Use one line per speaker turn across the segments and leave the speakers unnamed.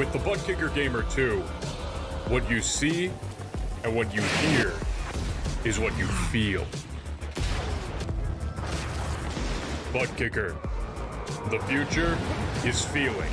With the Butt Kicker Gamer 2, what you see and what you hear is what you feel. Butt Kicker. The future is feeling.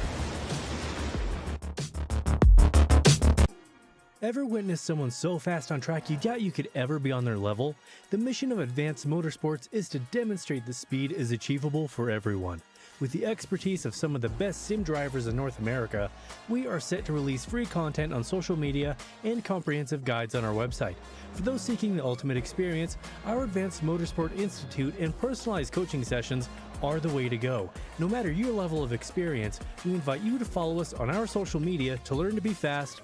Ever witnessed someone so fast on track you doubt you could ever be on their level? The mission of Advanced Motorsports is to demonstrate the speed is achievable for everyone. With the expertise of some of the best sim drivers in North America, we are set to release free content on social media and comprehensive guides on our website. For those seeking the ultimate experience, our Advanced Motorsport Institute and personalized coaching sessions are the way to go. No matter your level of experience, we invite you to follow us on our social media to learn to be fast.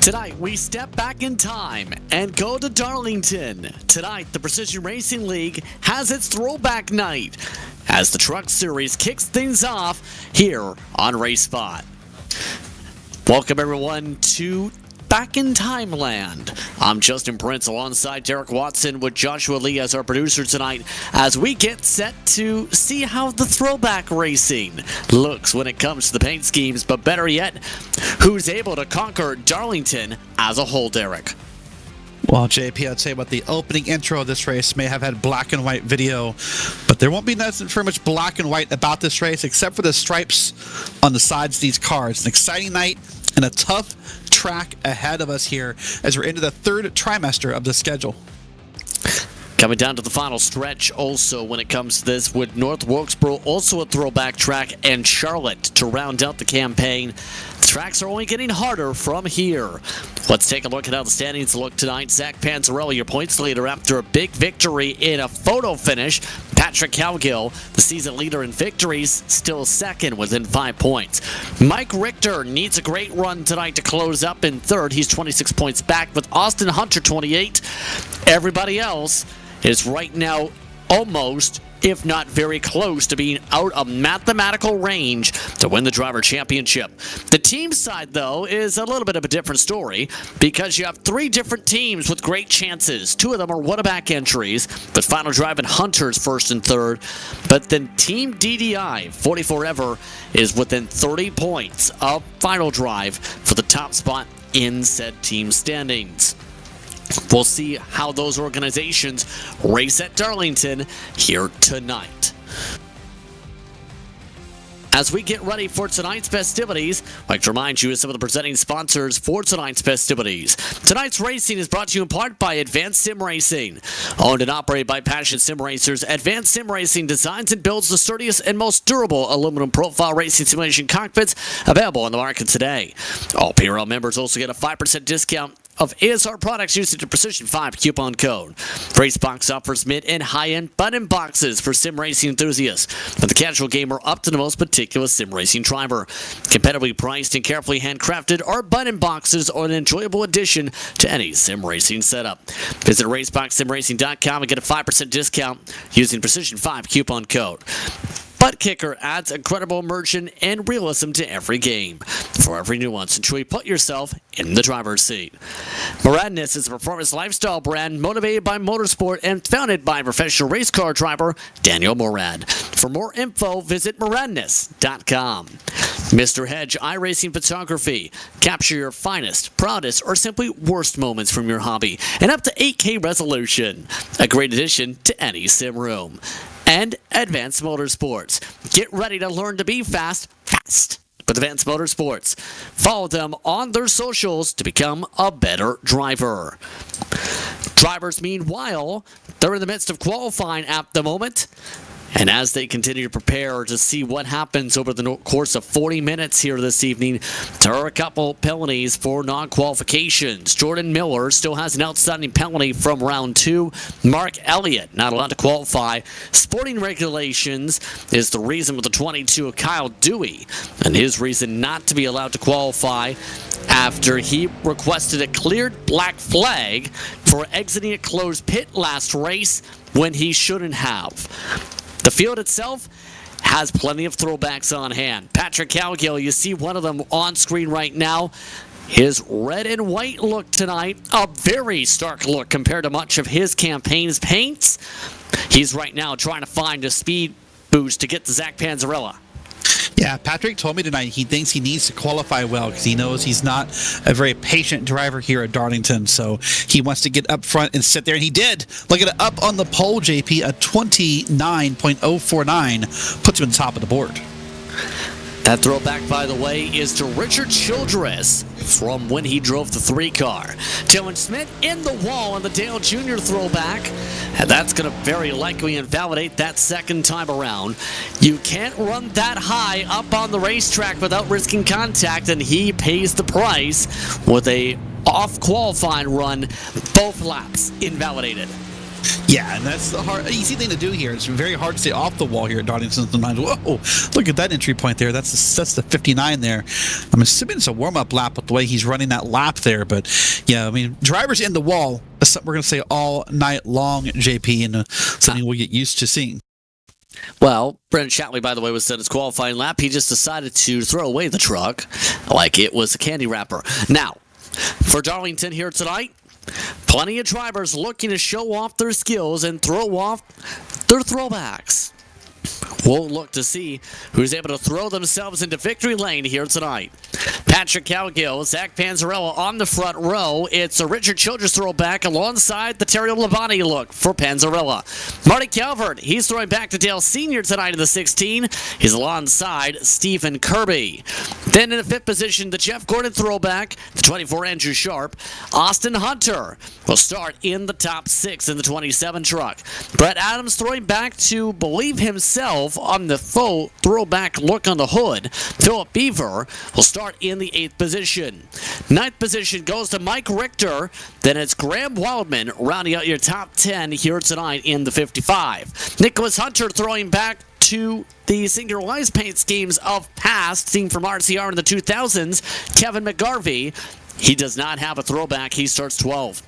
Tonight, we step back in time and go to Darlington. Tonight, the Precision Racing League has its throwback night as the Truck Series kicks things off here on RaceSpot. Welcome, everyone, to Back in Time Land. I'm Justin Prince alongside Derek Watson with Joshua Lee as our producer tonight as we get set to see how the throwback racing looks when it comes to the paint schemes, but better yet, who's able to conquer Darlington as a whole, Derek.
Well, JP, I'd say about the opening intro of this race may have had black and white video, but there won't be nothing very much black and white about this race except for the stripes on the sides of these cars. An exciting night and a tough track ahead of us here as we're into the third trimester of the schedule.
Coming down to the final stretch also when it comes to this, with North Wilkesboro also a throwback track and Charlotte to round out the campaign. The tracks are only getting harder from here. Let's take a look at how the standings look tonight. Zach Panzarelli, your points leader after a big victory in a photo finish. Patrick Cowgill, the season leader in victories, still second within 5 points. Mike Richter needs a great run tonight to close up in third. He's 26 points back with Austin Hunter 28. Everybody else is right now almost, if not very close to being out of mathematical range to win the driver championship. The team side, though, is a little bit of a different story because you have three different teams with great chances. Two of them are one-back entries, but Final Drive and Hunter's first and third. But then Team DDI, 44 Ever, is within 30 points of Final Drive for the top spot in said team standings. We'll see how those organizations race at Darlington here tonight. As we get ready for tonight's festivities, I'd like to remind you of some of the presenting sponsors for tonight's festivities. Tonight's racing is brought to you in part by Advanced Sim Racing. Owned and operated by passionate sim racers, Advanced Sim Racing designs and builds the sturdiest and most durable aluminum profile racing simulation cockpits available on the market today. All PRL members also get a 5% discount of ASR products using the Precision 5 coupon code. Racebox offers mid and high-end button boxes for sim racing enthusiasts, from the casual gamer up to the most meticulous sim racing driver. Competitively priced and carefully handcrafted, our button boxes are an enjoyable addition to any sim racing setup. Visit raceboxsimracing.com and get a 5% discount using Precision 5 coupon code. Butt Kicker adds incredible immersion and realism to every game. For every nuance, ensure you put yourself in the driver's seat. Moradness is a performance lifestyle brand motivated by motorsport and founded by professional race car driver Daniel Morad. For more info, visit moradness.com. Mr. Hedge iRacing Photography. Capture your finest, proudest, or simply worst moments from your hobby and up to 8K resolution. A great addition to any sim room. And Advanced Motorsports. Get ready to learn to be fast with Advanced Motorsports. Follow them on their socials to become a better driver. Drivers, meanwhile, they're in the midst of qualifying at the moment. And as they continue to prepare to see what happens over the course of 40 minutes here this evening, there are a couple penalties for non-qualifications. Jordan Miller still has an outstanding penalty from round 2. Mark Elliott not allowed to qualify. Sporting regulations is the reason with the 22 of Kyle Dewey, and his reason not to be allowed to qualify after he requested a cleared black flag for exiting a closed pit last race when he shouldn't have. The field itself has plenty of throwbacks on hand. Patrick Cowgill, you see one of them on screen right now. His red and white look tonight, a very stark look compared to much of his campaign's paints. He's right now trying to find a speed boost to get to Zach Panzarella.
Yeah, Patrick told me tonight he thinks he needs to qualify well because he knows he's not a very patient driver here at Darlington. So he wants to get up front and sit there, and he did. Look at it up on the pole, JP, a 29.049 puts him at the top of the board.
That throwback, by the way, is to Richard Childress from when he drove the 3-car. Dylan Smith in the wall on the Dale Jr. throwback, and that's going to very likely invalidate that second time around. You can't run that high up on the racetrack without risking contact, and he pays the price with a off-qualifying run, both laps invalidated.
Yeah, and that's the easy thing to do here. It's very hard to stay off the wall here at Darlington sometimes. Whoa, look at that entry point there. That's the 59 there. I'm assuming it's a warm-up lap with the way he's running that lap there. But, yeah, I mean, drivers in the wall, that's something we're going to say all night long, JP, and something we'll get used to seeing.
Well, Brendan Shatley, by the way, was set his qualifying lap. He just decided to throw away the truck like it was a candy wrapper. Now, for Darlington here tonight, plenty of drivers looking to show off their skills and throw off their throwbacks. We'll look to see who's able to throw themselves into victory lane here tonight. Patrick Cowgill, Zach Panzarella on the front row. It's a Richard Childress throwback alongside the Terry Labonte look for Panzarella. Marty Calvert, he's throwing back to Dale Sr. tonight in the 16. He's alongside Stephen Kirby. Then in the 5th position, the Jeff Gordon throwback, the 24 Andrew Sharp. Austin Hunter will start in the top 6 in the 27 truck. Brett Adams throwing back to believe himself on the faux throwback look on the hood. Philip Beaver will start in the 8th position. 9th position goes to Mike Richter. Then it's Graham Wildman rounding out your top 10 here tonight in the 55. Nicholas Hunter throwing back to the singularized paint schemes of past, seen from RCR in the 2000s. Kevin McGarvey, he does not have a throwback. He starts 12.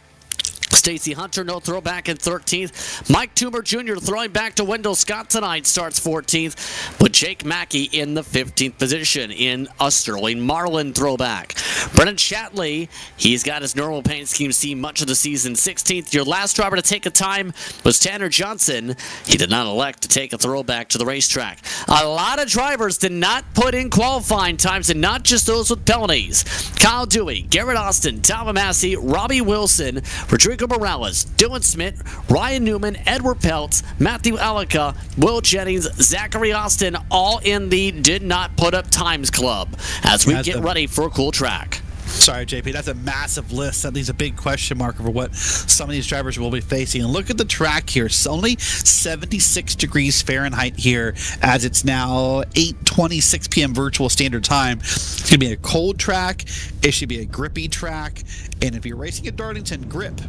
Stacey Hunter, no throwback in 13th. Mike Toomer Jr. throwing back to Wendell Scott tonight, starts 14th. With Jake Mackey in the 15th position in a Sterling Marlin throwback. Brendan Shatley, he's got his normal paint scheme seen much of the season, 16th. Your last driver to take a time was Tanner Johnson. He did not elect to take a throwback to the racetrack. A lot of drivers did not put in qualifying times, and not just those with penalties. Kyle Dewey, Garrett Austin, Tom Massey, Robbie Wilson, Rodrigo Morales, Dylan Smith, Ryan Newman, Edward Peltz, Matthew Allica, Will Jennings, Zachary Austin, all in the did not put up times club as we get ready for a cool track.
Sorry, JP, that's a massive list. That leaves a big question mark over what some of these drivers will be facing. And look at the track here. It's only 76 degrees Fahrenheit here as it's now 8:26 p.m. virtual standard time. It's going to be a cold track. It should be a grippy track. And if you're racing at Darlington, grip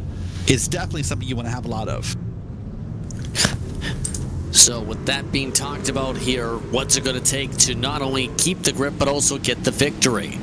is definitely something you want to have a lot of.
So with that being talked about here, what's it going to take to not only keep the grip but also get the victory?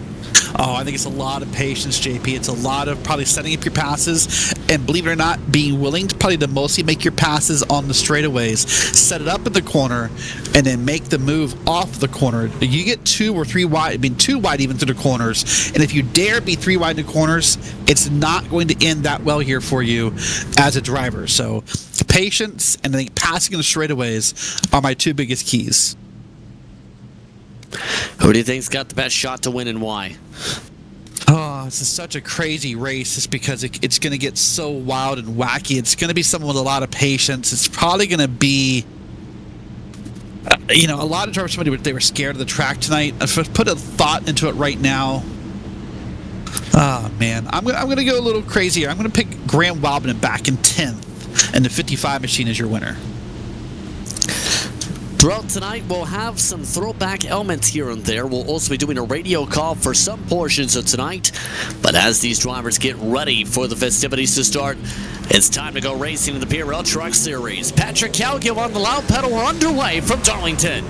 Oh, I think it's a lot of patience, JP. It's a lot of probably setting up your passes and, believe it or not, being willing to probably to mostly make your passes on the straightaways. Set it up in the corner and then make the move off the corner. You get 2 or 3 wide, I mean 2 wide even through the corners. And if you dare be 3 wide in the corners, it's not going to end that well here for you as a driver. So patience and I think passing in the straightaways are my 2 biggest keys.
Who do you think's got the best shot to win and why?
Oh, this is such a crazy race just because it's going to get so wild and wacky. It's going to be someone with a lot of patience. It's probably going to be, a lot of drivers, they were scared of the track tonight. If I put a thought into it right now, oh, man, I'm gonna go a little crazier. I'm going to pick Graham Wildman back in 10th, and the 55 machine is your winner.
Throughout tonight, we'll have some throwback elements here and there. We'll also be doing a radio call for some portions of tonight. But as these drivers get ready for the festivities to start, it's time to go racing in the PRL Truck Series. Patrick Calgill on the loud pedal. We're underway from Darlington.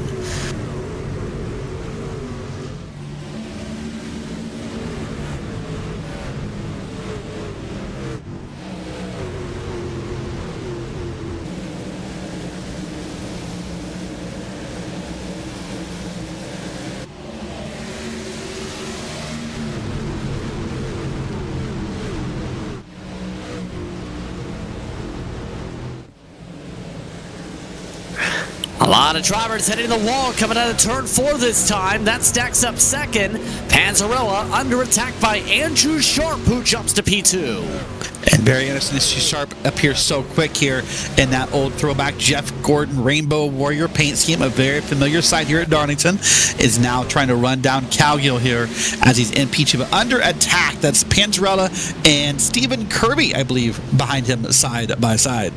A lot of drivers heading to the wall coming out of turn 4 this time. That stacks up second. Panzarella under attack by Andrew Sharp, who jumps to P2.
And Barry Anderson is Sharp appears so quick here in that old throwback Jeff Gordon Rainbow Warrior paint scheme. A very familiar sight here at Darlington. Is now trying to run down Calgill here as he's in P2. But under attack, that's Panzarella and Stephen Kirby, I believe, behind him side by side.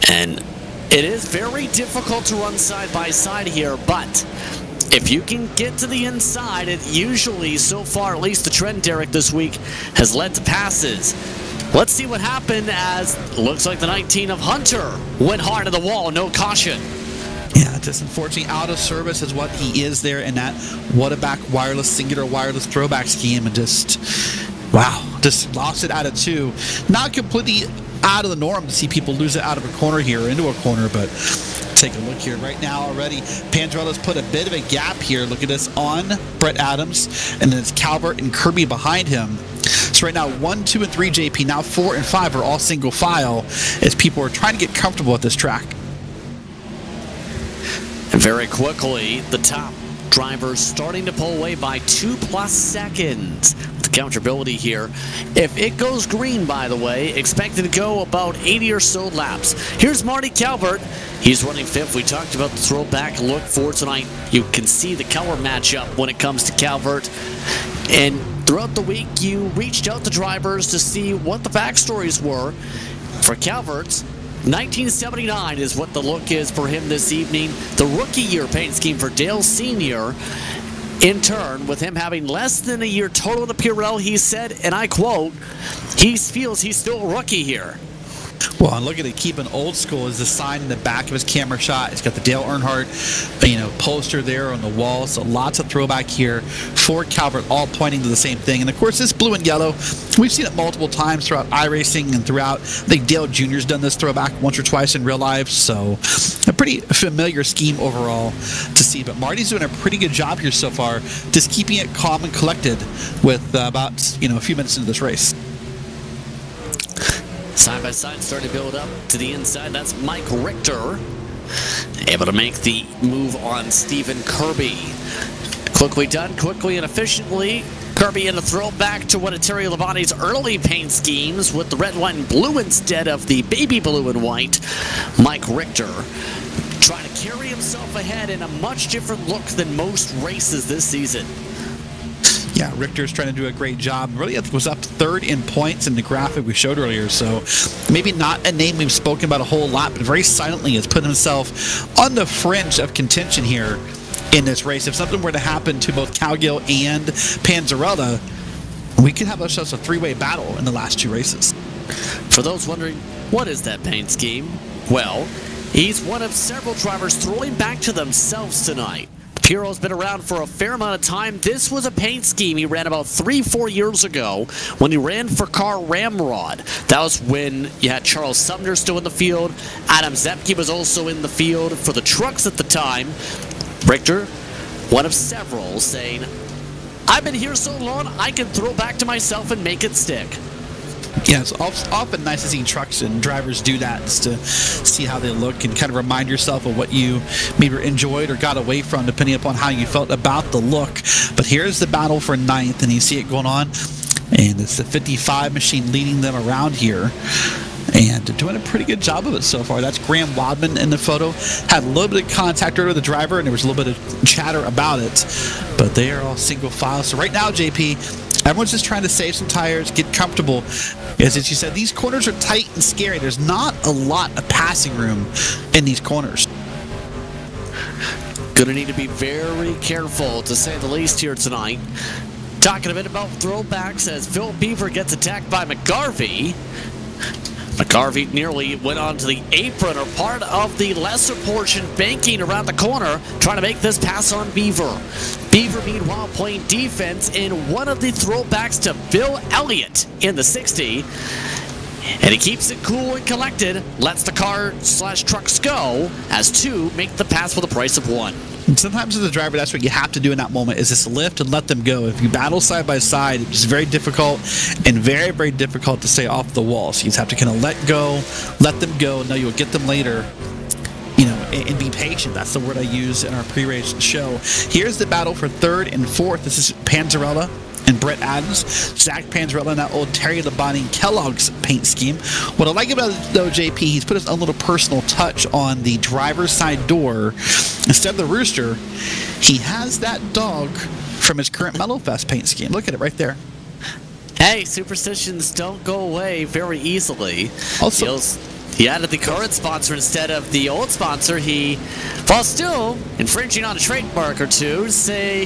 And it is very difficult to run side by side here, but if you can get to the inside, it usually, so far, at least the trend, Derek, this week, has led to passes. Let's see what happened as looks like the 19 of Hunter went hard to the wall, no caution.
Yeah, just unfortunately out of service is what he is there in that Whataback wireless, singular wireless throwback scheme, and just lost it out of 2. Not completely out of the norm to see people lose it out of a corner here or into a corner, but take a look here right now already. Panzarella's put a bit of a gap here. Look at this on Brett Adams, and then it's Calvert and Kirby behind him. So right now 1, 2, and 3 JP, now 4 and 5 are all single file as people are trying to get comfortable with this track.
And very quickly, the top drivers starting to pull away by 2+ seconds. The comfortability here. If it goes green, by the way, expected to go about 80 or so laps. Here's Marty Calvert. He's running 5th. We talked about the throwback look for tonight. You can see the color matchup when it comes to Calvert. And throughout the week, you reached out to drivers to see what the backstories were. For Calvert's, 1979 is what the look is for him this evening. The rookie year paint scheme for Dale Sr. In turn, with him having less than a year total in the PRL, he said, and I quote, he feels he's still a rookie here.
Well, and look at it, keeping old school is the sign in the back of his camera shot. It's got the Dale Earnhardt, poster there on the wall. So lots of throwback here for Calvert, all pointing to the same thing. And of course, this blue and yellow, we've seen it multiple times throughout iRacing and throughout. I think Dale Jr.'s done this throwback once or twice in real life. So a pretty familiar scheme overall to see. But Marty's doing a pretty good job here so far, just keeping it calm and collected with about a few minutes into this race.
Side by side, starting to build up to the inside. That's Mike Richter, able to make the move on Stephen Kirby. Quickly done, quickly and efficiently. Kirby in a throwback to one of Terry Labonte's early paint schemes with the red, white, and blue instead of the baby blue and white. Mike Richter trying to carry himself ahead in a much different look than most races this season.
Yeah, Richter's trying to do a great job. Really, it was up 3rd in points in the graphic we showed earlier. So maybe not a name we've spoken about a whole lot, but very silently has put himself on the fringe of contention here in this race. If something were to happen to both Calgill and Panzarella, we could have ourselves a 3-way battle in the last 2 races.
For those wondering, what is that paint scheme? Well, he's one of several drivers throwing back to themselves tonight. PRL's been around for a fair amount of time. This was a paint scheme he ran about 3-4 years ago when he ran for Car Ramrod. That was when you had Charles Sumner still in the field. Adam Zepke was also in the field for the trucks at the time. Richter, one of several, saying, I've been here so long, I can throw back to myself and make it stick.
Yeah, it's often nice to see trucks and drivers do that, just to see how they look and kind of remind yourself of what you maybe enjoyed or got away from, depending upon how you felt about the look. But here's the battle for 9th, and you see it going on, and it's the 55 machine leading them around here. And doing a pretty good job of it so far. That's Graham Wadman in the photo. Had a little bit of contact with the driver, and there was a little bit of chatter about it. But they are all single file. So right now, JP, everyone's just trying to save some tires, get comfortable. As you said, these corners are tight and scary. There's not a lot of passing room in these corners.
Gonna need to be very careful, to say the least, here tonight. Talking a bit about throwbacks as Phil Beaver gets attacked by McGarvey. McGarvey nearly went onto the apron, or part of the lesser portion, banking around the corner, trying to make this pass on Beaver. Beaver, meanwhile, playing defense in one of the throwbacks to Bill Elliott in the 60. And he keeps it cool and collected, lets the car/trucks go, as two make the pass for the price of one.
Sometimes as a driver, that's what you have to do in that moment, is just lift and let them go. If you battle side by side, it's very difficult and very, very difficult to stay off the wall. So you just have to kind of let go, let them go, know you'll get them later, and be patient. That's the word I use in our pre-race show. Here's the battle for 3rd and 4th. This is Panzarella and Brett Adams. Zach Panzarella and that old Terry Labonte Kellogg's paint scheme. What I like about it, though, JP, he's put his own little personal touch on the driver's side door. Instead of the rooster, he has that dog from his current Mellowfest paint scheme. Look at it right there.
Hey, superstitions don't go away very easily.
Also,
he added the current sponsor instead of the old sponsor. He, while still infringing on a trademark or two,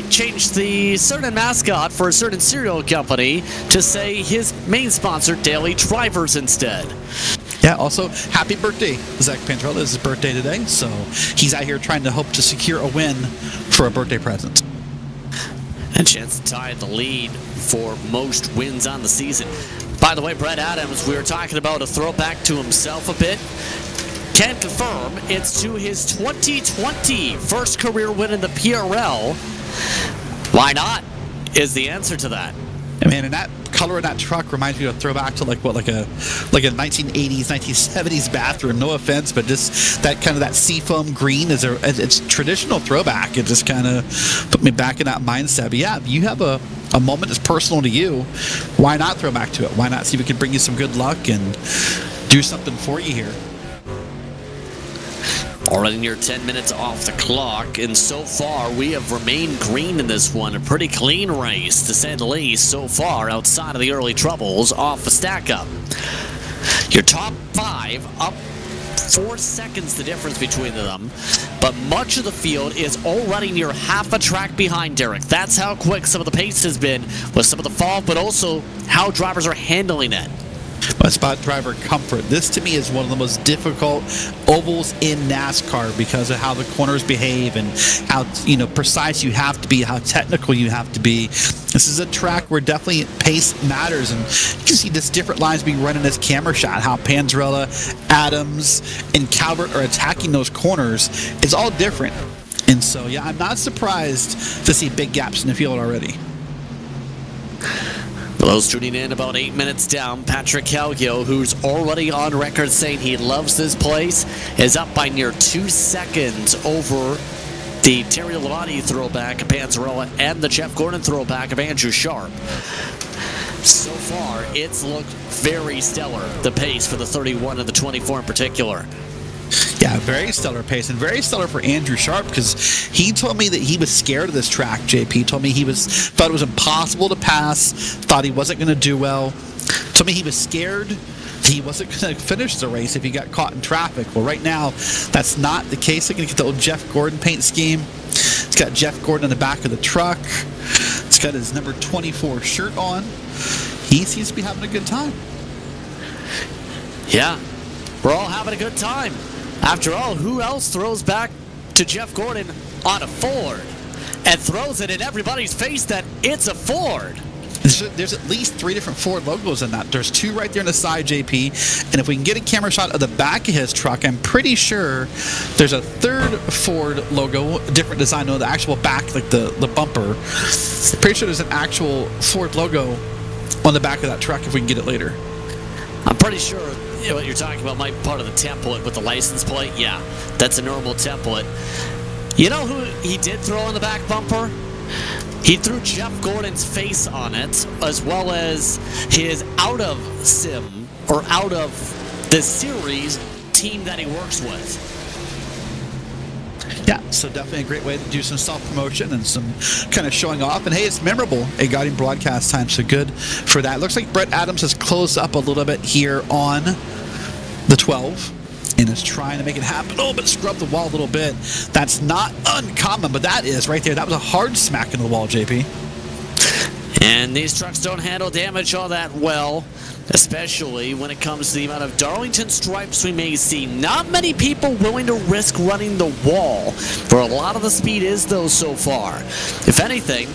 changed the certain mascot for a certain cereal company to say his main sponsor, Daily Drivers, instead.
Yeah, also, happy birthday, Zach Panzarella. It's his birthday today, so he's out here trying to hope to secure a win for a birthday present.
And chance to tie the lead for most wins on the season. By the way, Brett Adams, we were talking about a throwback to himself a bit. Can confirm it's to his 2020 first career win in the PRL. Why not is the answer to that.
Man, and that color of that truck reminds me of a throwback to like a 1980s, 1970s bathroom. No offense, but just that kind of that seafoam green it's traditional throwback. It just kind of put me back in that mindset. But yeah, you have a moment that's personal to you. Why not throw back to it? Why not see if we can bring you some good luck and do something for you here?
Already near 10 minutes off the clock, and so far we have remained green in this one. A pretty clean race, to say the least, so far, outside of the early troubles off the stack-up. Your top 5 up 4 seconds, the difference between them, but much of the field is already near half a track behind Derek. That's how quick some of the pace has been with some of the fall, but also how drivers are handling it.
But spot driver comfort. This to me is one of the most difficult ovals in NASCAR because of how the corners behave and how precise you have to be, how technical you have to be. This is a track where definitely pace matters, and you can see just different lines being run in this camera shot. How Panzarella, Adams, and Calvert are attacking those corners. It's all different, and so yeah, I'm not surprised to see big gaps in the field already.
For those tuning in, about 8 minutes down, Patrick Calgio, who's already on record saying he loves this place, is up by near 2 seconds over the Terry Labonte throwback of Panzarella and the Jeff Gordon throwback of Andrew Sharp. So far, it's looked very stellar, the pace for the 31 and the 24 in particular.
Yeah, very stellar pace, and very stellar for Andrew Sharp, because he told me that he was scared of this track, JP. Told me thought it was impossible to pass, thought he wasn't going to do well. Told me he was scared he wasn't going to finish the race if he got caught in traffic. Well, right now, that's not the case. They're going to get the old Jeff Gordon paint scheme. It's got Jeff Gordon on the back of the truck. It's got his number 24 shirt on. He seems to be having a good time.
Yeah, we're all having a good time. After all, who else throws back to Jeff Gordon on a Ford? and throws it in everybody's face that it's a Ford.
There's at least 3 different Ford logos in that. There's 2 right there on the side, JP. And if we can get a camera shot of the back of his truck, I'm pretty sure there's a 3rd Ford logo, different design, no, the actual back, like the bumper. Pretty sure there's an actual Ford logo on the back of that truck if we can get it later.
I'm pretty sure what you're talking about might be part of the template with the license plate. Yeah, that's a normal template. You know who he did throw on the back bumper? He threw Jeff Gordon's face on it, as well as his out of sim, or out of the series team that he works with.
Yeah, so definitely a great way to do some self-promotion and some kind of showing off. And hey, it's memorable. It got him broadcast time, so good for that. Looks like Brett Adams has closed up a little bit here on the 12. And is trying to make it happen. Oh, but scrub the wall a little bit. That's not uncommon, but that is right there. That was a hard smack in the wall, JP.
And these trucks don't handle damage all that well, especially when it comes to the amount of Darlington stripes we may see. Not many people willing to risk running the wall, where a lot of the speed is, though, so far. If anything,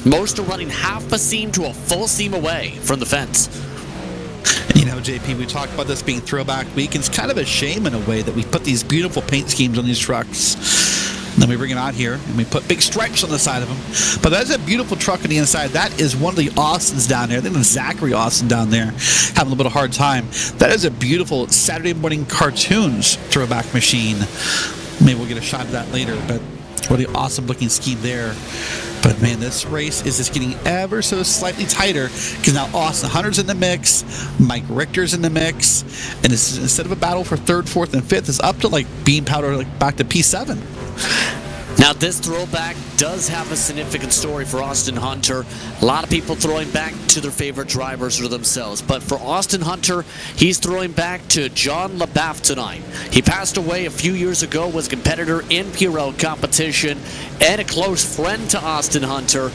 most are running half a seam to a full seam away from the fence.
You know, JP, we talked about this being throwback week, and it's kind of a shame in a way that we put these beautiful paint schemes on these trucks. And then we bring them out here, and we put big stripes on the side of them. But that's a beautiful truck on the inside. That is one of the Austins down there. I think it's Zachary Austin down there having a little bit of a hard time. That is a beautiful Saturday morning cartoons throwback machine. Maybe we'll get a shot of that later, but really awesome looking scheme there. But man, this race is just getting ever so slightly tighter because now Austin Hunter's in the mix, Mike Richter's in the mix, and it's, instead of a battle for 3rd, 4th, and 5th, it's up to like bean powder, like back to P7.
Now, this throwback does have a significant story for Austin Hunter. A lot of people throwing back to their favorite drivers or themselves. But for Austin Hunter, he's throwing back to John LaBaffe tonight. He passed away a few years ago, was a competitor in PRL competition, and a close friend to Austin Hunter.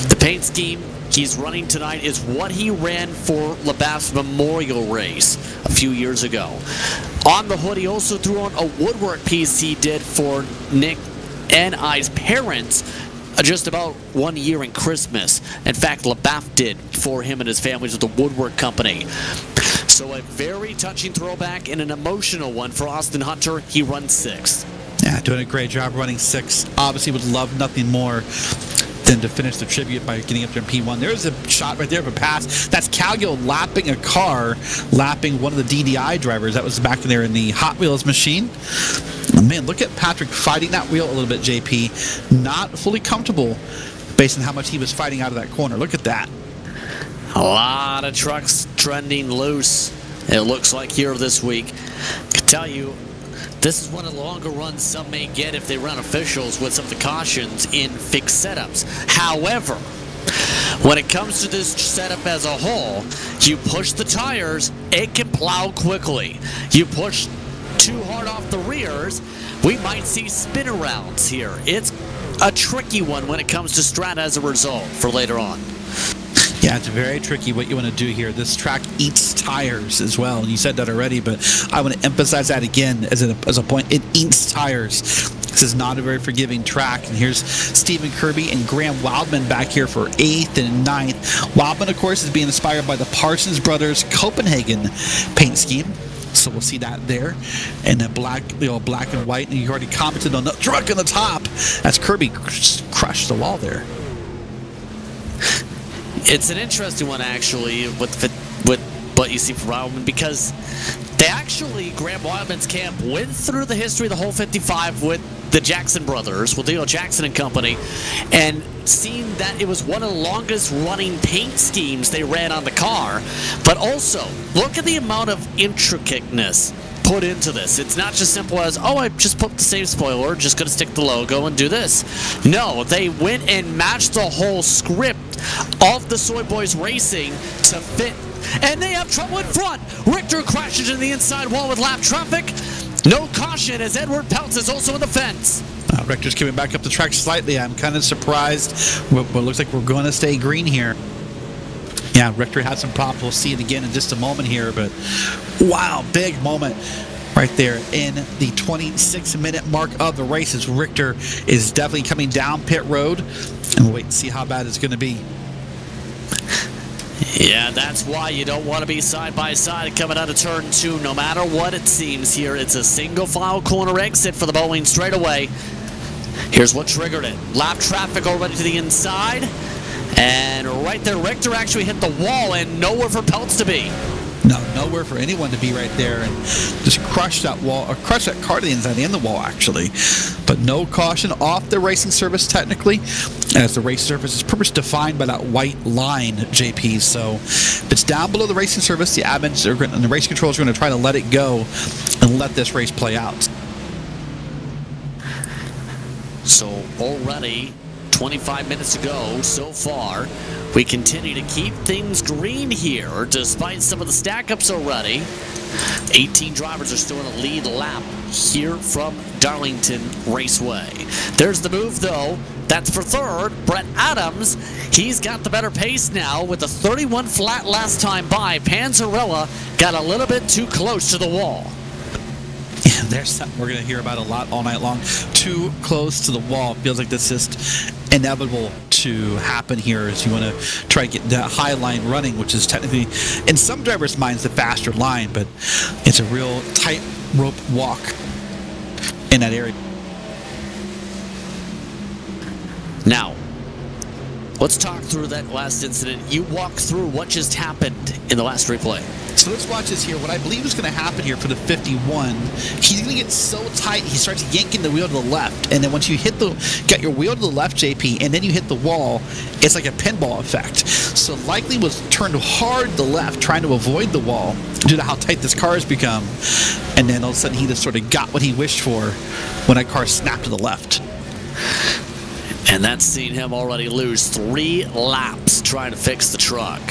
The paint scheme he's running tonight is what he ran for LaBaffe's memorial race a few years ago. On the hood, he also threw on a woodwork piece he did for Nick and I's parents just about 1 year in Christmas. In fact, LaBaffe did for him and his family with the woodwork company. So a very touching throwback and an emotional one for Austin Hunter. He runs 6th.
Yeah, doing a great job running 6. Obviously would love nothing more than to finish the tribute by getting up there in P1. There's a shot right there of a pass. That's Calgill lapping a car, lapping one of the DDI drivers. That was back there in the Hot Wheels machine. Man, look at Patrick fighting that wheel a little bit, JP. Not fully comfortable based on how much he was fighting out of that corner. Look at that.
A lot of trucks trending loose, it looks like, here this week. I can tell you, this is one of the longer runs some may get if they run officials with some of the cautions in fixed setups. However, when it comes to this setup as a whole, you push the tires, it can plow quickly. You push too hard off the rears, we might see spin arounds here. It's a tricky one when it comes to strat as a result for later on.
Yeah, it's very tricky what you want to do here. This track eats tires as well. And you said that already, but I want to emphasize that again as a point. It eats tires. This is not a very forgiving track. And here's Stephen Kirby and Graham Wildman back here for 8th and 9th. Wildman, of course, is being inspired by the Parsons Brothers Copenhagen paint scheme. So we'll see that there. And then black and white. And you already commented on the truck on the top. That's Kirby crushed the wall there.
It's an interesting one, actually, with what you see from Wildman, because they actually, Graham Wildman's camp went through the history of the whole 55 with the Jackson brothers, with Leo Jackson and company, and seen that it was one of the longest running paint schemes they ran on the car. But also, look at the amount of intricateness put into this. It's not just simple as, oh, I just put the same spoiler, just gonna stick the logo and do this. No, they went and matched the whole script of the Soy Boys Racing to fit. And they have trouble in front. Richter crashes in the inside wall with lap traffic. No caution as Edward Peltz is also in the fence.
Richter's coming back up the track slightly. I'm kind of surprised. What looks like we're going to stay green here. Yeah, Richter had some problems. We'll see it again in just a moment here, but wow, big moment. right there in the 26-minute mark of the race as Richter is definitely coming down pit road, and we'll wait and see how bad it's going to be.
Yeah, that's why you don't want to be side by side coming out of turn 2. No matter what it seems here, it's a single file corner exit for the Boeing straightaway. Here's what triggered it. Lap traffic already to the inside. And right there, Richter actually hit the wall and nowhere for Peltz to be.
No, nowhere for anyone to be right there, and just crush that wall, or crush that car to the inside and the wall, actually. But no caution off the racing surface, technically, as the race surface is pretty much defined by that white line, JP. So if it's down below the racing surface, the admins and the race controllers are going to try to let it go and let this race play out.
So already 25 minutes to go so far. We continue to keep things green here despite some of the stack-ups already. 18 drivers are still in a lead lap here from Darlington Raceway. There's the move, though. That's for third. Brett Adams, he's got the better pace now with a 31 flat last time by. Panzarella got a little bit too close to the wall.
Yeah, there's something we're going to hear about a lot all night long. Too close to the wall. Feels like this is inevitable to happen here as you want to try to get that high line running, which is technically, in some drivers' minds, the faster line, but it's a real tight rope walk in that area.
Now, let's talk through that last incident. You walk through what just happened in the last replay.
So let's watch this here. What I believe is going to happen here for the 51, he's going to get so tight, he starts yanking the wheel to the left. And then once you get your wheel to the left, JP, and then you hit the wall, it's like a pinball effect. So likely was turned hard to the left, trying to avoid the wall due to how tight this car has become. And then all of a sudden he just sort of got what he wished for when that car snapped to the left.
And that's seen him already lose 3 laps trying to fix the truck.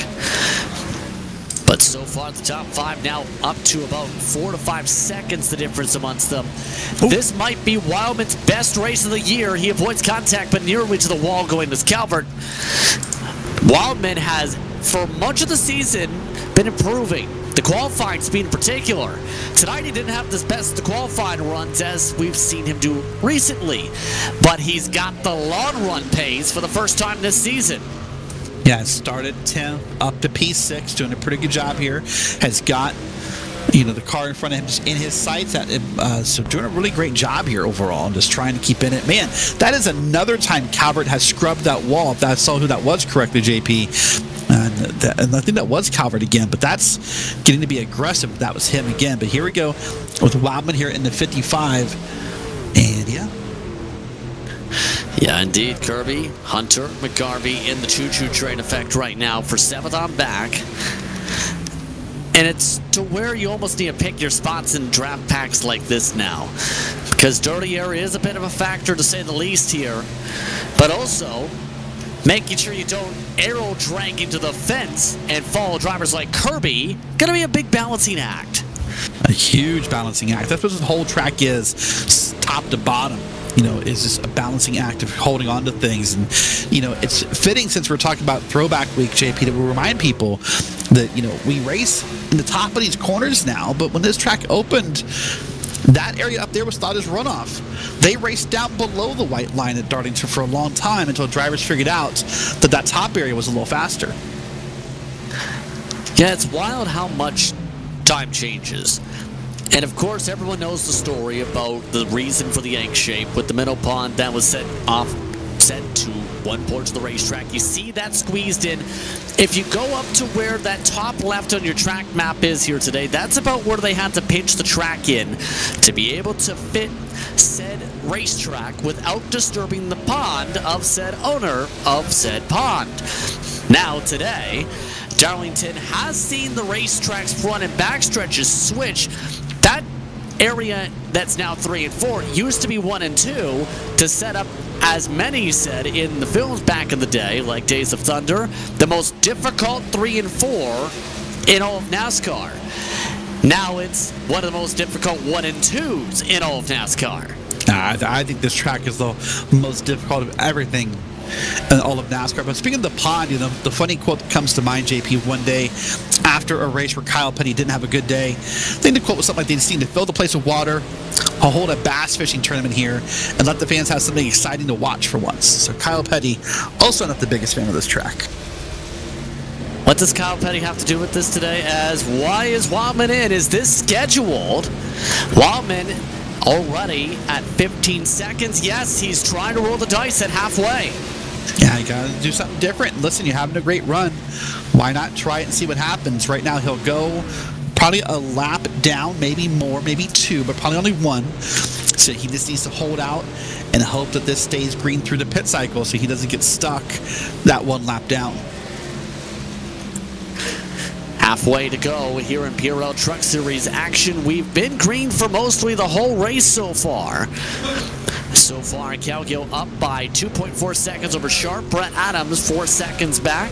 But so far, the top 5 now up to about 4 to 5 seconds, the difference amongst them. Ooh. This might be Wildman's best race of the year. He avoids contact, but nearly to the wall going to Calvert. Wildman has, for much of the season, been improving. The qualifying speed in particular. Tonight he didn't have the best qualifying runs as we've seen him do recently. But he's got the long run pace for the first time this season.
Yeah, started 10 up to P6, doing a pretty good job here. Has got, the car in front of him just in his sights. So doing a really great job here overall, and just trying to keep in it. Man, that is another time Calvert has scrubbed that wall. If I saw who that was correctly, JP. And I think that was Calvert again, but that's getting to be aggressive if that was him again. But here we go with Wildman here in the 55. And yeah.
Yeah, indeed, Kirby, Hunter, McGarvey in the choo-choo train effect right now for 7th on back. And it's to where you almost need to pick your spots in draft packs like this now. Because dirty air is a bit of a factor, to say the least here. But also, making sure you don't arrow drag into the fence and follow drivers like Kirby, gonna be a big balancing act.
A huge balancing act. That's what the whole track is, top to bottom. Is just a balancing act of holding on to things. And, it's fitting, since we're talking about Throwback Week, JP, that we remind people that, we race in the top of these corners now, but when this track opened, that area up there was thought as runoff. They raced down below the white line at Darlington for a long time until drivers figured out that top area was a little faster.
Yeah, it's wild how much time changes. And of course, everyone knows the story about the reason for the yank shape with the minnow pond that was set to one port of the racetrack. You see that squeezed in. If you go up to where that top left on your track map is here today, that's about where they had to pinch the track in to be able to fit said racetrack without disturbing the pond of said owner of said pond. Now today, Darlington has seen the racetrack's front and back stretches switch. That area that's now 3 and 4 used to be 1 and 2 to set up, as many said in the films back in the day, like Days of Thunder, the most difficult 3 and 4 in all of NASCAR. Now it's one of the most difficult 1 and 2s in all of NASCAR.
I think this track is the most difficult of everything in all of NASCAR. But speaking of the pond, you know, the funny quote that comes to mind, JP, one day after a race where Kyle Petty didn't have a good day, I think the quote was something like, they just need to fill the place with water, I'll hold a bass fishing tournament here, and let the fans have something exciting to watch for once. So Kyle Petty, also not the biggest fan of this track.
What does Kyle Petty have to do with this today? As why is Wildman in? Is this scheduled? Wildman already at 15 seconds. Yes, he's trying to roll the dice at halfway.
Yeah, you gotta do something different. Listen, you're having a great run. Why not try it and see what happens? Right now, he'll go probably a lap down, maybe more, maybe two, but probably only one. So he just needs to hold out and hope that this stays green through the pit cycle so he doesn't get stuck that one lap down.
Halfway to go here in PRL Truck Series action. We've been green for mostly the whole race so far. So far, Calgill up by 2.4 seconds over Sharp. Brett Adams 4 seconds back.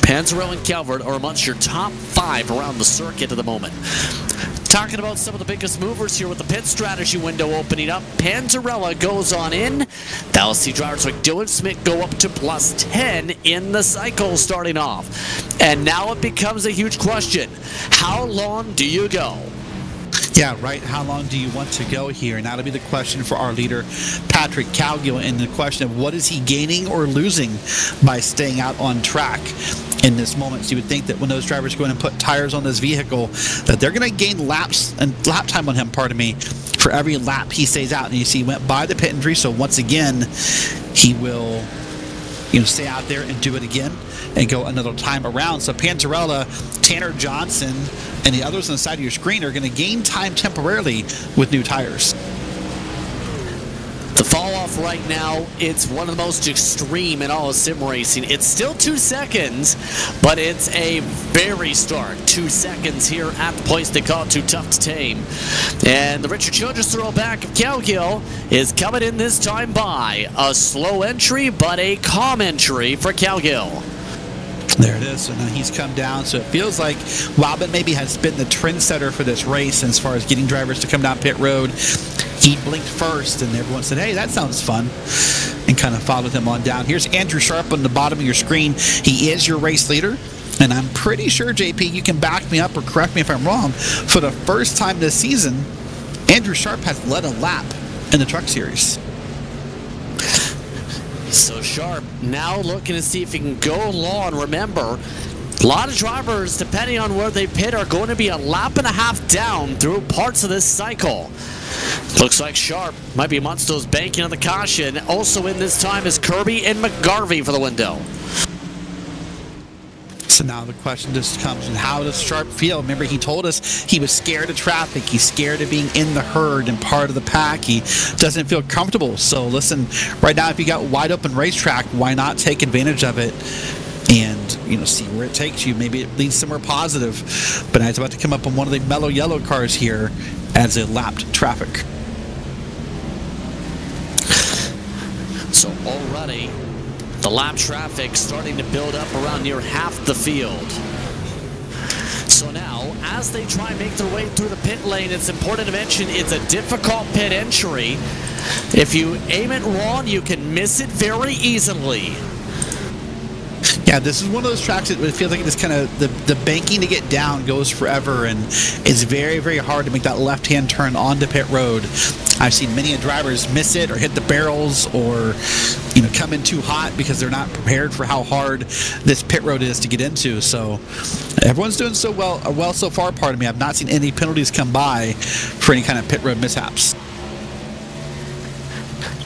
Panzarella and Calvert are amongst your top 5 around the circuit at the moment. Talking about some of the biggest movers here with the pit strategy window opening up. Panzarella goes on in. That'll see drivers like Dylan Smith go up to plus 10 in the cycle starting off. And now it becomes a huge question. How long do you go?
Yeah, right. How long do you want to go here? And that'll be the question for our leader, Patrick Calgill, and the question of what is he gaining or losing by staying out on track in this moment. So you would think that when those drivers go in and put tires on this vehicle, that they're going to gain laps and lap time on him, for every lap he stays out. And you see he went by the pit injury, so once again, he will stay out there and do it again and go another time around. So Panzarella, Tanner Johnson, and the others on the side of your screen are going to gain time temporarily with new tires.
The fall off right now, it's one of the most extreme in all of sim racing. It's still 2 seconds, but it's a very stark 2 seconds here at the place they call it Too Tough to Tame. And the Richard Childress throwback of Calgill is coming in this time by a slow entry, but a calm entry for Calgill.
There it is. So now he's come down. So it feels like Wildman maybe has been the trendsetter for this race as far as getting drivers to come down pit road. He blinked first, and everyone said, hey, that sounds fun, and kind of followed him on down. Here's Andrew Sharp on the bottom of your screen. He is your race leader, and I'm pretty sure, JP, you can back me up or correct me if I'm wrong. For the first time this season, Andrew Sharp has led a lap in the Truck Series.
So Sharp now looking to see if he can go long. Remember, a lot of drivers, depending on where they pit, are going to be a lap and a half down through parts of this cycle. Looks like Sharp might be amongst those banking on the caution. Also in this time is Kirby and McGarvey for the window.
So now the question just comes, how does Sharp feel? Remember, he told us he was scared of traffic. He's scared of being in the herd and part of the pack. He doesn't feel comfortable. So listen, right now, if you got wide open racetrack, why not take advantage of it and, see where it takes you? Maybe it leads somewhere positive. But now he's about to come up on one of the mellow yellow cars here as it lapped traffic.
So already, the lap traffic starting to build up around near half the field. So now, as they try and make their way through the pit lane, it's important to mention it's a difficult pit entry. If you aim it wrong, you can miss it very easily.
Yeah, this is one of those tracks that it feels like it's kind of the banking to get down goes forever, and it's very, very hard to make that left-hand turn onto pit road. I've seen many drivers miss it or hit the barrels or come in too hot because they're not prepared for how hard this pit road is to get into. So everyone's doing so well so far. Pardon me, I've not seen any penalties come by for any kind of pit road mishaps.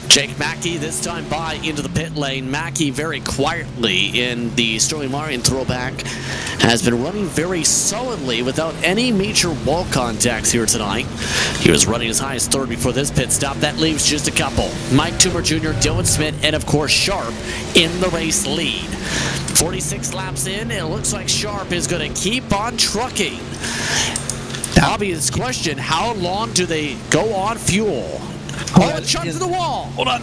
Jake Mackey this time by into the pit lane. Mackey very quietly in the Sterling Marion throwback has been running very solidly without any major wall contacts here tonight. He was running as high as third before this pit stop. That leaves just a couple. Mike Toomer Jr., Dylan Smith, and of course Sharp in the race lead. 46 laps in, and it looks like Sharp is going to keep on trucking. Obvious question, how long do they go on fuel? Oh, it shot to the wall.
Hold on.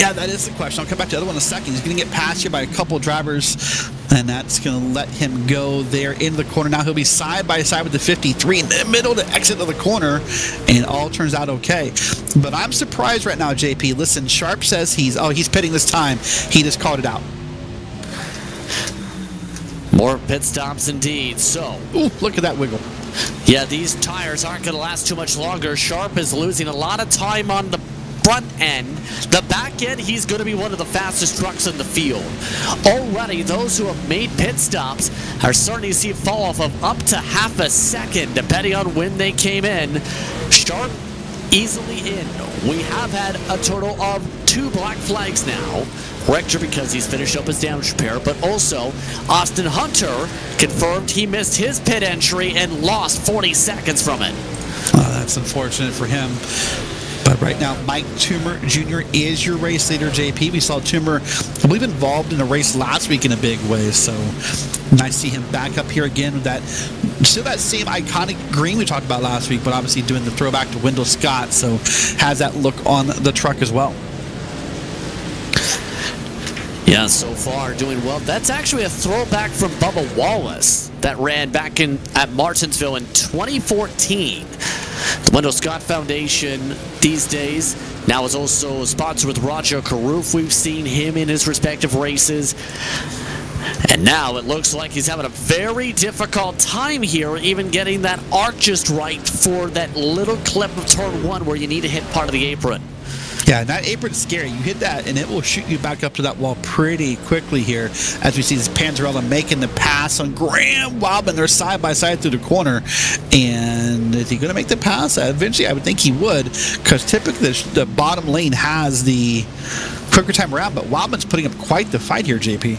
Yeah, that is the question. I'll come back to the other one in a second. He's going to get passed here by a couple drivers, and that's going to let him go there into the corner. Now he'll be side by side with the 53 in the middle to exit of the corner, and all turns out okay. But I'm surprised right now, JP. Listen, Sharp says he's pitting this time. He just called it out.
More pit stops indeed. So,
ooh, look at that wiggle.
Yeah, these tires aren't going to last too much longer. Sharp is losing a lot of time on the front end. The back end, he's going to be one of the fastest trucks in the field. Already, those who have made pit stops are starting to see a fall off of up to half a second, depending on when they came in. Sharp easily in. We have had a total of 2 black flags now. Rector because he's finished up his damage repair, but also Austin Hunter confirmed he missed his pit entry and lost 40 seconds from it.
That's unfortunate for him. But right now, Mike Toomer Jr. is your race leader, JP. We saw Toomer, I believe, involved in a race last week in a big way. So nice to see him back up here again with that, still that same iconic green we talked about last week, but obviously doing the throwback to Wendell Scott. So has that look on the truck as well.
Yeah, so far doing well. That's actually a throwback from Bubba Wallace that ran back at Martinsville in 2014. The Wendell Scott Foundation these days now is also sponsored with Roger Carruth. We've seen him in his respective races. And now it looks like he's having a very difficult time here, even getting that arc just right for that little clip of turn 1 where you need to hit part of the apron.
Yeah, that apron's scary. You hit that, and it will shoot you back up to that wall pretty quickly here as we see this Panzarella making the pass on Graham Wildman. They're side by side through the corner. And is he going to make the pass? Eventually, I would think he would, because typically the bottom lane has the quicker time around, but Wildman's putting up quite the fight here, JP.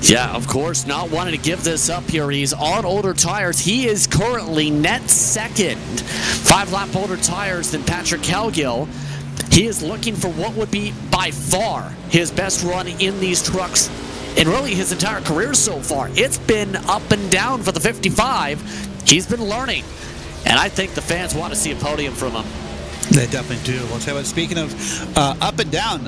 Yeah, of course, not wanting to give this up here. He's on older tires. He is currently net second. 5-lap older tires than Patrick Calgill. He is looking for what would be by far his best run in these trucks in really his entire career so far. It's been up and down for the 55. He's been learning. And I think the fans want to see a podium from him.
They definitely do. I'll tell you what, speaking of up and down,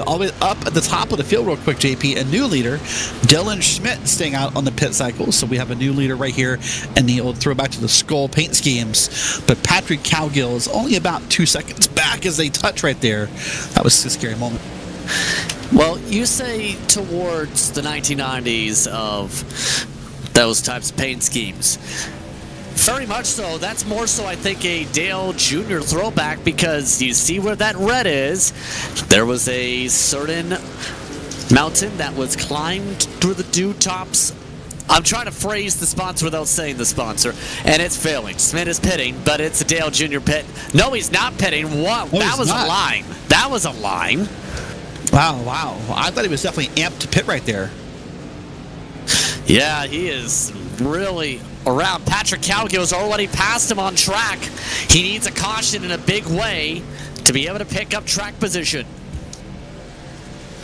all the way up at the top of the field real quick, JP, a new leader, Dylan Schmidt, staying out on the pit cycle. So we have a new leader right here, and the old throwback to the Skull paint schemes. But Patrick Calgill is only about 2 seconds back as they touch right there. That was a scary moment.
Well, you say towards the 1990s of those types of paint schemes. Very much so. That's more so, I think, a Dale Jr. throwback, because you see where that red is. There was a certain mountain that was climbed through the dew tops. I'm trying to phrase the sponsor without saying the sponsor, and it's failing. Smith is pitting, but it's a Dale Jr. pit. No, he's not pitting. What?
No,
that was
not.
a line. That was a line.
Wow. I thought he was definitely amped to pit right there.
Yeah, he is really around. Patrick Calgill's already passed him on track. He needs a caution in a big way to be able to pick up track position.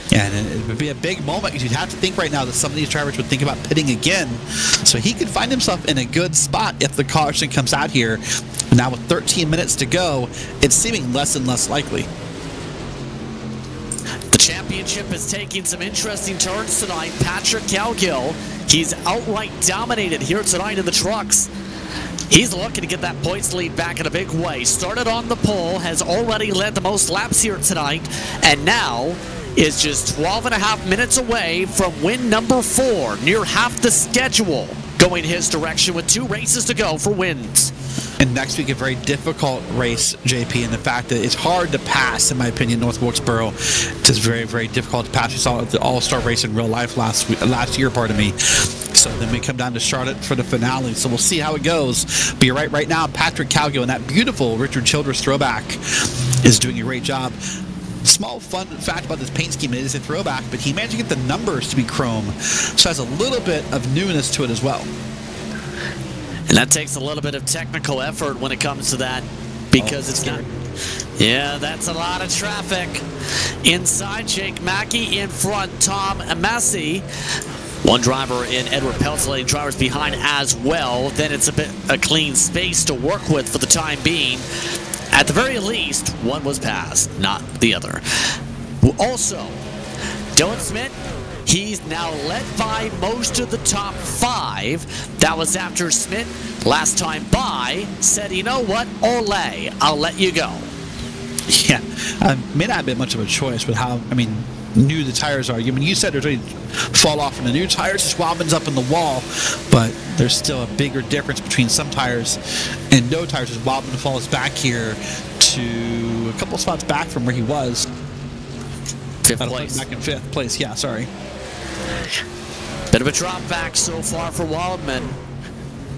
Yeah, and it would be a big moment, because you'd have to think right now that some of these drivers would think about pitting again. So he could find himself in a good spot if the caution comes out here. Now with 13 minutes to go, it's seeming less and less likely.
The championship is taking some interesting turns tonight. Patrick Calgill, he's outright dominated here tonight in the trucks. He's looking to get that points lead back in a big way. Started on the pole, has already led the most laps here tonight, and now is just 12.5 minutes away from win number 4, near half the schedule going his direction with 2 races to go for wins.
And next week, a very difficult race, JP, and the fact that it's hard to pass, in my opinion, North Wilkesboro. It's just very, very difficult to pass. We saw the All-Star race in real life last year, So then we come down to Charlotte for the finale. So we'll see how it goes. But you're right now, Patrick Calgill and that beautiful Richard Childress throwback is doing a great job. Small fun fact about this paint scheme, it is a throwback, but he managed to get the numbers to be chrome. So it has a little bit of newness to it as well.
And that takes a little bit of technical effort when it comes to that, because it's not. Yeah, that's a lot of traffic. Inside, Jake Mackey. In front, Tom Massey. One driver in Edward Peltz, letting drivers behind as well. Then it's a clean space to work with for the time being. At the very least, one was passed, not the other. Also, Dylan Smith, he's now led by most of the top 5. That was after Smith, last time by, said, you know what, Olay, I'll let you go.
Yeah, may not have been much of a choice, but new the tires are. I mean, you said they're ready to fall off, and the new tires just wobbins up in the wall, but there's still a bigger difference between some tires and no tires. As Wobbin falls back here to a couple spots back from where he was.
5th place.
Back in 5th place, yeah, sorry.
Bit of a drop back so far for Wildman.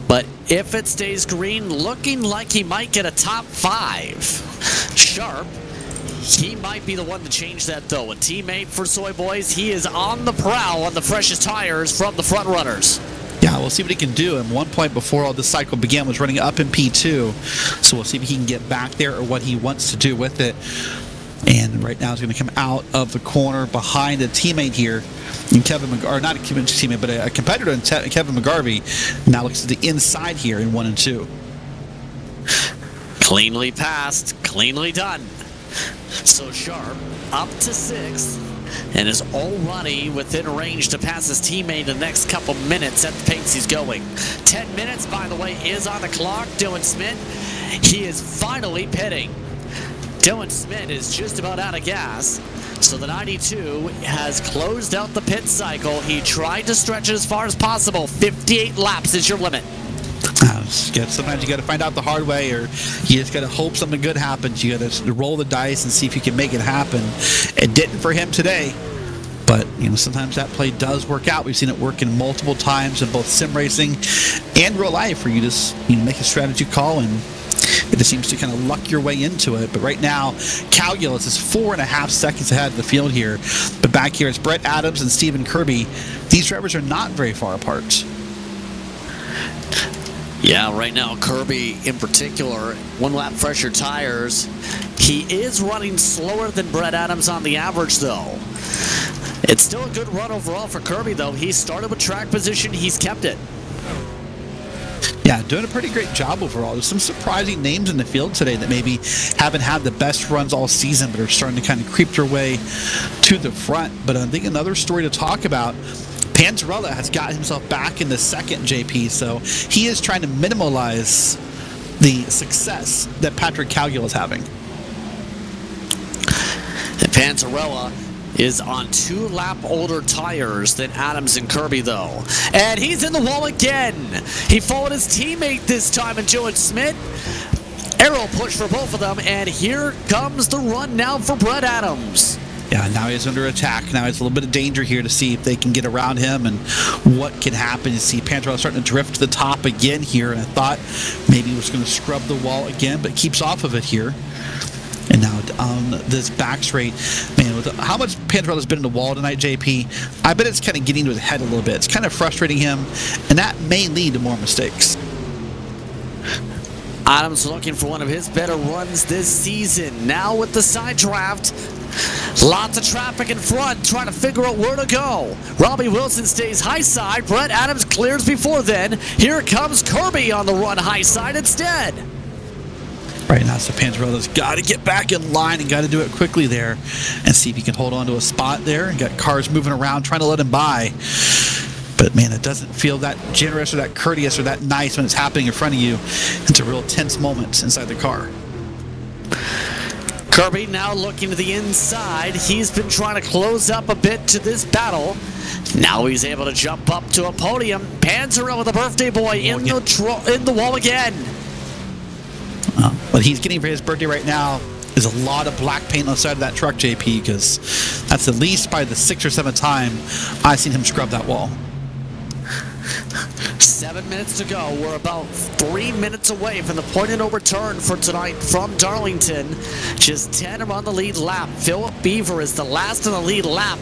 But if it stays green, looking like he might get a top 5. Sharp, he might be the one to change that, though. A teammate for Soy Boys, he is on the prowl on the freshest tires from the front runners.
Yeah, we'll see what he can do. And one point before all this cycle began was running up in P2. So we'll see if he can get back there or what he wants to do with it. And right now he's going to come out of the corner behind a teammate here. And Kevin McGarvey, not a teammate, but a competitor, Kevin McGarvey, now looks to the inside here in 1 and 2.
Cleanly passed, cleanly done. So Sharp up to 6th and is already within range to pass his teammate in the next couple minutes at the pace he's going. 10 minutes, by the way, is on the clock. Dylan Smith, he is finally pitting. Dylan Smith is just about out of gas. So the 92 has closed out the pit cycle. He tried to stretch it as far as possible. 58 laps is your limit.
Sometimes you got to find out the hard way, or you just got to hope something good happens. You got to roll the dice and see if you can make it happen. It didn't for him today, but sometimes that play does work out. We've seen it work in multiple times in both sim racing and real life, where you just make a strategy call and it just seems to kind of luck your way into it. But right now, Calgill is just 4.5 seconds ahead of the field here. But back here, it's Brett Adams and Stephen Kirby. These drivers are not very far apart.
Yeah, right now, Kirby in particular, 1 lap fresher tires. He is running slower than Brett Adams on the average, though. It's still a good run overall for Kirby, though. He started with track position. He's kept it.
Yeah, doing a pretty great job overall. There's some surprising names in the field today that maybe haven't had the best runs all season, but are starting to kind of creep their way to the front. But I think another story to talk about, Panzarella has got himself back in the second, JP, so he is trying to minimize the success that Patrick Calgill is having.
And Panzarella is on 2 lap older tires than Adams and Kirby, though. And he's in the wall again. He followed his teammate this time in Dylan Smith. Arrow push for both of them, and here comes the run now for Brett Adams.
Yeah, now he's under attack. Now he's a little bit of danger here to see if they can get around him and what can happen. You see Panzarella starting to drift to the top again here, and I thought maybe he was going to scrub the wall again, but keeps off of it here. And now on this back straight, man, with how much Panzarella's been in the wall tonight, JP, I bet it's kind of getting to his head a little bit. It's kind of frustrating him, and that may lead to more mistakes.
Adams looking for one of his better runs this season. Now with the side draft, lots of traffic in front, trying to figure out where to go. Robbie Wilson stays high side. Brett Adams clears before then. Here comes Kirby on the run high side instead.
Right now, so Panzarella's got to get back in line and got to do it quickly there and see if he can hold on to a spot there, and got cars moving around trying to let him by. But man, it doesn't feel that generous or that courteous or that nice when it's happening in front of you. It's a real tense moment inside the car.
Kirby now looking to the inside. He's been trying to close up a bit to this battle. Now he's able to jump up to a podium. Panzarella, the birthday boy, in the wall again.
What he's getting for his birthday right now is a lot of black paint on the side of that truck, JP, because that's at least by the 6th or 7th time I've seen him scrub that wall.
7 minutes to go. We're about 3 minutes away from the point of no return for tonight from Darlington. Just 10 are on the lead lap. Philip Beaver is the last on the lead lap.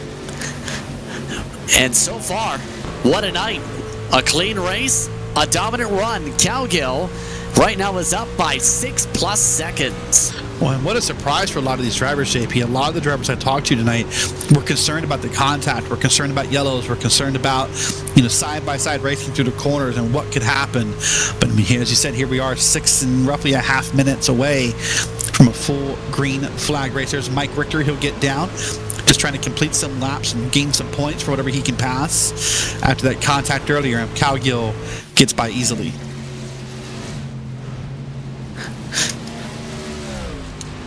And so far, what a night. A clean race, a dominant run. Calgill right now is up by 6+ seconds.
Well, and what a surprise for a lot of these drivers, JP. A lot of the drivers I talked to tonight were concerned about the contact, were concerned about yellows, were concerned about, side-by-side racing through the corners and what could happen. But I mean, as you said, here we are 6 and roughly a half minutes away from a full green flag race. There's Mike Richter. He'll get down, just trying to complete some laps and gain some points for whatever he can pass. After that contact earlier, Cowgill gets by easily.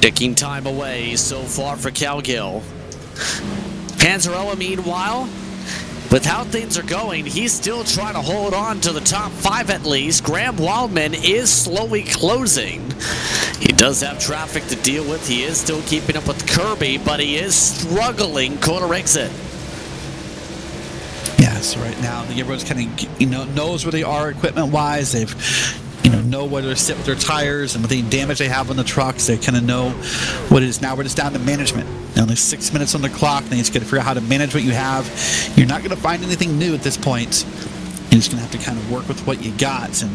Ticking time away so far for Cowgill. Panzarella, meanwhile, with how things are going, he's still trying to hold on to the top 5 at least. Graham Wildman is slowly closing. He does have traffic to deal with. He is still keeping up with Kirby, but he is struggling corner exit.
Yeah, so right now, everyone's kind of, knows where they are equipment-wise. They've know where to sit with their tires and with any damage they have on the trucks. They kind of know what it is. Now we're just down to management. Only 6 minutes on the clock. Then you just got to figure out how to manage what you have. You're not going to find anything new at this point. You're just going to have to kind of work with what you got. And,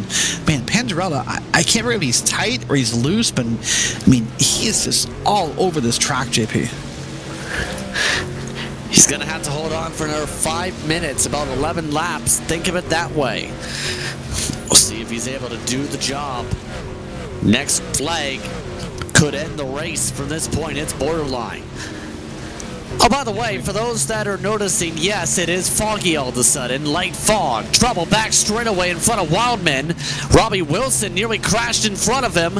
man, Panzarella, I can't remember if he's tight or he's loose, but, I mean, he is just all over this track, JP.
He's going to have to hold on for another 5 minutes, about 11 laps. Think of it that way. We'll see if he's able to do the job. Next flag could end the race from this point. It's borderline. Oh, by the way, for those that are noticing, yes, it is foggy all of a sudden. Light fog. Trouble back straight away in front of Wildman. Robbie Wilson nearly crashed in front of him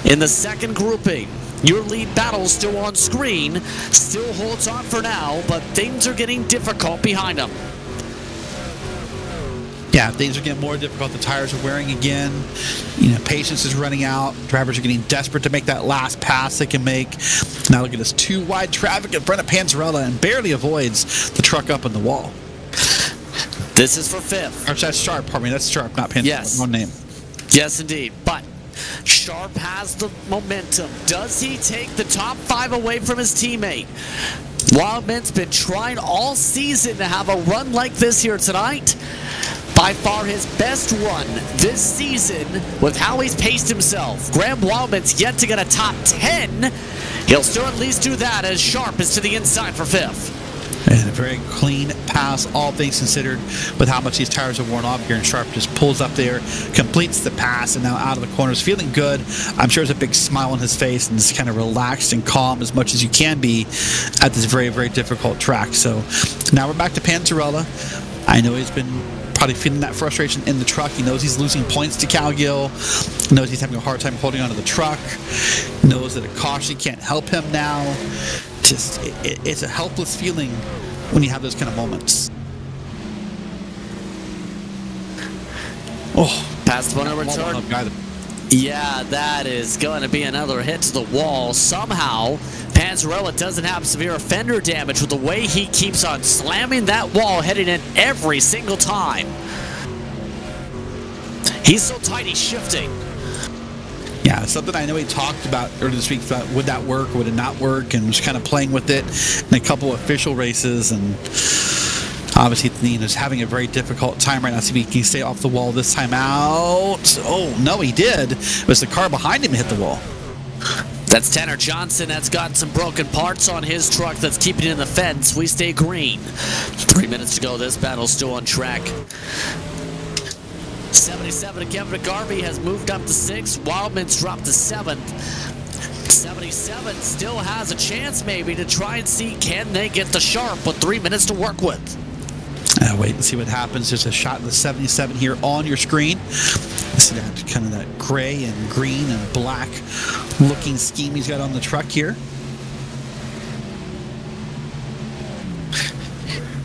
in the second grouping. Your lead battle still on screen. Still holds on for now, but things are getting difficult behind him.
Yeah, things are getting more difficult. The tires are wearing again. Patience is running out. Drivers are getting desperate to make that last pass they can make. Now look at this 2 wide traffic in front of Panzarella and barely avoids the truck up on the wall.
This is for 5th.
Or that's Sharp, pardon me. That's Sharp, not Panzarella.
Yes.
Wrong name.
Yes, indeed. But Sharp has the momentum. Does he take the top 5 away from his teammate? Wildman's been trying all season to have a run like this here tonight. By far his best run this season with how he's paced himself. Graham Wildman's yet to get a top 10. He'll still at least do that as Sharp is to the inside for 5th.
And a very clean pass, all things considered, with how much these tires are worn off here. And Sharp just pulls up there, completes the pass, and now out of the corners, feeling good. I'm sure there's a big smile on his face and just kind of relaxed and calm as much as you can be at this very, very difficult track. So now we're back to Panzarella. I know he's been probably feeling that frustration in the truck. He knows he's losing points to Cowgill. Knows he's having a hard time holding onto the truck. Knows that a caution can't help him now. Just, it's a helpless feeling when you have those kind of moments. Oh,
past one over turn. Yeah, that is going to be another hit to the wall. Somehow, Panzarella doesn't have severe fender damage with the way he keeps on slamming that wall, hitting it every single time. He's so tight, he's shifting.
Yeah, something I know he talked about earlier this week about would that work, would it not work, and was kind of playing with it in a couple of official races, and obviously is having a very difficult time right now. See if he can stay off the wall this time out. Oh, no, he did. It was the car behind him that hit the wall.
That's Tanner Johnson. That's got some broken parts on his truck that's keeping it in the fence. We stay green. 3 minutes to go. This battle's still on track. 77 to Kevin Garvey has moved up to 6th. Wildman's dropped to 7th. 77 still has a chance maybe to try and see can they get the Sharp with 3 minutes to work with.
Wait and see what happens. There's a shot of the 77 here on your screen. See that kind of that gray and green and black looking scheme he's got on the truck here.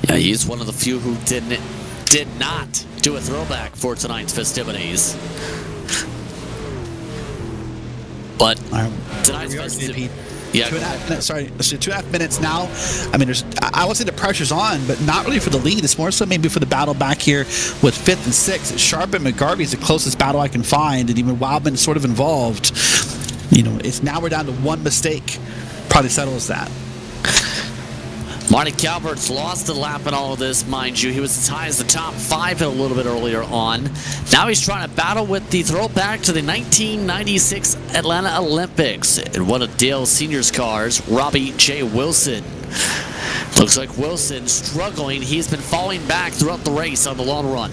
Yeah, he's one of the few who did not do a throwback for tonight's festivities. But tonight's festivities. Yeah,
2.5 minutes. Sorry, 2.5 minutes now. I mean, I would say the pressure's on, but not really for the lead. It's more so maybe for the battle back here with 5th and 6th. Sharp and McGarvey is the closest battle I can find, and even Wildman is sort of involved. It's now we're down to one mistake. Probably settles that.
Marty Calvert's lost a lap in all of this, mind you. He was as high as the top 5 a little bit earlier on. Now he's trying to battle with the throwback to the 1996 Atlanta Olympics in one of Dale Sr.'s cars, Robbie J. Wilson. Looks like Wilson struggling. He's been falling back throughout the race on the long run.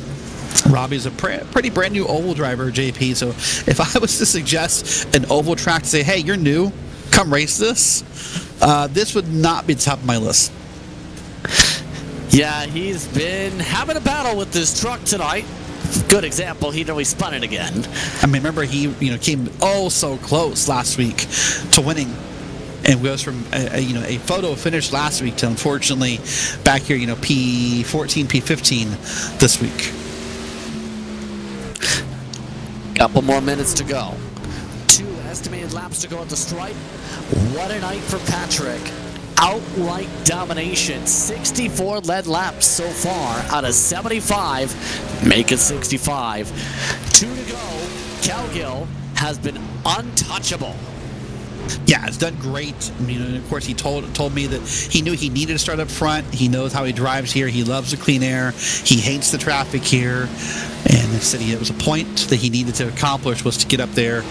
Robbie's a pretty brand new oval driver, JP. So if I was to suggest an oval track to say, hey, you're new, come race this, this would not be top of my list.
Yeah, he's been having a battle with this truck tonight. Good example, he nearly spun it again.
I mean, remember he came so close last week to winning, and goes from a photo finish last week to unfortunately back here P14, P15 this week.
Couple more minutes to go. 2 estimated laps to go at the stripe. What a night for Patrick. Outright domination. 64 lead laps so far out of 75. Make it 65. 2 to go. Cowgill has been untouchable.
Yeah, it's done great. I mean, of course, he told me that he knew he needed to start up front. He knows how he drives here. He loves the clean air. He hates the traffic here. And he said it was a point that he needed to accomplish was to get up there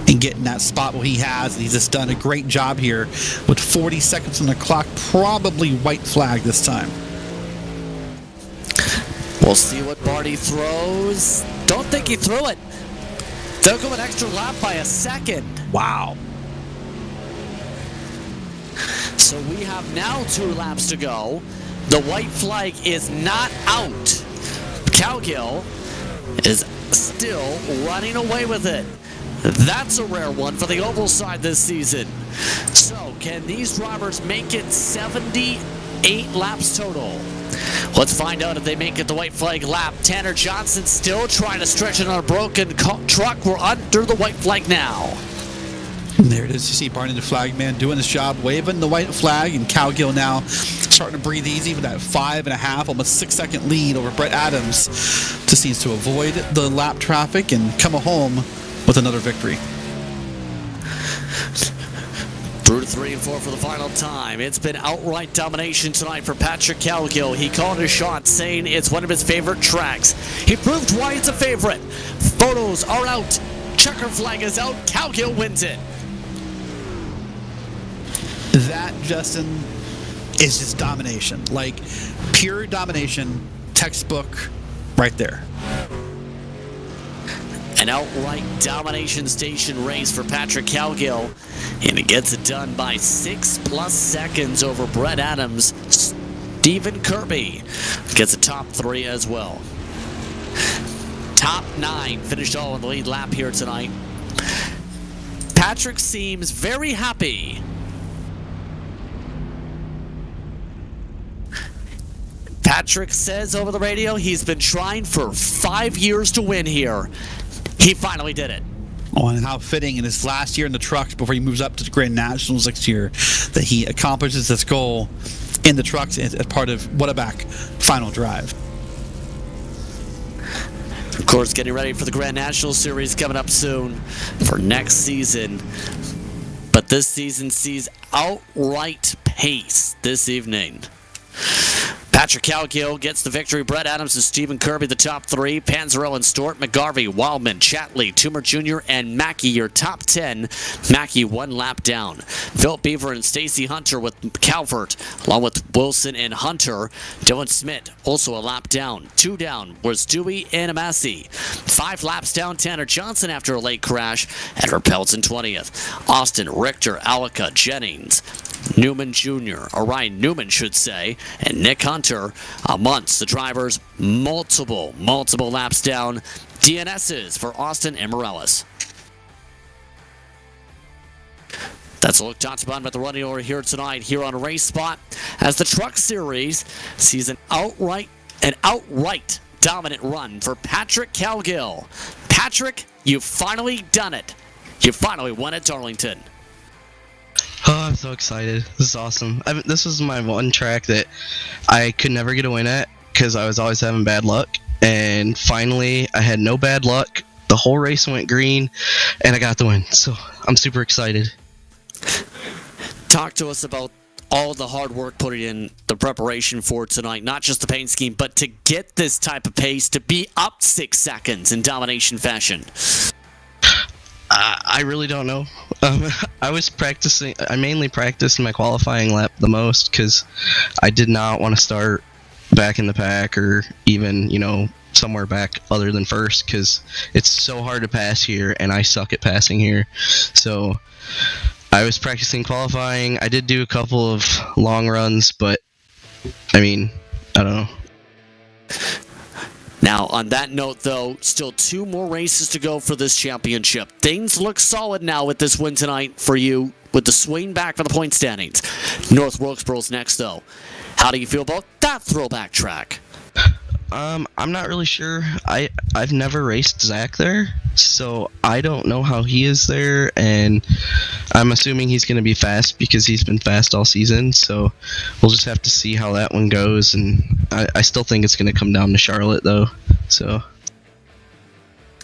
and get in that spot where he has. And he's just done a great job here with 40 seconds on the clock. Probably white flag this time.
We'll see what Barty throws. Don't think he threw it. They'll go an extra lap by a second.
Wow.
So we have now 2 laps to go. The white flag is not out. Cowgill is still running away with it. That's a rare one for the oval side this season. So can these drivers make it 78 laps total? Let's find out if they make it the white flag lap. Tanner Johnson still trying to stretch it on a broken truck. We're under the white flag now.
And there it is. You see Barney the flag man doing his job, waving the white flag, and Cowgill now starting to breathe easy with that 5.5, almost 6-second lead over Brett Adams. Just needs to avoid the lap traffic and come home with another victory.
Through to 3 and 4 for the final time. It's been outright domination tonight for Patrick Cowgill. He called his shot, saying it's one of his favorite tracks. He proved why it's a favorite. Photos are out. Checker flag is out. Cowgill wins it.
That, Justin, is just domination. Like, pure domination, textbook, right there.
An outright domination station race for Patrick Cowgill, and he gets it done by 6+ seconds over Brett Adams. Stephen Kirby gets a top 3 as well. Top 9 finished all in the lead lap here tonight. Patrick seems very happy. Patrick says over the radio he's been trying for 5 years to win here. He finally did it.
Oh, and how fitting in his last year in the trucks before he moves up to the Grand Nationals next year that he accomplishes this goal in the trucks as part of Whataback Final Drive.
Of course, getting ready for the Grand National Series coming up soon for next season. But this season sees outright pace this evening. Patrick Cowgill gets the victory. Brett Adams and Stephen Kirby, the top 3. Panzarella and Stewart, McGarvey, Wildman, Chatley, Toomer Jr., and Mackey, your top 10. Mackey 1 lap down. Philip Beaver and Stacy Hunter with Calvert, along with Wilson and Hunter. Dylan Smith also a lap down. 2 down was Dewey and Amasi. 5 laps down, Tanner Johnson after a late crash. Edward Pelton 20th. Austin, Richter, Alika, Jennings, Newman Jr., or Ryan Newman should say, and Nick Hunter amongst the drivers. Multiple laps down. DNSs for Austin and Morales. That's a look top to bottom at the running order here tonight here on Race Spot as the Truck Series sees an outright dominant run for Patrick Cowgill. Patrick, you've finally done it. You finally won at Darlington.
Oh, I'm so excited. This is awesome. This was my one track that I could never get a win at because I was always having bad luck. And finally, I had no bad luck. The whole race went green, and I got the win. So I'm super excited.
Talk to us about all the hard work put in the preparation for tonight, not just the paint scheme, but to get this type of pace, to be up 6 seconds in domination fashion?
I really don't know. I was practicing. I mainly practiced my qualifying lap the most because I did not want to start back in the pack or even, somewhere back other than first because it's so hard to pass here and I suck at passing here. So I was practicing qualifying. I did do a couple of long runs, but I don't know.
Now, on that note, though, still 2 more races to go for this championship. Things look solid now with this win tonight for you, with the swing back for the point standings. North Wilkesboro's next, though. How do you feel about that throwback track?
I'm not really sure. I've never raced Zach there, so I don't know how he is there, and I'm assuming he's going to be fast because he's been fast all season, so we'll just have to see how that one goes, and I still think it's going to come down to Charlotte, though, so.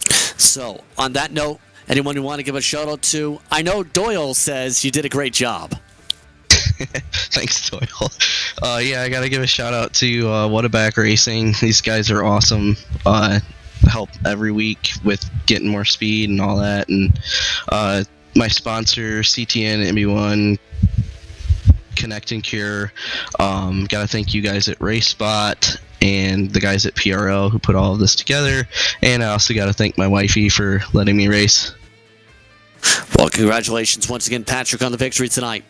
So, on that note, anyone you want to give a shout-out to? I know Doyle says you did a great job.
Thanks, Doyle. Yeah, I gotta give a shout out to What a Back Racing. These guys are awesome. Help every week with getting more speed and all that. And my sponsor, CTN and MB1, Connect and Cure. Gotta thank you guys at RaceSpot and the guys at PRL who put all of this together. And I also gotta thank my wifey for letting me race.
Well, congratulations once again, Patrick, on the victory tonight.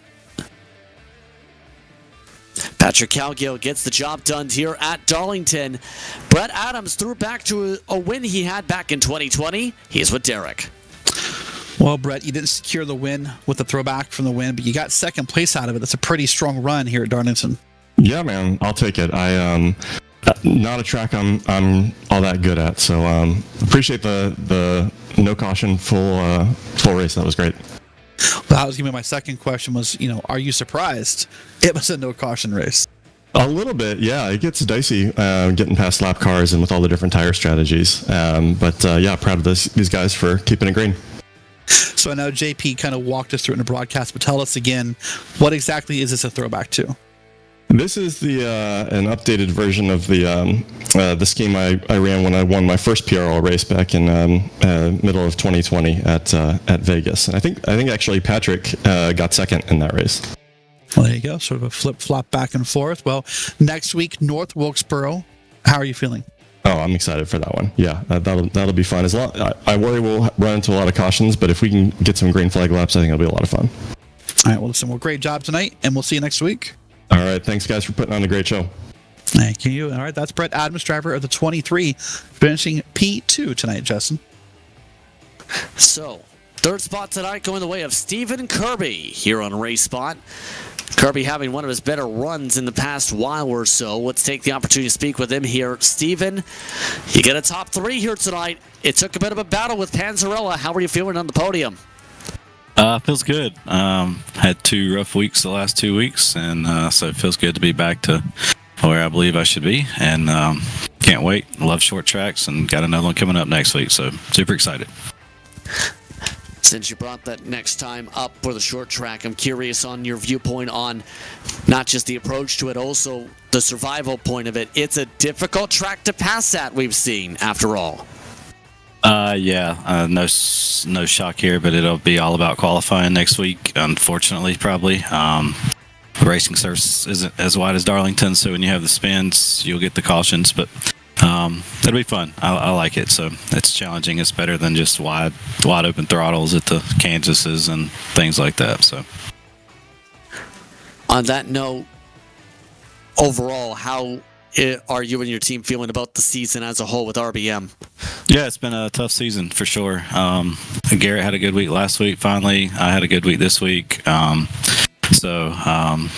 Patrick Calgill gets the job done here at Darlington. Brett Adams threw back to a win he had back in 2020. He's with Derek.
Well, Brett, you didn't secure the win with the throwback from the win, but you got second place out of it. That's a pretty strong run here at Darlington.
Yeah, man, I'll take it. Not a track I'm all that good at, so appreciate the no caution full race. That was great.
Well, that was going to be my second question was, are you surprised it was a no caution race?
A little bit, yeah. It gets dicey getting past lap cars and with all the different tire strategies. But yeah, proud of these guys for keeping it green.
So I know JP kind of walked us through it in the broadcast, but tell us again, what exactly is this a throwback to?
This is an updated version of the scheme I ran when I won my first PRL race back in middle of 2020 at Vegas. And I think actually Patrick got second in that race.
Well, there you go. Sort of a flip-flop back and forth. Well, next week, North Wilkesboro. How are you feeling?
Oh, I'm excited for that one. Yeah, that'll be fun. I worry we'll run into a lot of cautions, but if we can get some green flag laps, I think it'll be a lot of fun.
All right. Well, listen, great job tonight, and we'll see you next week.
All right. Thanks, guys, for putting on a great show.
Thank you. All right. That's Brett Adams, driver of the 23, finishing P2 tonight, Justin.
So, third spot tonight going the way of Stephen Kirby here on RaceSpot. Kirby having one of his better runs in the past while or so. Let's take the opportunity to speak with him here. Stephen, you get a top 3 here tonight. It took a bit of a battle with Panzarella. How are you feeling on the podium?
Feels good. Had 2 rough weeks the last 2 weeks, and so it feels good to be back to where I believe I should be. And can't wait. Love short tracks, and got another one coming up next week, so super excited.
Since you brought that next time up for the short track, I'm curious on your viewpoint on not just the approach to it, also the survival point of it. It's a difficult track to pass at, we've seen, after all.
Yeah, no shock here, but it'll be all about qualifying next week, unfortunately, probably. The racing surface isn't as wide as Darlington, so when you have the spins, you'll get the cautions, but it'll be fun. I like it, so it's challenging. It's better than just wide open throttles at the Kansases and things like that. So,
on that note, overall, how are you and your team feeling about the season as a whole with RBM?
Yeah, it's been a tough season for sure. Garrett had a good week last week. Finally, I had a good week this week. So,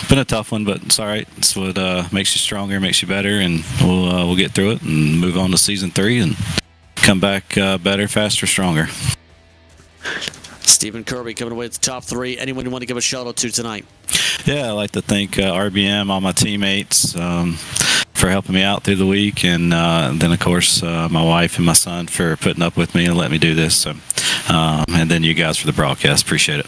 been a tough one, but it's all right. It's what makes you stronger, makes you better, and we'll get through it and move on to season 3 and come back better, faster, stronger.
Stephen Kirby coming away with the top 3. Anyone you want to give a shout out to tonight?
Yeah, I'd like to thank RBM, all my teammates, for helping me out through the week, and then of course my wife and my son for putting up with me and letting me do this. So, and then you guys for the broadcast. Appreciate it.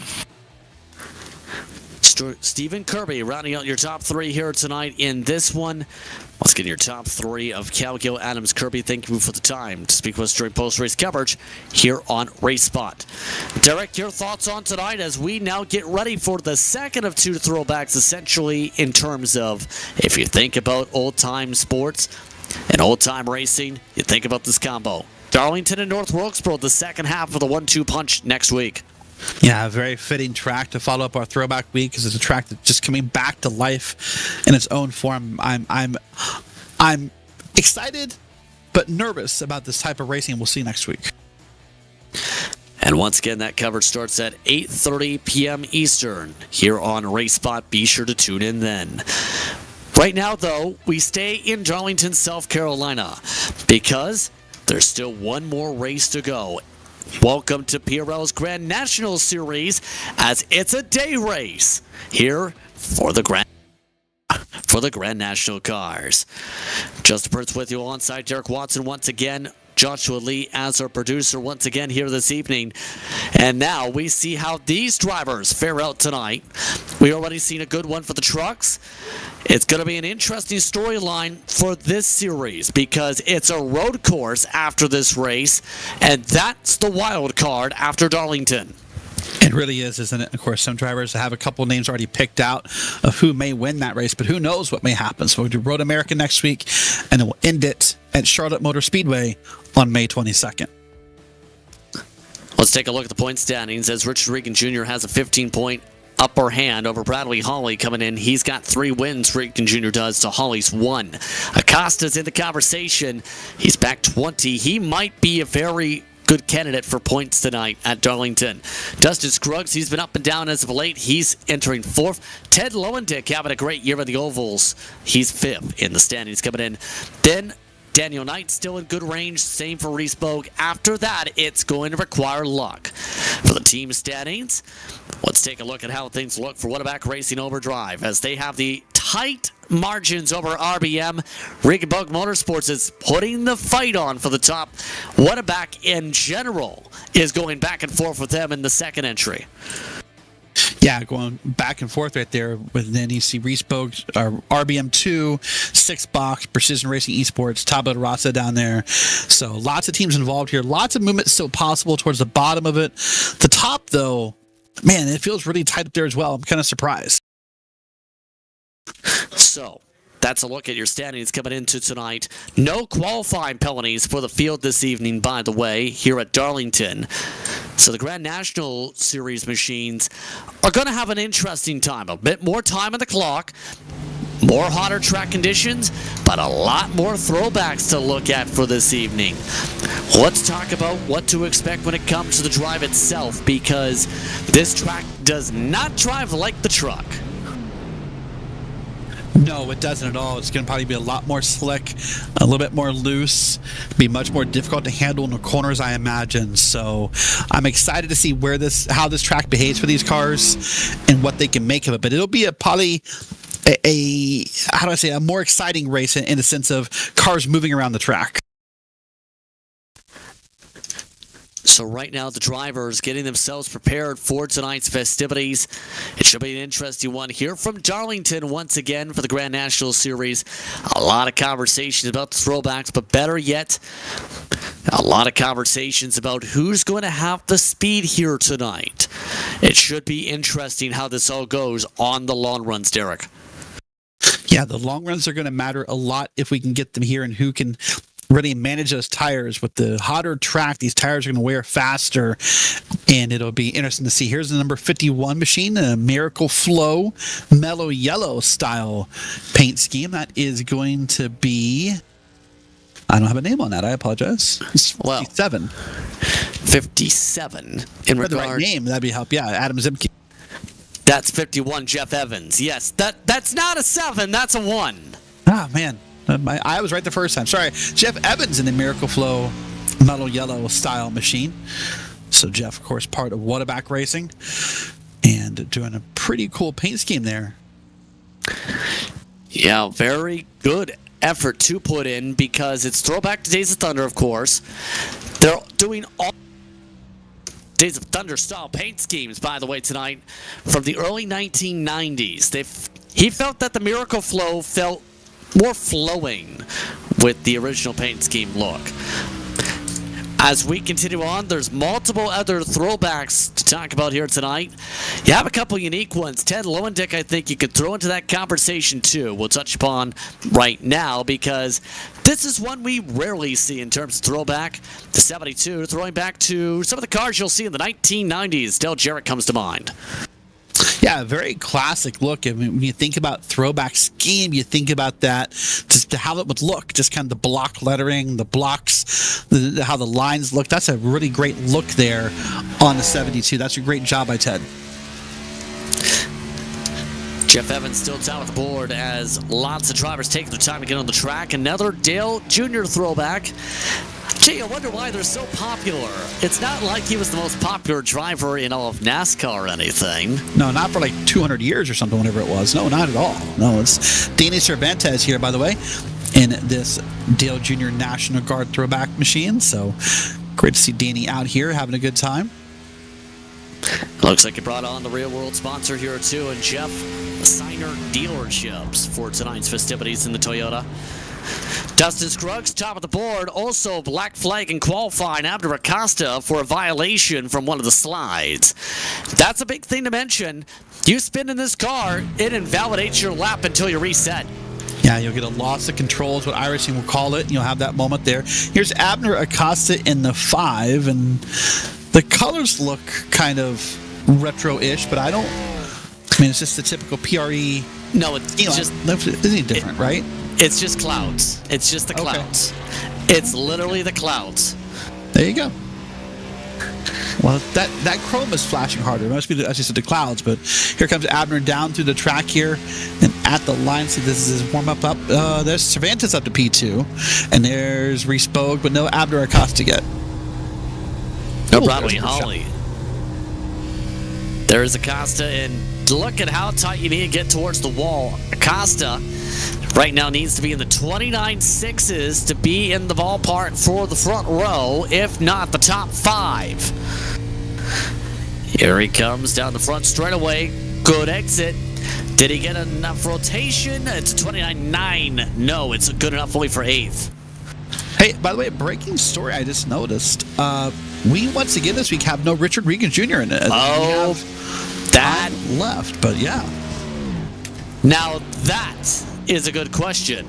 Stephen Kirby rounding out your top three here tonight in this one. Let's get your top three of Calgill, Adams, Kirby. Thank you for the time to speak with us during post-race coverage here on RaceSpot. Derek, your thoughts on tonight as we now get ready for the second of two throwbacks, essentially in terms of if you think about old-time sports and old-time racing, you think about this combo. Darlington and North Wilkesboro, the second half of the 1-2 punch next week.
Yeah, a very fitting track to follow up our throwback week because it's a track that's just coming back to life in its own form. I'm excited but nervous about this type of racing we'll see next week.
And once again, that coverage starts at 8:30 p.m. Eastern here on RaceSpot. Be sure to tune in then. Right now, though, we stay in Darlington, South Carolina because there's still one more race to go. Welcome to PRL's Grand National Series as it's a day race here for the Grand National cars. Justin Pertz with you alongside Derek Watson once again. Joshua Lee as our producer once again here this evening. And now we see how these drivers fare out tonight. We already seen a good one for the trucks. It's going to be an interesting storyline for this series because it's a road course after this race, and that's the wild card after Darlington.
It really is, isn't it? Of course, some drivers have a couple names already picked out of who may win that race, but who knows what may happen. So we'll do Road America next week, and then we'll end it at Charlotte Motor Speedway on May 22nd.
Let's take a look at the point standings as Richard Regan Jr. has a 15-point upper hand over Bradley Hawley coming in. He's got 3 wins, Regan Jr. does, to Hawley's 1. Acosta's in the conversation. He's back 20. He might be a very good candidate for points tonight at Darlington. Dustin Scruggs, he's been up and down as of late. He's entering 4th. Ted Lowendick having a great year at the Ovals. He's 5th in the standings coming in. Then Daniel Knight still in good range. Same for Reese Bogue. After that, it's going to require luck. For the team standings, let's take a look at how things look for Whataback Racing Overdrive as they have the tight margins over RBM. Regan Bogue Motorsports is putting the fight on for the top. Whataback in general is going back and forth with them in the second entry.
Yeah, going back and forth right there. With then you see Reese Bogue, RBM2, 6-box, Precision Racing Esports, Tabla Rasa down there. So lots of teams involved here. Lots of movement still possible towards the bottom of it. The top, though, man, it feels really tight up there as well. I'm kind of surprised.
So that's a look at your standings coming into tonight. No qualifying penalties for the field this evening, by the way, here at Darlington. So the Grand National Series machines are going to have an interesting time. A bit more time on the clock, more hotter track conditions, but a lot more throwbacks to look at for this evening. Let's talk about what to expect when it comes to the drive itself, because this track does not drive like the truck.
No, it doesn't at all. It's going to probably be a lot more slick, a little bit more loose, be much more difficult to handle in the corners, I imagine. So I'm excited to see how this track behaves for these cars and what they can make of it. But it'll be probably a more exciting race in the sense of cars moving around the track.
So right now, the drivers getting themselves prepared for tonight's festivities. It should be an interesting one here from Darlington once again for the Grand National Series. A lot of conversations about the throwbacks, but better yet, a lot of conversations about who's going to have the speed here tonight. It should be interesting how this all goes on the long runs, Derek.
Yeah, the long runs are going to matter a lot if we can get them here, and who can really manage those tires. With the hotter track, these tires are going to wear faster, and it'll be interesting to see. Here's the number 51 machine, a Miracle Flow mellow yellow style paint scheme. That is going to be, I don't have a name on that, I apologize. It's 57.
57 in regard.
The right name, that'd be help. Yeah, Adam Zimke.
That's 51, Jeff Evans. Yes, that's not a 7, that's a 1.
Ah, man. I was right the first time. Sorry. Jeff Evans in the Miracle Flow metal yellow style machine. So Jeff, of course, part of Whataback Racing and doing a pretty cool paint scheme there.
Yeah, very good effort to put in because it's throwback to Days of Thunder, of course. They're doing all Days of Thunder style paint schemes, by the way, tonight from the early 1990s. He felt that the Miracle Flow felt more flowing with the original paint scheme look. As we continue on, there's multiple other throwbacks to talk about here tonight. You have a couple unique ones. Ted Lowendick, I think you could throw into that conversation too. We'll touch upon right now because this is one we rarely see in terms of throwback. The 72, throwing back to some of the cars you'll see in the 1990s. Dale Jarrett comes to mind.
Yeah, very classic look. I mean, when you think about throwback scheme, you think about that, just how it would look, just kind of the block lettering, the blocks, how the lines look. That's a really great look there on the 72. That's a great job by Ted.
Jeff Evans still top of the board as lots of drivers taking their time to get on the track. Another Dale Jr. throwback. Gee, I wonder why they're so popular. It's not like he was the most popular driver in all of NASCAR or anything.
No, not for like 200 years or something, whatever it was. No, not at all. No, it's Danny Cervantes here, by the way, in this Dale Jr. National Guard throwback machine. So great to see Danny out here having a good time.
Looks like you brought on the real world sponsor here too, and Jeff Signer Dealerships for tonight's festivities in the Toyota. Dustin Scruggs, top of the board. Also, black flag in qualifying. Abner Acosta for a violation from one of the slides. That's a big thing to mention. You spin in this car, it invalidates your lap until you reset.
Yeah, you'll get a loss of control is what iRacing will call it. You'll have that moment there. Here's Abner Acosta in the 5, and the colors look kind of retro-ish, but I mean, it's just the typical PRE.
No, it's just...
Isn't different, right?
It's just clouds. It's just the clouds. Okay. It's literally the clouds.
There you go. Well, that chrome is flashing harder. It must be, as you said, the clouds. But here comes Abner down through the track here, and at the line. See, this is his warm up. There's Cervantes up to P2, and there's Reese Bogue, but no Abner Acosta yet.
No, probably Holly. There's Acosta, and look at how tight you need to get towards the wall. Acosta right now needs to be in the 29.6s to be in the ballpark for the front row, if not the top 5. Here he comes down the front straightaway. Good exit. Did he get enough rotation? It's a 29.9. No, it's good enough only for 8th.
Hey, by the way, breaking story I just noticed. We, once again this week, have no Richard Regan Jr. in it.
Oh, that
left, but yeah.
Now that is a good question.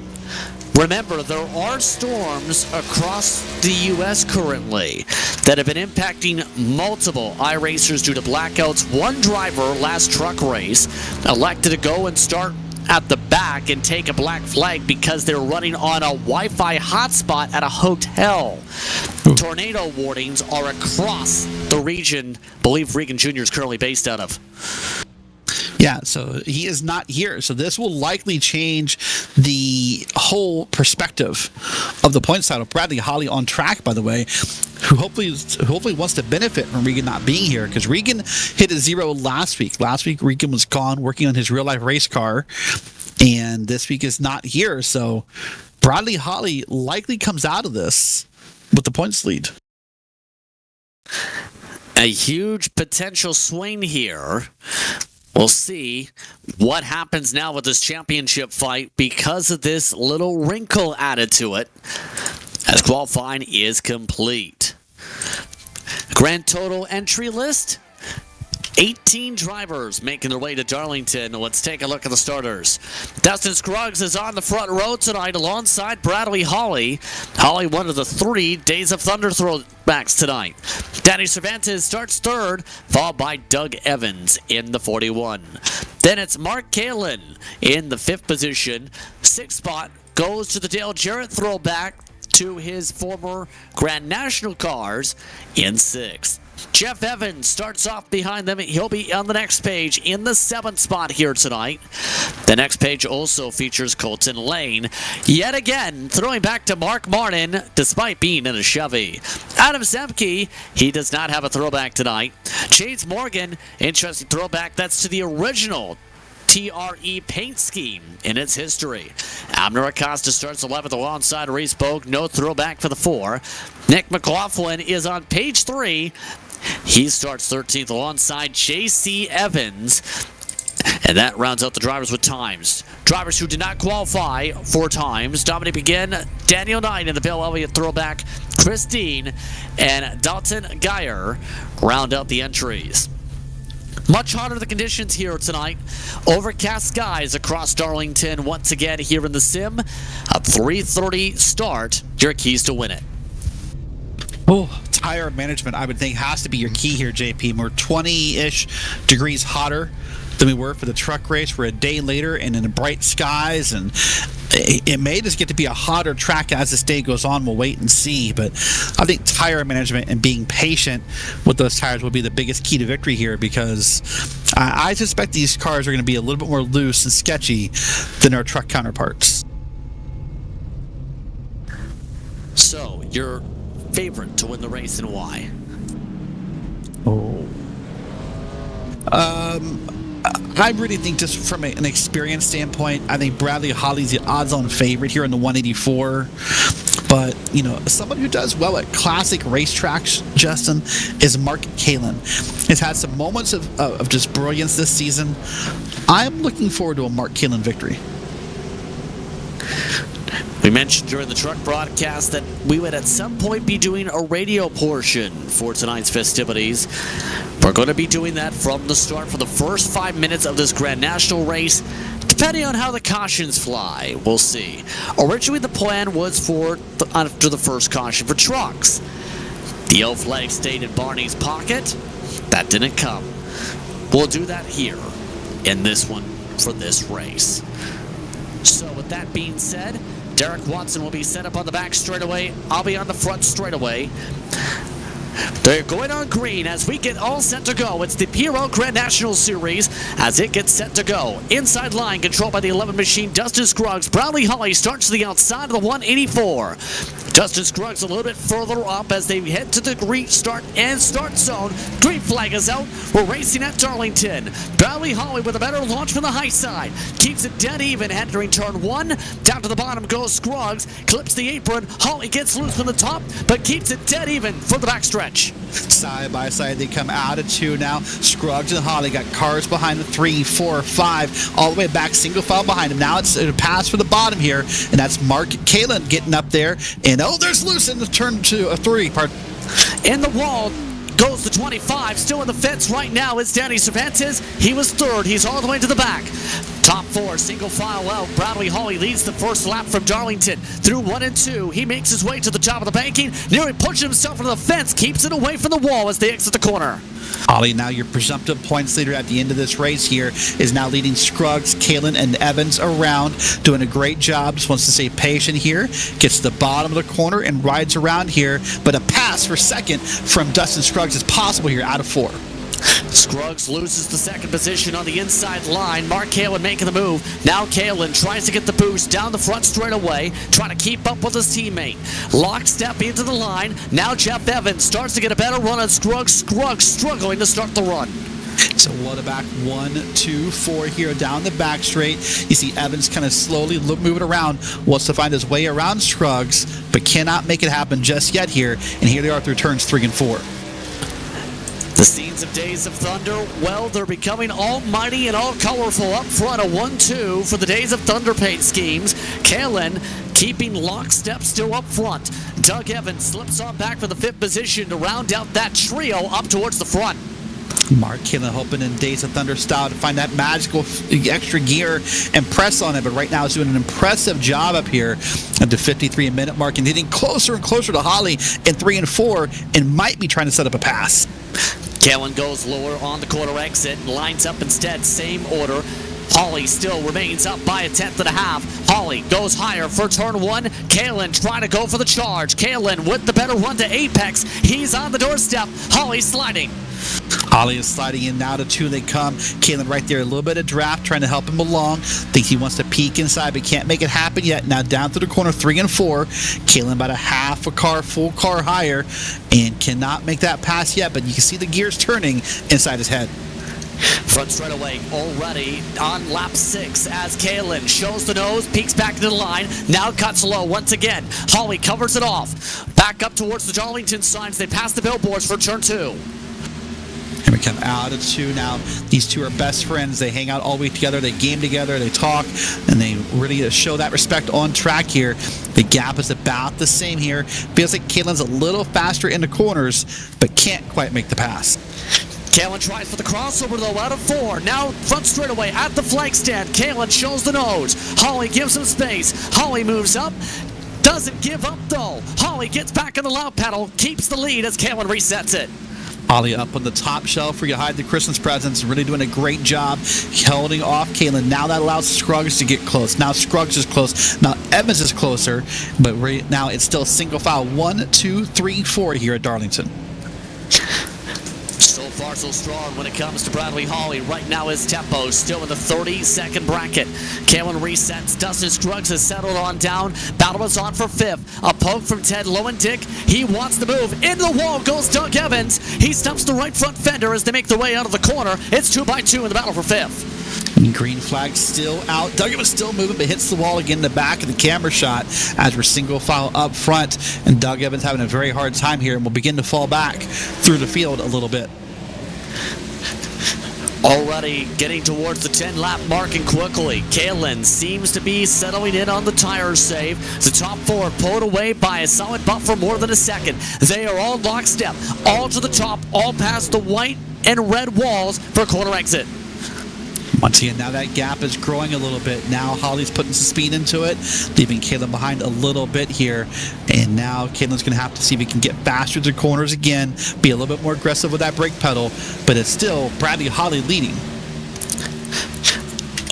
Remember, there are storms across the U.S. currently that have been impacting multiple iRacers due to blackouts. One driver last truck race elected to go and start at the back and take a black flag because they're running on a Wi-Fi hotspot at a hotel. Ooh. Tornado warnings are across the region, I believe Regan Jr. is currently based out of.
Yeah, so he is not here. So this will likely change the whole perspective of the points title. Bradley Holly on track, by the way, who hopefully wants to benefit from Regan not being here, because Regan hit a 0 last week. Last week, Regan was gone working on his real-life race car, and this week is not here. So Bradley Holly likely comes out of this with the points lead.
A huge potential swing here. We'll see what happens now with this championship fight because of this little wrinkle added to it as qualifying is complete. Grand total entry list, 18 drivers making their way to Darlington. Let's take a look at the starters. Dustin Scruggs is on the front row tonight alongside Bradley Holly. Holly, one of the 3 Days of Thunder throwbacks tonight. Danny Cervantes starts third, followed by Doug Evans in the 41. Then it's Mark Kalin in the 5th position. 6th spot goes to the Dale Jarrett throwback to his former Grand National cars in 6th. Jeff Evans starts off behind them. He'll be on the next page in the 7th spot here tonight. The next page also features Colton Lane. Yet again, throwing back to Mark Martin, despite being in a Chevy. Adam Semke, he does not have a throwback tonight. Chase Morgan, interesting throwback. That's to the original TRE paint scheme in its history. Abner Acosta starts 11th alongside Reese Bogue. No throwback for the 4. Nick McLaughlin is on page 3. He starts 13th alongside J.C. Evans. And that rounds out the drivers with times. Drivers who did not qualify 4 times. Dominic Begin, Daniel Knight in the Bill Elliott throwback, Christine, and Dalton Geyer round out the entries. Much hotter the conditions here tonight. Overcast skies across Darlington once again here in the sim. A 3:30 start. Your keys to win it.
Oh, tire management, I would think, has to be your key here, JP. We're 20-ish degrees hotter than we were for the truck race. We're a day later and in the bright skies, and it may just get to be a hotter track as this day goes on. We'll wait and see, but I think tire management and being patient with those tires will be the biggest key to victory here, because I suspect these cars are going to be a little bit more loose and sketchy than our truck counterparts.
So, your favorite to win the race and why?
I really think, just from an experience standpoint, I think Bradley Holly's the odds-on favorite here in the 184. But, you know, someone who does well at classic racetracks, Justin, is Mark Kalin. He's had some moments of just brilliance this season. I'm looking forward to a Mark Kalin victory.
We mentioned during the truck broadcast that we would at some point be doing a radio portion for tonight's festivities. We're going to be doing that from the start for the first 5 minutes of this Grand National race, depending on how the cautions fly. We'll see. Originally, the plan was for after the first caution for trucks. The yellow flag stayed in Barney's pocket. That didn't come. We'll do that here in this one for this race. So with that being said, Derek Watson will be set up on the back straightaway. I'll be on the front straightaway. They're going on green as we get all set to go. It's the PRL Grand National Series as it gets set to go. Inside line controlled by the 11 machine, Dustin Scruggs. Bradley Holly starts to the outside of the 184. Dustin Scruggs a little bit further up as they head to the green start and start zone. Green flag is out. We're racing at Darlington. Bradley Holly with a better launch from the high side. Keeps it dead even entering turn 1. Down to the bottom goes Scruggs. Clips the apron. Holly gets loose from the top, but keeps it dead even for the backstretch.
Side by side, they come out of 2 now. Scruggs and Holly got cars behind the 3, 4, 5, all the way back, single file behind him. Now it's a pass for the bottom here, and that's Mark Kalin getting up there. And there's loose in the turn to a 3.
In the wall goes the 25. Still in the fence right now is Danny Cervantes. He was 3rd. He's all the way to the back. Top 4, single file out. Bradley Holly leads the first lap from Darlington through 1 and 2. He makes his way to the top of the banking, nearly pushing himself into the fence, keeps it away from the wall as they exit the corner.
Holly, now your presumptive points leader at the end of this race here, is now leading Scruggs, Kalin, and Evans around, doing a great job. Just wants to stay patient here, gets to the bottom of the corner and rides around here, but a pass for second from Dustin Scruggs is possible here out of 4.
Scruggs loses the second position on the inside line. Mark Kalin making the move. Now Kalin tries to get the boost down the front straightaway, trying to keep up with his teammate. Lockstep into the line. Now Jeff Evans starts to get a better run on Scruggs. Scruggs struggling to start the run.
So what about 1, 2, 4 here down the back straight? You see Evans kind of slowly moving around, wants to find his way around Scruggs, but cannot make it happen just yet here. And here they are through turns 3 and 4.
The scenes of Days of Thunder, well, they're becoming almighty and all colorful up front. A 1-2 for the Days of Thunder paint schemes. Kalin keeping lockstep still up front. Doug Evans slips on back for the 5th position to round out that trio up towards the front.
Mark Kalin hoping in Days of Thunder style to find that magical extra gear and press on it, but right now is doing an impressive job up here at the 53-minute mark and getting closer and closer to Holly in 3 and 4 and might be trying to set up a pass.
Kalin goes lower on the quarter exit and lines up instead, same order. Holly still remains up by 1/10.5. Holly goes higher for turn 1. Kalin trying to go for the charge. Kalin with the better run to apex. He's on the doorstep. Holly sliding.
Holly is sliding in now to 2. They come. Kalin right there, a little bit of draft, trying to help him along. Thinks he wants to peek inside, but can't make it happen yet. Now down through the corner, 3 and 4. Kalin about a half a car, full car higher, and cannot make that pass yet, but you can see the gears turning inside his head.
Front straightaway already on lap 6 as Kalin shows the nose, peeks back into the line, now cuts low once again. Holly covers it off. Back up towards the Darlington signs. They pass the billboards for turn 2.
we come out of 2 now. These two are best friends. They hang out all week together. They game together. They talk, and they really show that respect on track here. The gap is about the same here. Feels like Caitlin's a little faster in the corners, but can't quite make the pass.
Kalen tries for the crossover though, out of 4. Now front straightaway at the flag stand. Kalen shows the nose. Holly gives him space. Holly moves up. Doesn't give up though. Holly gets back on the loud pedal. Keeps the lead as Kalen resets it.
Holly up on the top shelf where you hide the Christmas presents. Really doing a great job holding off Caitlin. Now that allows Scruggs to get close. Now Scruggs is close. Now Evans is closer. But right now it's still single file. 1, 2, 3, 4 here at Darlington.
So far so strong when it comes to Bradley Holly. Right now his tempo still in the 30-second bracket. Kalen resets. Dustin Scruggs has settled on down. Battle is on for 5th. A poke from Ted Lowendick. He wants the move. Into the wall goes Doug Evans. He stumps the right front fender as they make their way out of the corner. It's 2x2 in the battle for 5th.
Green flag still out. Doug Evans still moving, but hits the wall again in the back of the camera shot as we're single file up front. And Doug Evans having a very hard time here and will begin to fall back through the field a little bit.
Already getting towards the 10-lap mark and quickly. Kalen seems to be settling in on the tire save. The top 4 pulled away by a solid butt for more than a second. They are all lockstep, all to the top, all past the white and red walls for corner exit.
Once again, now that gap is growing a little bit. Now Holly's putting some speed into it, leaving Caitlin behind a little bit here. And now Caitlin's going to have to see if he can get faster to corners again, be a little bit more aggressive with that brake pedal. But it's still Bradley Holly leading.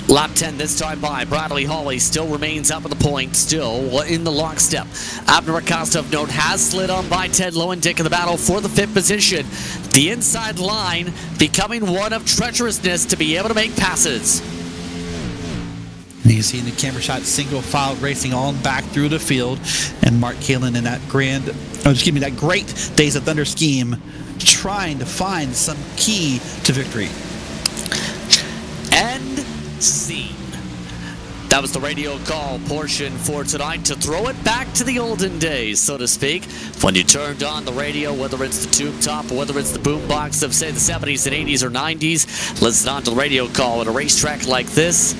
Lap 10 this time by. Bradley Holly still remains up at the point, still in the lockstep. Abner Acosta of note has slid on by Ted Lowendick in the battle for the 5th position. The inside line becoming one of treacherousness to be able to make passes.
And you see in the camera shot single file racing on back through the field, and Mark Caitlin in that that great Days of Thunder scheme, trying to find some key to victory.
End scene. That was the radio call portion for tonight, to throw it back to the olden days, so to speak, when you turned on the radio, whether it's the tube top or whether it's the boombox of, say, the 70s and 80s or 90s. Listen on to the radio call at a racetrack like this.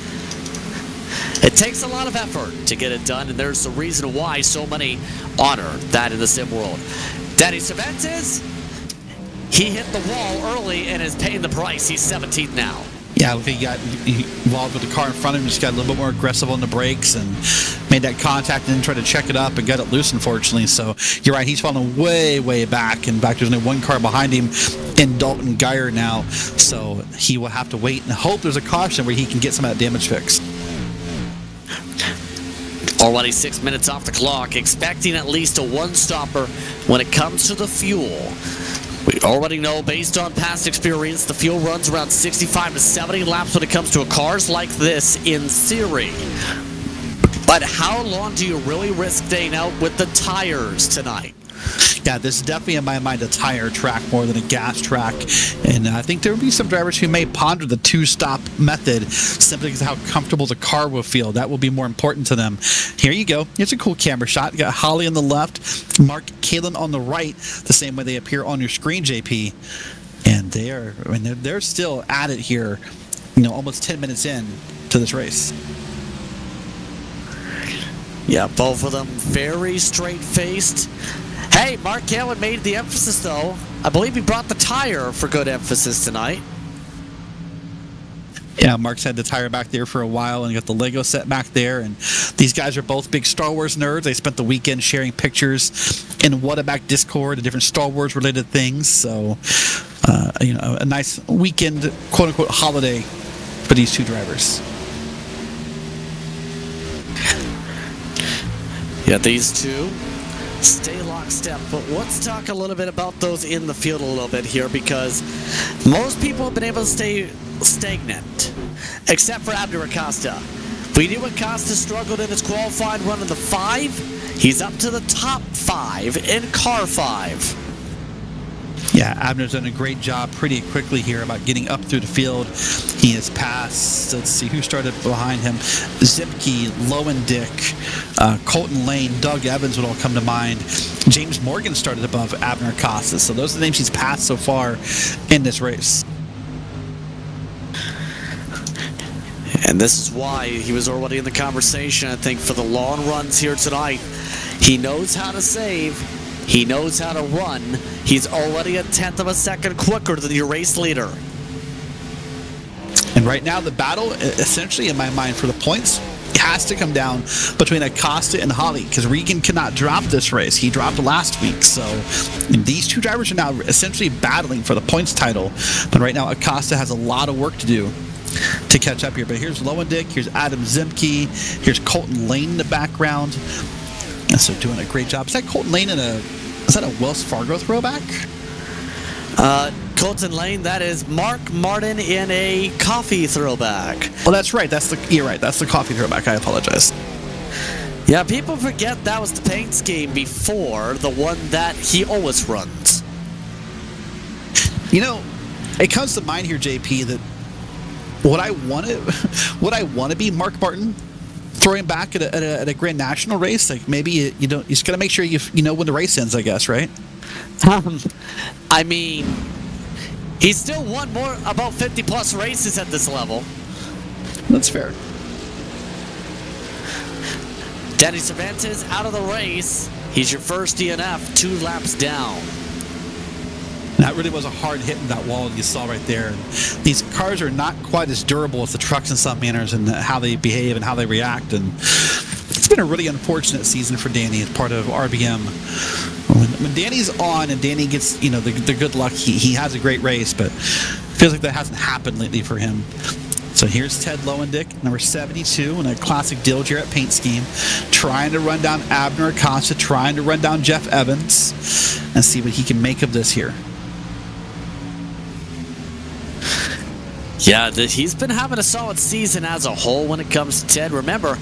It takes a lot of effort to get it done, and there's a reason why so many honor that in the sim world. Danny Cervantes, he hit the wall early and is paying the price. He's 17th now.
Yeah, he got involved with the car in front of him, just got a little bit more aggressive on the brakes and made that contact and then tried to check it up and got it loose, unfortunately. So you're right, he's falling way, way back. In fact, there's only one car behind him in Dalton Geyer now. So he will have to wait and hope there's a caution where he can get some of that damage fixed.
Already 6 minutes off the clock, expecting at least a one-stopper when it comes to the fuel. We already know, based on past experience, the fuel runs around 65 to 70 laps when it comes to cars like this, in theory. But how long do you really risk staying out with the tires tonight?
Yeah, this is definitely, in my mind, a tire track more than a gas track. And I think there will be some drivers who may ponder the two-stop method simply because of how comfortable the car will feel. That will be more important to them. Here you go. Here's a cool camera shot. You got Holly on the left, Mark Caitlin on the right, the same way they appear on your screen, JP. And they're still at it here, almost 10 minutes in to this race.
Yeah, both of them very straight-faced. Hey, Mark Caitlin made the emphasis, though. I believe he brought the tire for good emphasis tonight.
Yeah, Mark's had the tire back there for a while and got the Lego set back there. And these guys are both big Star Wars nerds. They spent the weekend sharing pictures in Whataback Discord and different Star Wars related things. So, a nice weekend, quote unquote, holiday for these two drivers.
Yeah, these two stay lockstep, but let's talk a little bit about those in the field a little bit here, because most people have been able to stay stagnant, except for Abner Acosta. We knew Acosta struggled in his qualifying run in the 5. He's up to the top 5 in car 5.
Yeah, Abner's done a great job pretty quickly here about getting up through the field. He has passed, let's see, who started behind him? Zipke, Lowendick, Colton Lane, Doug Evans would all come to mind. James Morgan started above Abner Costas. So those are the names he's passed so far in this race.
And this is why he was already in the conversation, I think, for the long runs here tonight. He knows how to save. He knows how to run. He's already a tenth of a second quicker than your race leader.
And right now, the battle, essentially, in my mind, for the points, has to come down between Acosta and Holly, because Regan cannot drop this race. He dropped last week. So these two drivers are now essentially battling for the points title. But right now, Acosta has a lot of work to do to catch up here. But here's Lowendick, here's Adam Zimke, here's Colton Lane in the background. And so doing a great job. Is that Colton Lane is that a Wells Fargo throwback?
Colton Lane, that is Mark Martin in a coffee throwback.
Oh, that's right. You're right. That's the coffee throwback. I apologize.
Yeah, people forget that was the paint scheme before the one that he always runs.
You know, it comes to mind here, JP, that what I want to be Mark Martin throwing back at a Grand National race. Like maybe you just got to make sure you know when the race ends, I guess, right?
I mean, he's still won about 50 plus races at this level.
That's fair.
Danny Cervantes out of the race. He's your first DNF, 2 laps down.
That really was a hard hit in that wall you saw right there. And these cars are not quite as durable as the trucks in some manners, and how they behave and how they react. And it's been a really unfortunate season for Danny as part of RBM. When Danny's on and Danny gets the good luck, he has a great race, but it feels like that hasn't happened lately for him. So here's Ted Lowendick, number 72, in a classic Dale Jarrett paint scheme, trying to run down Abner Acosta, trying to run down Jeff Evans, and see what he can make of this here.
Yeah, he's been having a solid season as a whole when it comes to Ted. Remember,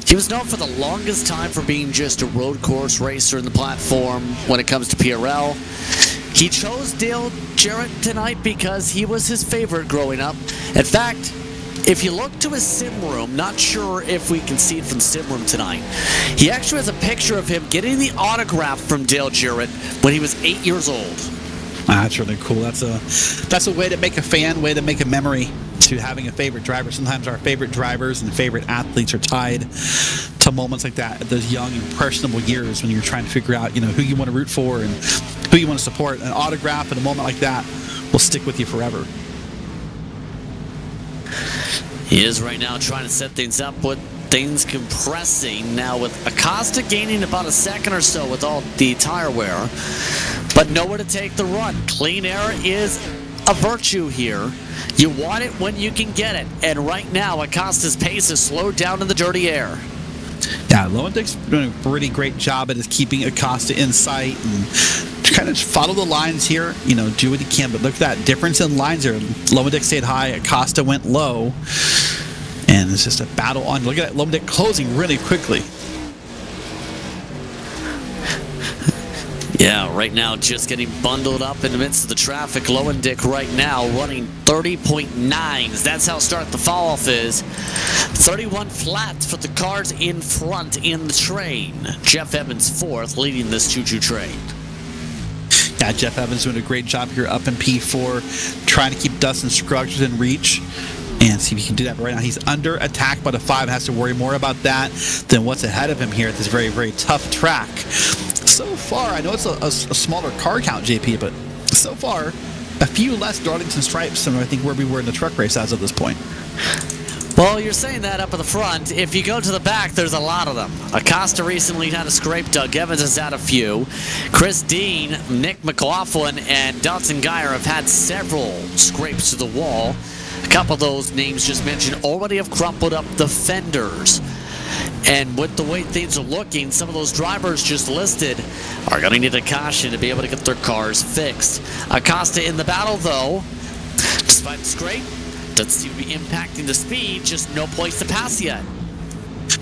he was known for the longest time for being just a road course racer in the platform when it comes to PRL. He chose Dale Jarrett tonight because he was his favorite growing up. In fact, if you look to his sim room, not sure if we can see it from the sim room tonight, he actually has a picture of him getting the autograph from Dale Jarrett when he was 8 years old.
That's really cool. That's a way to make a fan, way to make a memory to having a favorite driver. Sometimes our favorite drivers and favorite athletes are tied to moments like that at those young, impressionable years when you're trying to figure out, who you want to root for and who you want to support. An autograph at a moment like that will stick with you forever.
He is right now trying to set things up with things compressing now, with Acosta gaining about a second or so with all the tire wear, but nowhere to take the run. Clean air is a virtue here. You want it when you can get it, and right now Acosta's pace is slowed down in the dirty air.
Yeah, Lowendick's doing a pretty great job at keeping Acosta in sight and kind of follow the lines here, do what he can. But look at that difference in lines there. Lowendick stayed high, Acosta went low. And it's just a battle on. Look at that, Lowendick closing really quickly.
Yeah, right now just getting bundled up in the midst of the traffic. Lowendick right now running 30.9s. That's how start the fall-off is. 31 flat for the cars in front in the train. Jeff Evans fourth, leading this choo-choo train.
Yeah, Jeff Evans doing a great job here up in P4, trying to keep Dustin Scruggs in reach. And see if he can do that. But right now he's under attack by the 5 and has to worry more about that than what's ahead of him here at this very, very tough track. So far, I know it's a smaller car count, JP, but so far, a few less Darlington stripes than I think where we were in the truck race as of this point.
Well, you're saying that up at the front. If you go to the back, there's a lot of them. Acosta recently had a scrape. Doug Evans has had a few. Chris Dean, Nick McLaughlin, and Dotson Geyer have had several scrapes to the wall. A couple of those names just mentioned already have crumpled up the fenders. And with the way things are looking, some of those drivers just listed are going to need a caution to be able to get their cars fixed. Acosta in the battle, though, despite the scrape, doesn't seem to be impacting the speed, just no place to pass yet.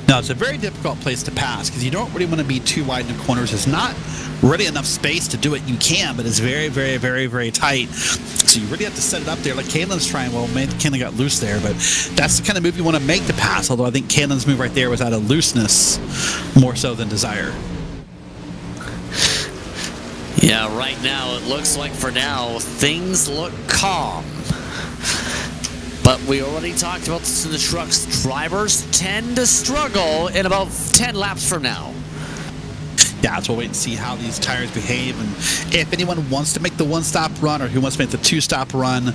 No, it's a very difficult place to pass because you don't really want to be too wide in the corners. There's not really enough space to do it. You can, but it's very, very, very, very tight. So you really have to set it up there like Caitlin's trying. Well, maybe Caitlin got loose there, but that's the kind of move you want to make to pass. Although I think Caitlin's move right there was out of looseness more so than desire.
Yeah, right now it looks like for now things look calm. But we already talked about this in the trucks. Drivers tend to struggle in about 10 laps from now.
Yeah, so we'll wait and see how these tires behave, and if anyone wants to make the one-stop run or who wants to make the two-stop run,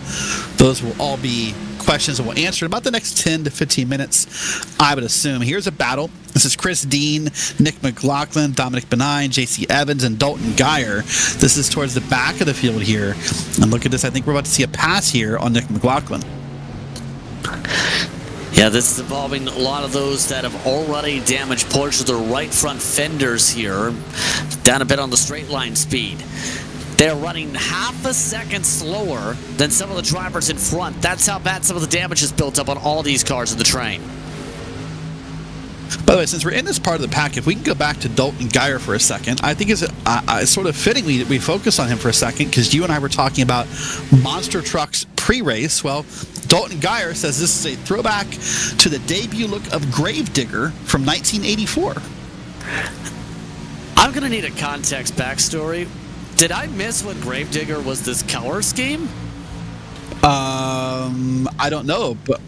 those will all be questions that we'll answer in about the next 10 to 15 minutes, I would assume. Here's a battle. This is Chris Dean, Nick McLaughlin, Dominic Benign, JC Evans, and Dalton Geyer. This is towards the back of the field here. And look at this. I think we're about to see a pass here on Nick McLaughlin.
Yeah, this is involving a lot of those that have already damaged portions of their right front fenders here, down a bit on the straight line speed. They're running half a second slower than some of the drivers in front. That's how bad some of the damage is built up on all these cars in the train.
By the way, since we're in this part of the pack, if we can go back to Dalton Geyer for a second, I think it's sort of fitting we focus on him for a second, because you and I were talking about monster trucks pre-race. Well, Dalton Geyer says this is a throwback to the debut look of Gravedigger from 1984.
I'm going to need a context backstory. Did I miss when Gravedigger was this color scheme?
I don't know, but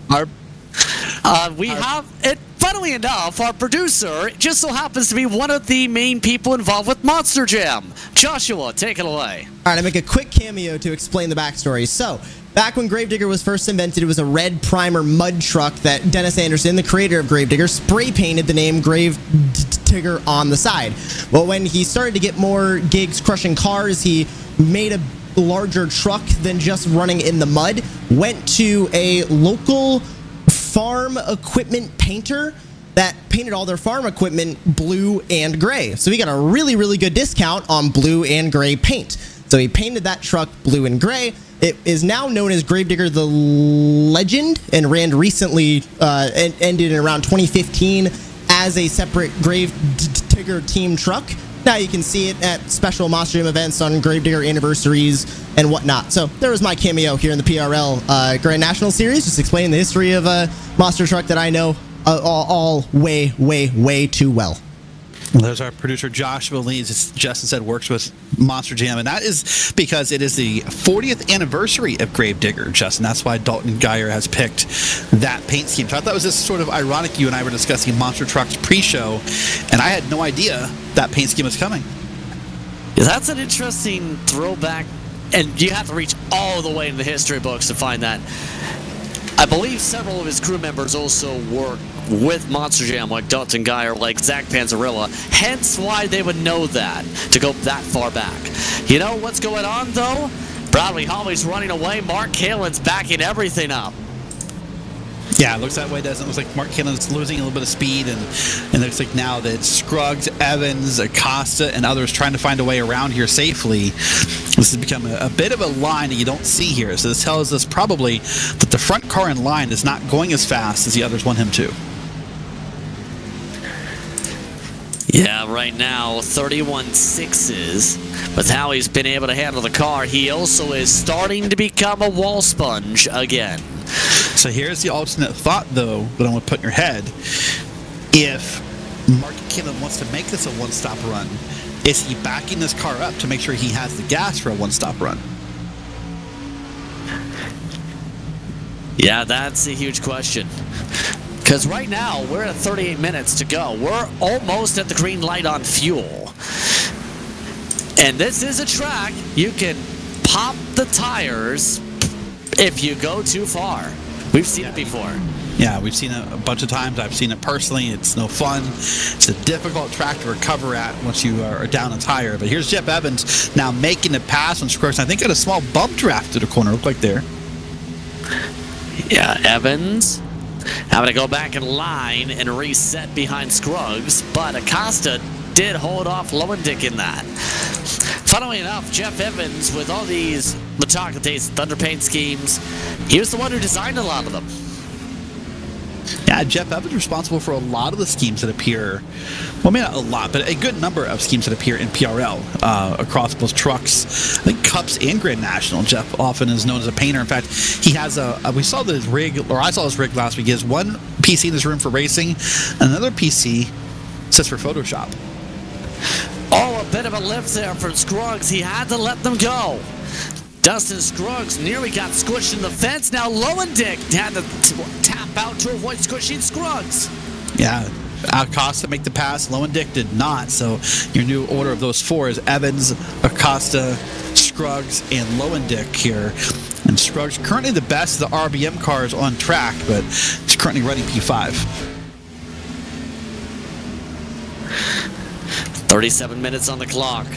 we have it. Funnily enough, our producer just so happens to be one of the main people involved with Monster Jam. Joshua, take it away.
All right, I make a quick cameo to explain the backstory. So, back when Gravedigger was first invented, it was a red primer mud truck that Dennis Anderson, the creator of Gravedigger, spray painted the name Gravedigger on the side. Well, when he started to get more gigs crushing cars, he made a larger truck than just running in the mud, went to a local farm equipment painter that painted all their farm equipment blue and gray. So he got a really, really good discount on blue and gray paint. So he painted that truck blue and gray. It is now known as Gravedigger the Legend and ran recently, ended in around 2015 as a separate Gravedigger team truck. Now you can see it at special Monster Jam events on Gravedigger anniversaries and whatnot. So there was my cameo here in the PRL Grand National Series, just explaining the history of a monster truck that I know all way, way, way too well.
Well, there's our producer Joshua Leeds, as Justin said, works with Monster Jam, and that is because it is the 40th anniversary of Gravedigger, Justin. That's why Dalton Geyer has picked that paint scheme. So I thought it was just sort of ironic you and I were discussing Monster Trucks pre-show, and I had no idea that paint scheme was coming.
Yeah, that's an interesting throwback, and you have to reach all the way in the history books to find that. I believe several of his crew members also work with Monster Jam, like Dalton Geyer, like Zach Panzarilla, hence why they would know that, to go that far back. You know what's going on, though? Bradley Holly's running away. Mark Kalen's backing everything up.
Yeah, it looks that way, doesn't it? It looks like Mark Kalen's losing a little bit of speed, and it looks like now that Scruggs, Evans, Acosta, and others trying to find a way around here safely. This has become a bit of a line that you don't see here. So this tells us probably that the front car in line is not going as fast as the others want him to.
Yeah, right now, 31.6s. With how he's been able to handle the car, he also is starting to become a wall sponge again.
So here's the alternate thought, though, that I'm going to put in your head. If Mark Kalen wants to make this a one-stop run, is he backing this car up to make sure he has the gas for a one-stop run?
Yeah, that's a huge question. Because right now, we're at 38 minutes to go. We're almost at the green light on fuel. And this is a track you can pop the tires if you go too far. We've seen it before.
Yeah, we've seen it a bunch of times. I've seen it personally. It's no fun. It's a difficult track to recover at once you are down a tire. But here's Jeff Evans now making the pass on Scruggs. I think got a small bump draft to the corner. Looked like there.
Yeah, Evans having to go back in line and reset behind Scruggs, but Acosta did hold off Lowendick in that. Funnily enough, Jeff Evans, with all these Metallica Thunder paint schemes, he was the one who designed a lot of them.
Yeah, Yeah, Jeff Evans responsible for a lot of the schemes that appear, well, maybe not a lot, but a good number of schemes that appear in PRL across both trucks, I think Cups and Grand National. Jeff often is known as a painter. In fact, he has we saw his rig, or I saw his rig last week. He has one PC in this room for racing, and another PC sits for Photoshop.
Oh, a bit of a lift there from Scruggs. He had to let them go. Dustin Scruggs nearly got squished in the fence. Now Lowendick had to tap out to avoid squishing Scruggs.
Yeah, Acosta make the pass. Lowendick did not. So your new order of those four is Evans, Acosta, Scruggs, and Lowendick here. And Scruggs currently the best of the RBM cars on track, but he's currently running P5.
37 minutes on the clock.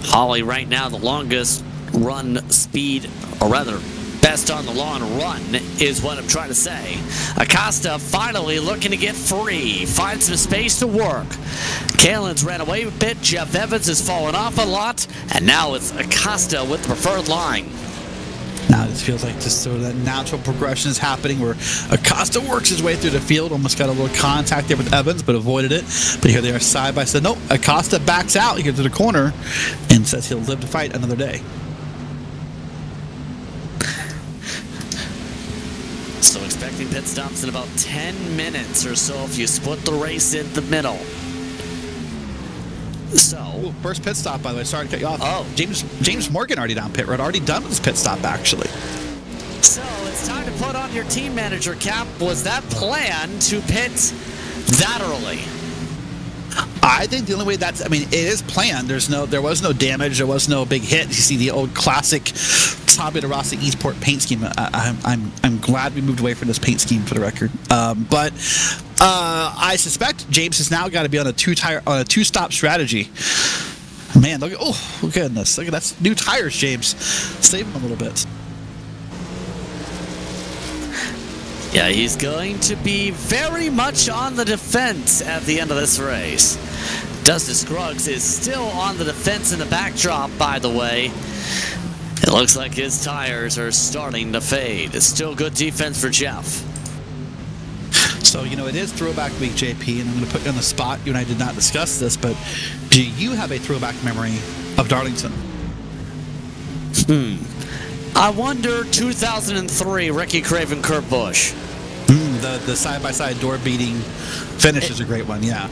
Holly right now the longest run speed, or rather best on the long run is what I'm trying to say. Acosta finally looking to get free, find some space to work. Kalen's ran away a bit, Jeff Evans has fallen off a lot, and now it's Acosta with the preferred line.
Now this feels like just sort of that natural progression is happening where Acosta works his way through the field, almost got a little contact there with Evans, but avoided it. But here they are side by side. Nope, Acosta backs out here to the corner and says he'll live to fight another day.
So expecting pit stops in about 10 minutes or so if you split the race in the middle. So,
Ooh, first pit stop, by the way. Sorry to cut you off.
Oh.
James Morgan already down pit road. Already done with his pit stop, actually.
So it's time to put on your team manager cap. Was that plan to pit that early?
I think the only way it is planned. There was no damage. There was no big hit. You see the old classic Tommy DeRossi Eastport paint scheme. I'm glad we moved away from this paint scheme for the record. But I suspect James has now got to be on a two-stop strategy. Man, look at goodness. Look at that. New tires, James. Save him a little bit.
Yeah, he's going to be very much on the defense at the end of this race. Dustin Scruggs is still on the defense in the backdrop, by the way. It looks like his tires are starting to fade. It's still good defense for Jeff.
So, it is Throwback Week, JP, and I'm going to put you on the spot. You and I did not discuss this, but do you have a throwback memory of Darlington?
I wonder 2003, Ricky Craven, Kurt Busch.
The side-by-side door-beating finish is a great one, yeah.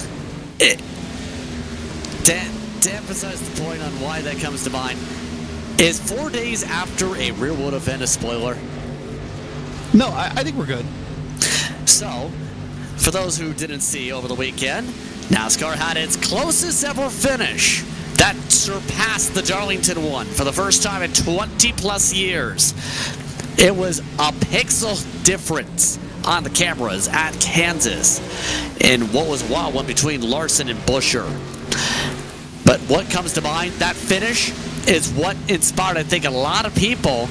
To emphasize the point on why that comes to mind, is 4 days after a rear-wheel event a spoiler?
No, I think we're good.
So, for those who didn't see over the weekend, NASCAR had its closest ever finish. That surpassed the Darlington one for the first time in 20-plus years. It was a pixel difference on the cameras at Kansas in what was a wild one between Larson and Buescher. But what comes to mind, that finish is what inspired, I think, a lot of people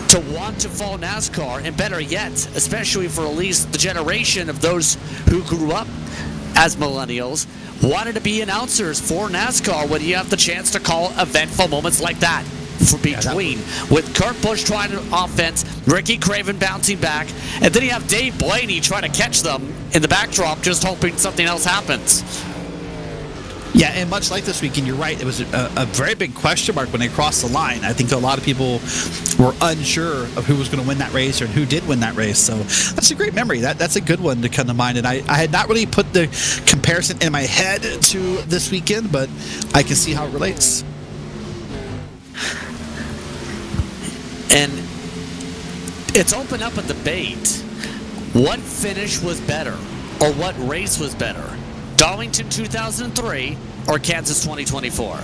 to want to follow NASCAR, and better yet, especially for at least the generation of those who grew up as millennials, wanted to be announcers for NASCAR when you have the chance to call eventful moments like that. With Kurt Busch trying to offense, Ricky Craven bouncing back, and then you have Dave Blaney trying to catch them in the backdrop, just hoping something else happens.
Yeah, and much like this weekend, you're right. It was a very big question mark when they crossed the line. I think a lot of people were unsure of who was going to win that race or who did win that race. So that's a great memory. That's a good one to come to mind. And I had not really put the comparison in my head to this weekend, but I can see how it relates.
And it's opened up a debate. What finish was better, or what race was better? Darlington 2003 or Kansas 2024?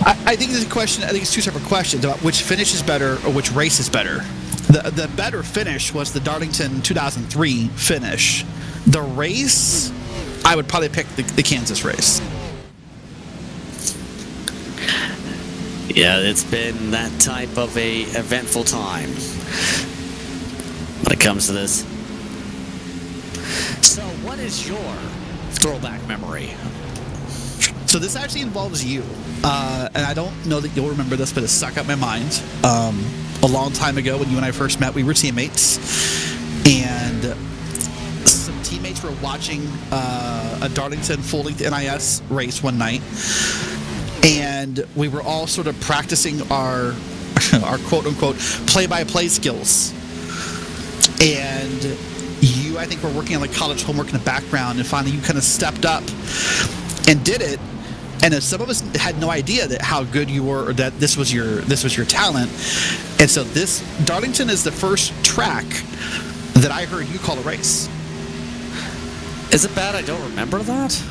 I think there's a question. I think it's two separate questions about which finish is better or which race is better. The better finish was the Darlington 2003 finish. The race, I would probably pick the Kansas race.
Yeah, it's been that type of a eventful time when it comes to this. So, what is your throwback memory?
So this actually involves you, and I don't know that you'll remember this, but it stuck out in my mind. A long time ago, when you and I first met, we were teammates, and some teammates were watching a Darlington full-length NIS race one night, and we were all sort of practicing our quote-unquote play-by-play skills. And you, I think, were working on like college homework in the background, and finally you kind of stepped up and did it. And some of us had no idea that how good you were, or that this was your talent. And so this Darlington is the first track that I heard you call a race.
Is it bad I don't remember that?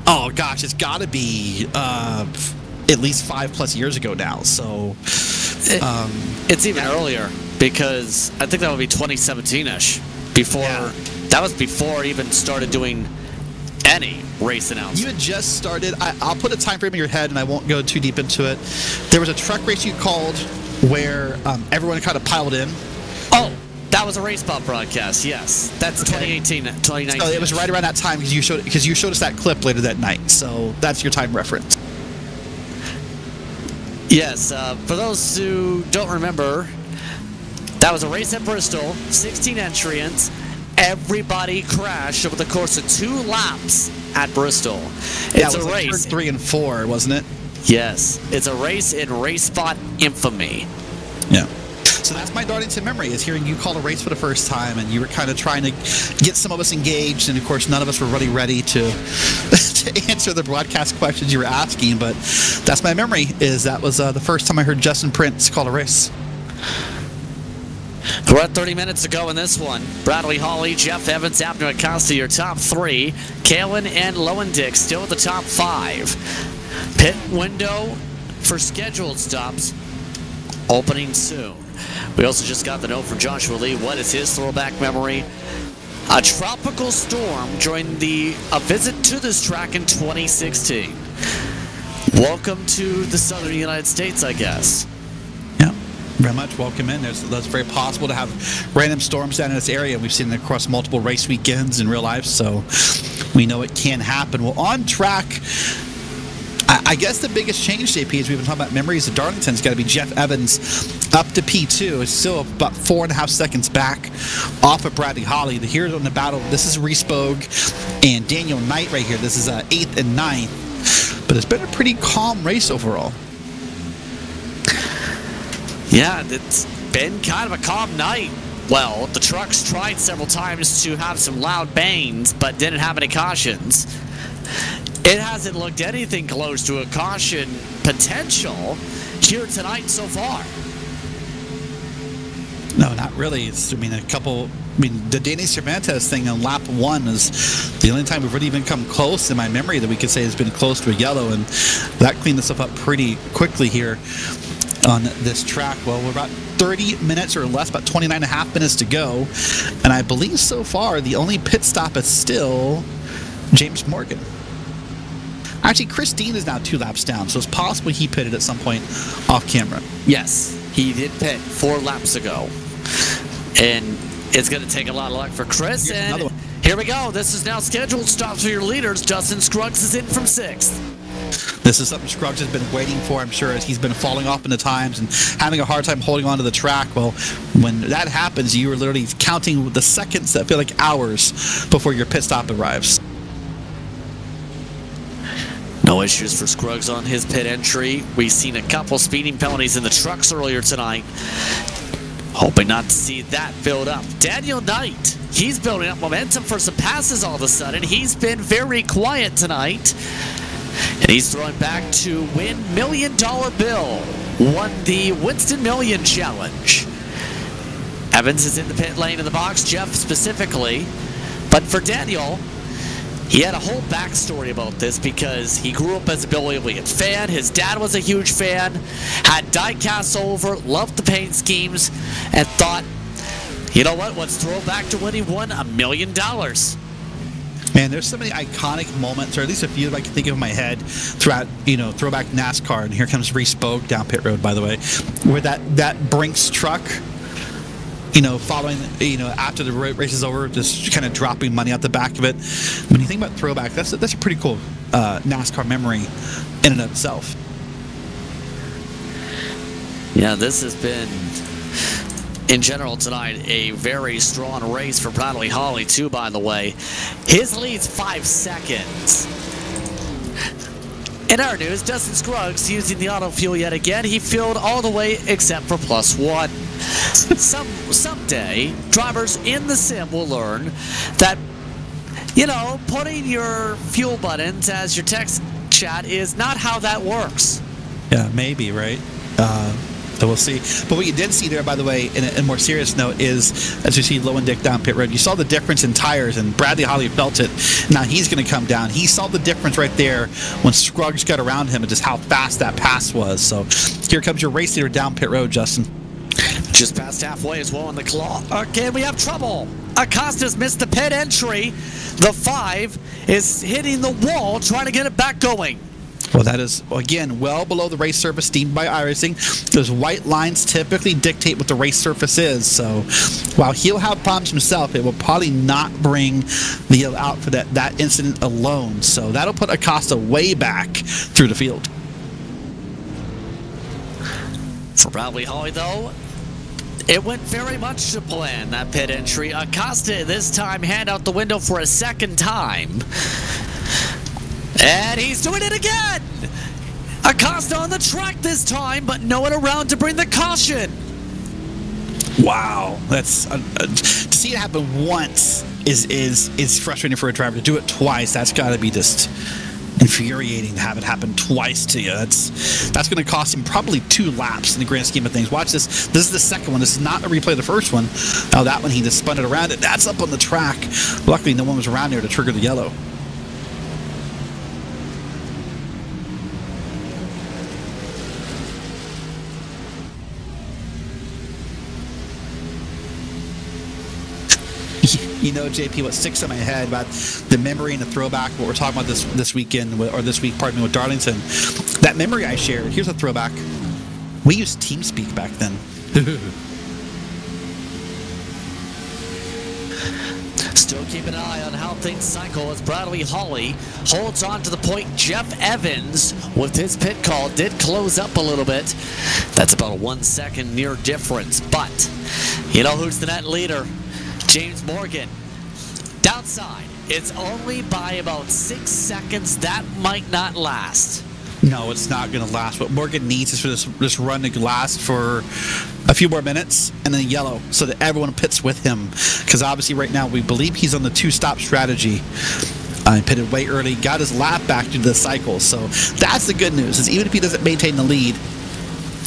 Oh gosh, it's got to be at least 5+ years ago now. So
it's even earlier, because I think that would be 2017ish. That was before I even started doing any race announcement.
You had just started. I'll put a time frame in your head, and I won't go too deep into it. There was a truck race you called where everyone kind of piled in.
Oh, that was a RaceSpot broadcast. Yes, that's
Okay.
2019.
So it was right around that time because you showed us that clip later that night. So that's your time reference.
Yes, for those who don't remember, that was a race at Bristol, 16 entrants. Everybody crashed over the course of 2 laps at Bristol. It's
it was
a
like
race.
turn 3 and 4, wasn't it?
Yes, it's a race in RaceSpot infamy.
Yeah. So that's my Darlington memory, is hearing you call a race for the first time, and you were kind of trying to get some of us engaged, and of course none of us were really ready to to answer the broadcast questions you were asking, but that's my memory, is that was the first time I heard Justin Prince call a race.
We're at 30 minutes to go in this one. Bradley Hawley, Jeff Evans, Abner Acosta, your top 3. Kalen and Lowendick still at the top 5. Pit window for scheduled stops opening soon. We also just got the note from Joshua Lee. What is his throwback memory? A tropical storm during a visit to this track in 2016. Welcome to the southern United States, I guess.
Yeah, very much welcome in. That's very possible to have random storms down in this area. We've seen it across multiple race weekends in real life, so we know it can happen. Well, on track, I guess the biggest change, JP, is we've been talking about memories of Darlington's got to be Jeff Evans up to P2. It's still about 4.5 seconds back off of Bradley Hawley. The heroes in the battle, this is Reespogue and Daniel Knight right here. This is 8th and 9th. But it's been a pretty calm race overall.
Yeah, it's been kind of a calm night. Well, the trucks tried several times to have some loud bangs, but didn't have any cautions. It hasn't looked anything close to a caution potential here tonight so far.
No, not really. The Danny Cervantes thing on lap 1 is the only time we've really even come close in my memory that we could say has been close to a yellow, and that cleaned this up pretty quickly here on this track. Well, we're about 30 minutes or less, about 29.5 minutes to go, and I believe so far the only pit stop is still James Morgan. Actually, Chris Dean is now 2 laps down, so it's possible he pitted at some point off camera.
Yes, he did pit 4 laps ago. And it's going to take a lot of luck for Chris.
Here's another
And
one.
here we go. This is now scheduled stops for your leaders. Dustin Scruggs is in from 6th.
This is something Scruggs has been waiting for, I'm sure, as he's been falling off into times and having a hard time holding on to the track. Well, when that happens, you are literally counting the seconds that feel like hours before your pit stop arrives.
No issues for Scruggs on his pit entry. We've seen a couple speeding penalties in the trucks earlier tonight. Hoping not to see that build up. Daniel Knight, he's building up momentum for some passes all of a sudden. He's been very quiet tonight. And he's throwing back to win $1 Million Bill. Won the Winston Million Challenge. Evans is in the pit lane in the box, Jeff specifically. But for Daniel, he had a whole backstory about this because he grew up as a Bill Elliott fan. His dad was a huge fan, had diecast over, loved the paint schemes, and thought, you know what, let's throw back to when he won $1 million.
Man, there's so many iconic moments, or at least a few that I can think of in my head throughout, throwback NASCAR. And here comes Reespogue down pit road, by the way, where that Brinks truck, following, after the race is over, just kind of dropping money out the back of it. When you think about throwback, that's a pretty cool NASCAR memory in and of itself.
Yeah, this has been in general tonight, a very strong race for Bradley Holly, too, by the way. His lead's 5 seconds. In our news, Dustin Scruggs using the auto fuel yet again. He fueled all the way except for +1. Someday, drivers in the sim will learn that, you know, putting your fuel buttons as your text chat is not how that works.
Yeah, maybe, right? So we'll see. But what you did see there, by the way, in a more serious note, is as you see Low and Dick down pit road, you saw the difference in tires, and Bradley Holly felt it. Now he's going to come down. He saw the difference right there when Scruggs got around him and just how fast that pass was. So here comes your race leader down pit road, Justin.
Just past halfway as well on the clock. Again, we have trouble. Acosta's missed the pit entry. The 5 is hitting the wall, trying to get it back going.
Well, that is, again, well below the race surface deemed by iRacing. Those white lines typically dictate what the race surface is. So while he'll have problems himself, it will probably not bring the yellow out for that incident alone. So that'll put Acosta way back through the field.
For Bradley Holly, though, it went very much to plan, that pit entry. Acosta this time hand out the window for a second time. And he's doing it again! Acosta on the track this time, but no one around to bring the caution.
Wow, that's to see it happen once is frustrating for a driver. To do it twice, that's got to be just infuriating to have it happen twice to you. That's going to cost him probably 2 laps in the grand scheme of things. Watch this. This is the second one. This is not a replay of the first one. Now that one he just spun it around it. That's up on the track. Luckily, no one was around there to trigger the yellow. You know, JP, what sticks in my head about the memory and the throwback, what we're talking about this weekend, or this week, pardon me, with Darlington. That memory I shared, here's a throwback. We used TeamSpeak back then.
Still keep an eye on how things cycle as Bradley Holly holds on to the point. Jeff Evans, with his pit call, did close up a little bit. That's about a 1 second near difference. But, you know who's the net leader? James Morgan. Downside, it's only by about 6 seconds. That might not last.
No, it's not going to last. What Morgan needs is for this run to last for a few more minutes and then yellow so that everyone pits with him. Because obviously right now we believe he's on the 2-stop strategy. He pitted way early, got his lap back due to the cycle. So that's the good news, is even if he doesn't maintain the lead,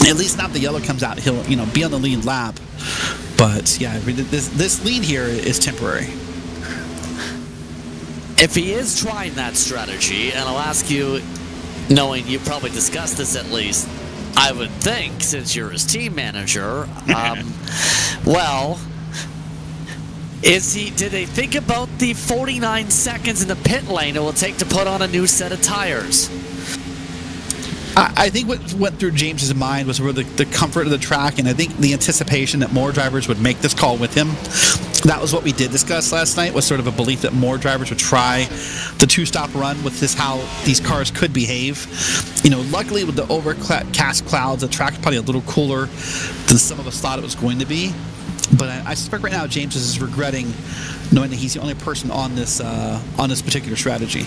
at least not the yellow comes out, he'll be on the lead lap. But yeah, this lead here is temporary.
If he is trying that strategy, and I'll ask you, knowing you probably discussed this at least, I would think, since you're his team manager, well, did they think about the 49 seconds in the pit lane it will take to put on a new set of tires?
I think what went through James's mind was really the comfort of the track, and I think the anticipation that more drivers would make this call with him. That was what we did discuss last night, was sort of a belief that more drivers would try the 2-stop run with this, how these cars could behave. Luckily with the overcast clouds, the track's probably a little cooler than some of us thought it was going to be. But I suspect right now James is regretting knowing that he's the only person on this particular strategy.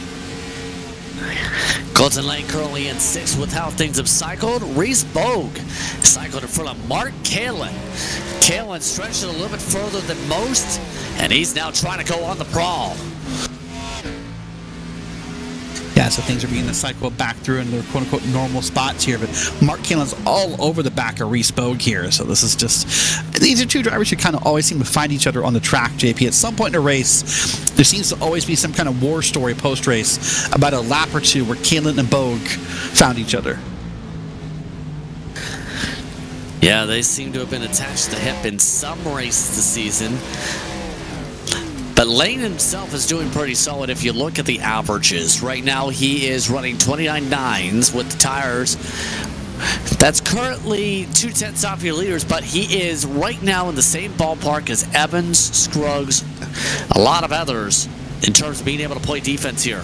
Colton Lane currently in 6th with how things have cycled. Reese Bogue cycled in front of Mark Kalin. Kalin stretched it a little bit further than most, and he's now trying to go on the prowl.
Yeah, so things are beginning to cycle back through in their quote-unquote normal spots here, but Mark Kalin's all over the back of Reese Bogue here, so this is just... These are two drivers who kind of always seem to find each other on the track, JP. At some point in a race, there seems to always be some kind of war story post-race about a lap or two where Kalin and Bogue found each other.
Yeah, they seem to have been attached to the hip in some races this season. But Lane himself is doing pretty solid if you look at the averages. Right now he is running 29.9s with the tires. That's currently 2/10 off your leaders, but he is right now in the same ballpark as Evans, Scruggs, a lot of others in terms of being able to play defense here.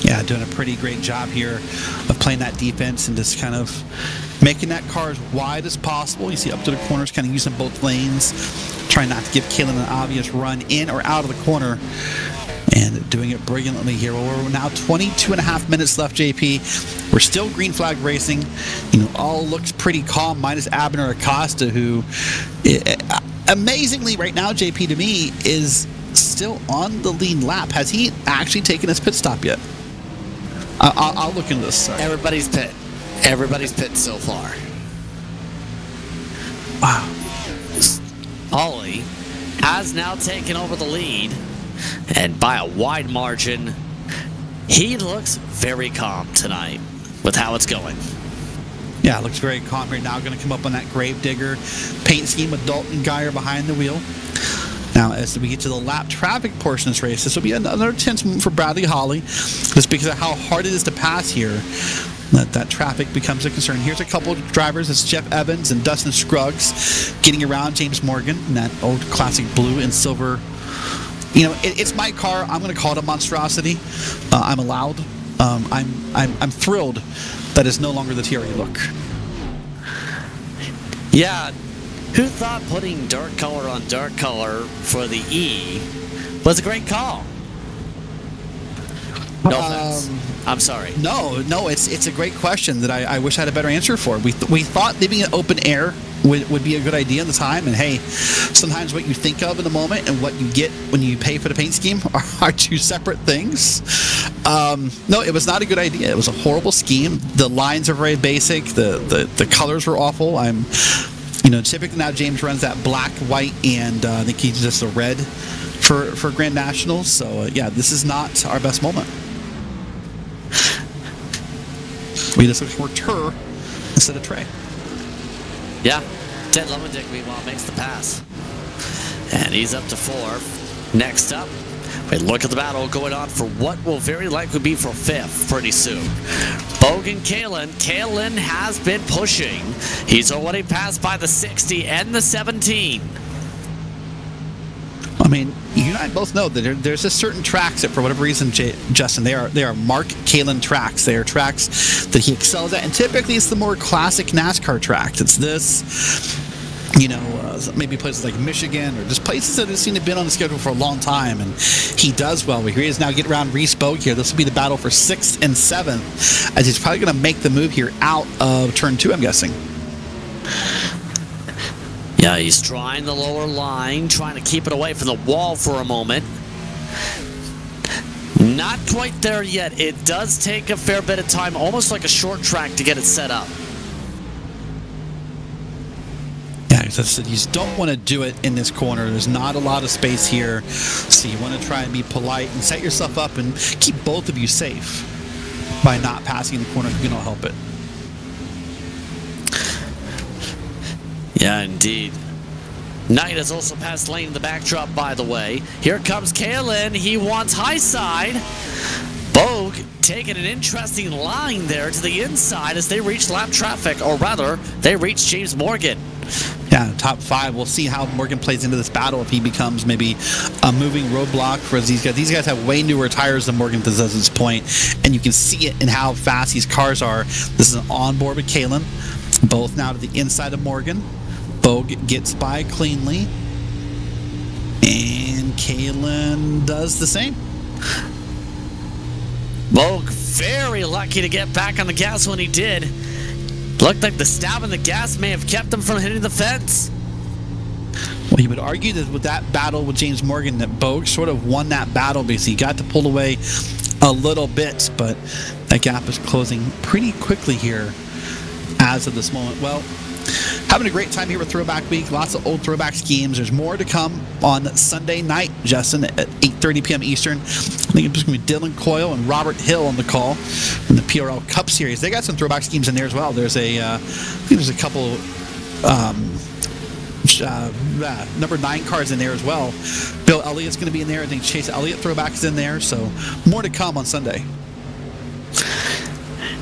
Yeah, doing a pretty great job here of playing that defense and just kind of making that car as wide as possible. You see up to the corners, kind of using both lanes, trying not to give Kalen an obvious run in or out of the corner, and doing it brilliantly here. Well, we're now 22 and a half minutes left, JP. We're still green flag racing. You know, all looks pretty calm, minus Abner Acosta, who amazingly right now, JP, to me, is still on the lead lap. Has he actually taken his pit stop yet? I'll look into this. Sorry.
Everybody's pit so far.
Wow.
Ollie has now taken over the lead, and by a wide margin. He looks very calm tonight with how it's going.
Yeah, it looks very calm right now. Going to come up on that Gravedigger paint scheme with Dalton Geyer behind the wheel. Now, as we get to the lap traffic portion of this race, this will be another tense moment for Bradley Holly, just because of how hard it is to pass here. That traffic becomes a concern. Here's a couple of drivers. It's Jeff Evans and Dustin Scruggs getting around James Morgan in that old classic blue and silver. You know, it's my car. I'm going to call it a monstrosity. I'm allowed. I'm thrilled that it's no longer the TRE look.
Yeah. Who thought putting dark color on dark color for the E was a great call? No offense. I'm sorry.
No, it's a great question that I wish I had a better answer for. We thought leaving it open air would be a good idea at the time, and hey, sometimes what you think of in the moment and what you get when you pay for the paint scheme are two separate things. No, it was not a good idea. It was a horrible scheme. The lines are very basic. The colors were awful. Typically now James runs that black, white, and I think he's just a red for Grand Nationals. So yeah, this is not our best moment. We just look for Tur instead of Trey.
Yeah, Ted Lemondick, meanwhile, makes the pass. And he's up to fourth. Next up, we look at the battle going on for what will very likely be for fifth pretty soon. Bogan Kalen. Kalen has been pushing. He's already passed by the 60 and the 17.
I mean, you and I both know that there's just certain tracks that, for whatever reason, Justin, they are Mark Kalen tracks. They are tracks that he excels at, and typically it's the more classic NASCAR track. It's this, maybe places like Michigan or just places that have seemed to have been on the schedule for a long time, and he does well. Here he is now getting around Reese Bogue here. This will be the battle for 6th and 7th, as he's probably going to make the move here out of turn 2, I'm guessing.
Yeah, he's trying the lower line, trying to keep it away from the wall for a moment. Not quite there yet. It does take a fair bit of time, almost like a short track, to get it set up.
Yeah, as I said, you just don't want to do it in this corner. There's not a lot of space here, so you want to try and be polite and set yourself up and keep both of you safe by not passing the corner if you don't help it.
Yeah, indeed. Knight has also passed lane in the backdrop, by the way. Here comes Kalen. He wants high side. Bogue taking an interesting line there to the inside as they reach lap traffic, or rather, they reach James Morgan.
Yeah, top 5. We'll see how Morgan plays into this battle, if he becomes maybe a moving roadblock for these guys. These guys have way newer tires than Morgan does at this point, and you can see it in how fast these cars are. This is an onboard with Kalen. Both now to the inside of Morgan. Bogue gets by cleanly, and Kalen does the same.
Bogue very lucky to get back on the gas when he did. Looked like the stab in the gas may have kept him from hitting the fence.
Well, he would argue that with that battle with James Morgan, that Bogue sort of won that battle because he got to pull away a little bit, but that gap is closing pretty quickly here as of this moment. Well, having a great time here with Throwback Week. Lots of old throwback schemes. There's more to come on Sunday night, Justin, at 8:30 p.m. Eastern. I think it's going to be Dylan Coyle and Robert Hill on the call in the PRL Cup Series. They got some throwback schemes in there as well. There's I think there's a couple number 9 cars in there as well. Bill Elliott's going to be in there. I think Chase Elliott throwback is in there. So more to come on Sunday.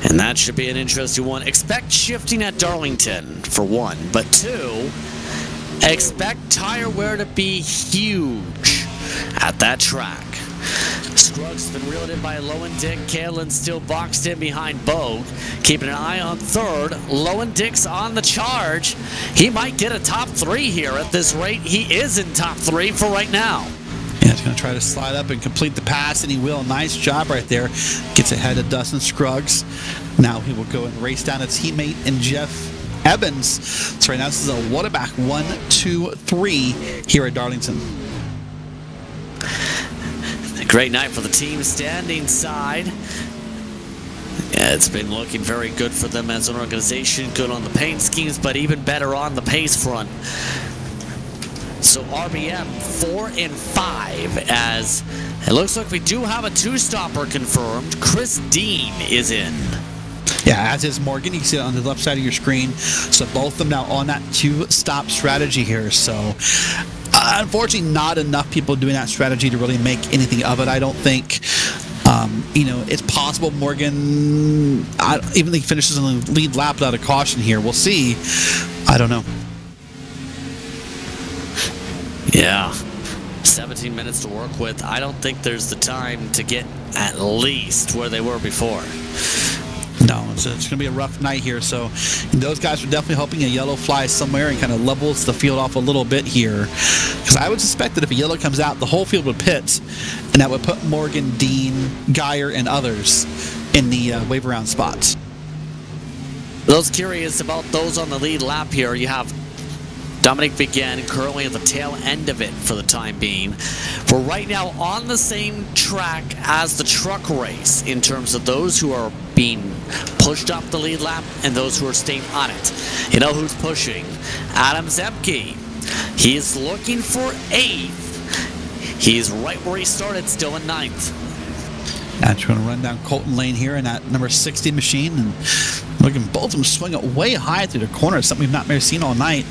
And that should be an interesting one. Expect shifting at Darlington, for one. But 2, expect tire wear to be huge at that track. Scruggs has been reeled in by Lowendick. Kalen still boxed in behind Bogue. Keeping an eye on third. Lowendick's on the charge. He might get a top 3 here at this rate. He is in top 3 for right now.
Yeah, he's going to try to slide up and complete the pass, and he will. Nice job right there. Gets ahead of Dustin Scruggs. Now he will go and race down a teammate in Jeff Evans. So right now this is a waterback 1, 2, 3 here at Darlington.
A great night for the team standing side. Yeah, it's been looking very good for them as an organization. Good on the paint schemes, but even better on the pace front. So RBM 4 and 5 as it looks like we do have a 2-stopper confirmed. Chris Dean is in.
Yeah, as is Morgan. You can see it on the left side of your screen. So both of them now on that 2-stop strategy here. So unfortunately, not enough people doing that strategy to really make anything of it, I don't think. It's possible Morgan, even if he finishes on the lead lap without a caution here, we'll see. I don't know.
Yeah, 17 minutes to work with. I don't think there's the time to get at least where they were before.
No, it's going to be a rough night here. So those guys are definitely hoping a yellow flies somewhere and kind of levels the field off a little bit here. Because I would suspect that if a yellow comes out, the whole field would pit, and that would put Morgan, Dean, Geyer, and others in the wave around spots.
Those curious about those on the lead lap here, you have Dominic began currently at the tail end of it for the time being. We're right now on the same track as the truck race in terms of those who are being pushed up the lead lap and those who are staying on it. You know who's pushing? Adam Zemke. He is looking for 8th. He's right where he started, still in 9th.
That's going to run down Colton Lane here in that number 60 machine, and looking both of them swing it way high through the corner. It's something we've not maybe seen all night.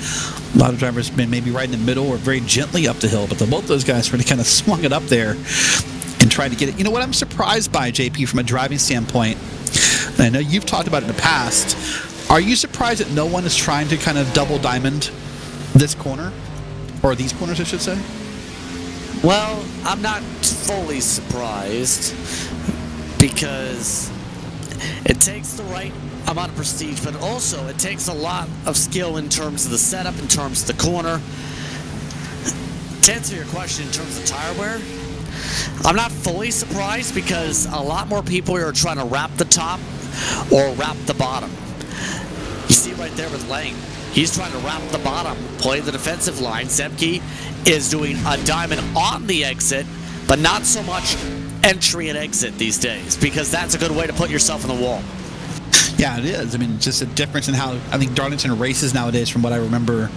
A lot of drivers have been maybe right in the middle or very gently up the hill, but both those guys really kind of swung it up there and tried to get it. You know what I'm surprised by, JP, from a driving standpoint, and I know you've talked about it in the past, are you surprised that no one is trying to kind of double diamond this corner? Or these corners, I should say?
Well, I'm not fully surprised because it takes the right amount of prestige, but also it takes a lot of skill in terms of the setup, in terms of the corner. To answer your question in terms of tire wear, I'm not fully surprised because a lot more people are trying to wrap the top or wrap the bottom. You see right there with Lang. He's trying to wrap the bottom, play the defensive line. Zemke is doing a diamond on the exit, but not so much entry and exit these days, because that's a good way to put yourself in the wall.
Yeah, it is. I mean, just a difference in how I think Darlington races nowadays from what I remember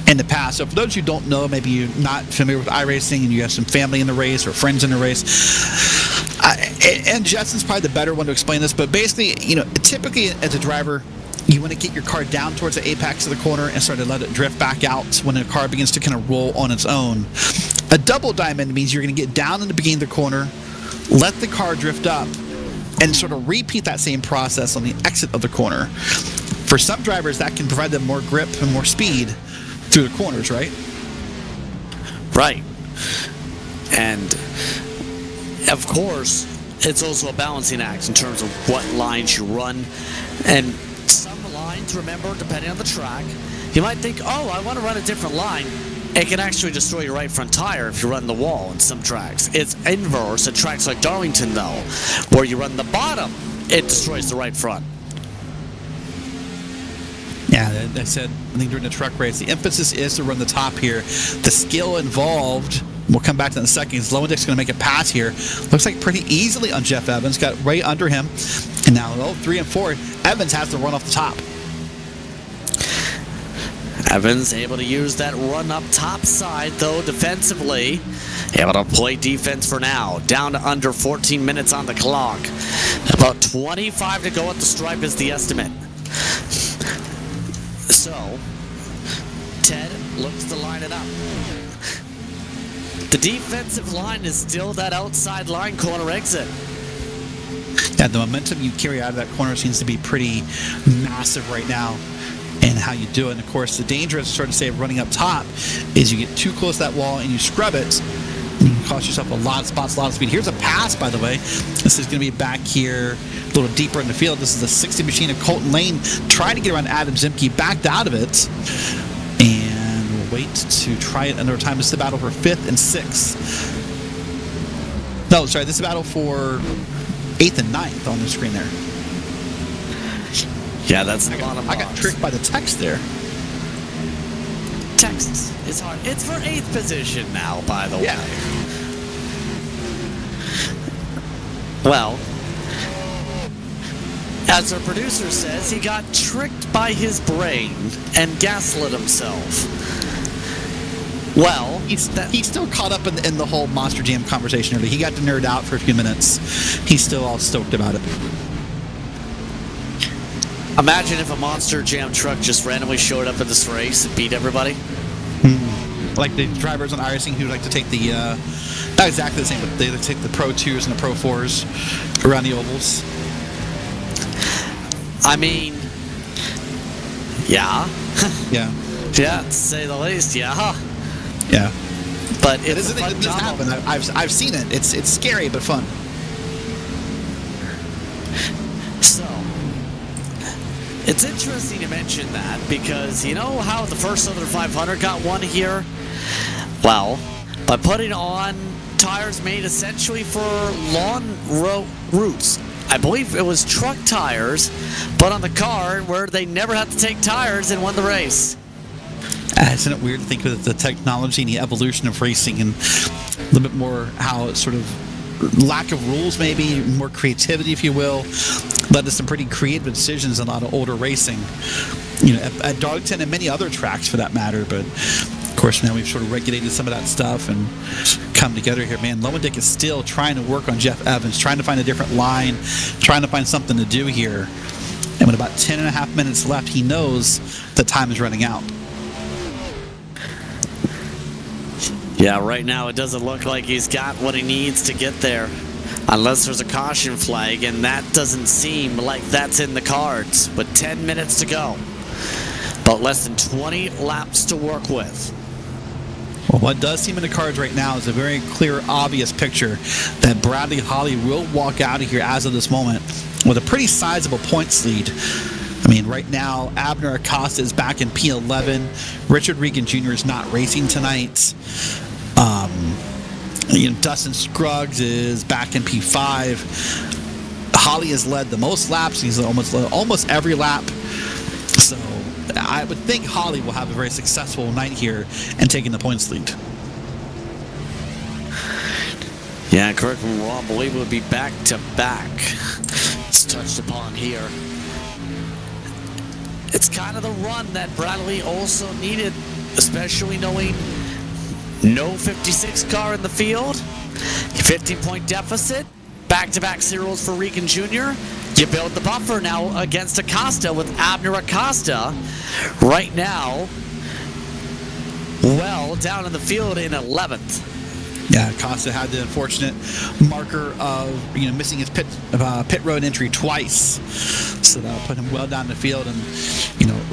in the past. So for those who don't know, maybe you're not familiar with iRacing and you have some family in the race or friends in the race, and Justin's probably the better one to explain this, but basically, typically as a driver, you want to get your car down towards the apex of the corner and start to let it drift back out when the car begins to kind of roll on its own. A double diamond means you're going to get down in the beginning of the corner, let the car drift up, and sort of repeat that same process on the exit of the corner. For some drivers, that can provide them more grip and more speed through the corners, right?
Right. And, of course, it's also a balancing act in terms of what lines you run. And some lines, remember, depending on the track, you might think, oh, I want to run a different line. It can actually destroy your right front tire if you run the wall in some tracks. It's inverse at tracks like Darlington, though, where you run the bottom, it destroys the right front.
Yeah, I said, I think during the truck race, the emphasis is to run the top here. The skill involved, we'll come back to that in a second, is Lowendick's going to make a pass here. Looks like pretty easily on Jeff Evans, got right under him. And now, 3 and 4, Evans has to run off the top.
Evans able to use that run up top side, though, defensively. Able to play defense for now. Down to under 14 minutes on the clock. About 25 to go at the stripe is the estimate. So, Ted looks to line it up. The defensive line is still that outside line corner exit.
Yeah, the momentum you carry out of that corner seems to be pretty massive right now. And how you do it. And of course, the danger, as I started to say, of running up top is you get too close to that wall and you scrub it. And you cost yourself a lot of spots, a lot of speed. Here's a pass, by the way. This is going to be back here a little deeper in the field. This is a 60 machine of Colton Lane trying to get around Adam Zimke, backed out of it. And we'll wait to try it another time. This is the battle for 5th and 6th. No, sorry, this is a battle for 8th and 9th on the screen there.
Yeah, that's a lot of
I got tricked by the text there.
Text is hard. It's for 8th position now, by the way. Well, as our producer says, he got tricked by his brain and gaslit himself. Well,
he's still caught up in the whole Monster Jam conversation earlier. He got to nerd out for a few minutes. He's still all stoked about it.
Imagine if a Monster Jam truck just randomly showed up in this race and beat everybody.
Like the drivers on iRacing who like to take the, not exactly the same, but they take the Pro 2s and the Pro 4s around the ovals.
I mean, yeah.
Yeah.
Yeah, to say the least, yeah.
Yeah.
But
it doesn't happen. I've seen it. It's scary but fun.
So, it's interesting to mention that because you know how the first Southern 500 got won here? Well, by putting on tires made essentially for lawn routes. I believe it was truck tires, but on the car where they never had to take tires and won the race.
Isn't it weird to think of the technology and the evolution of racing and a little bit more how it's sort of lack of rules, maybe more creativity, if you will, led to some pretty creative decisions in a lot of older racing, you know, at Darlington and many other tracks for that matter. But of course now we've sort of regulated some of that stuff and come together here. Man, Lowendick is still trying to work on Jeff Evans, trying to find a different line, trying to find something to do here. And with about 10 and a half minutes left, he knows the time is running out.
Yeah, right now it doesn't look like he's got what he needs to get there. Unless there's a caution flag, and that doesn't seem like that's in the cards. With 10 minutes to go. But less than 20 laps to work with.
Well, what does seem in the cards right now is a very clear, obvious picture that Bradley Holly will walk out of here as of this moment with a pretty sizable points lead. I mean, right now, Abner Acosta is back in P11. Richard Regan Jr. is not racing tonight. Dustin Scruggs is back in P5. Holly has led the most laps. He's almost every lap. So I would think Holly will have a very successful night here and taking the points lead.
Yeah, correct me wrong. I believe it would be back to back. It's touched upon here. It's kind of the run that Bradley also needed, especially knowing no 56 car in the field, 15-point deficit, back-to-back zeros for Regan Jr. You build the buffer now against Acosta with Abner Acosta right now, well, down in the field in 11th.
Yeah, Acosta had the unfortunate marker of missing his pit road entry twice, so that'll put him well down the field. And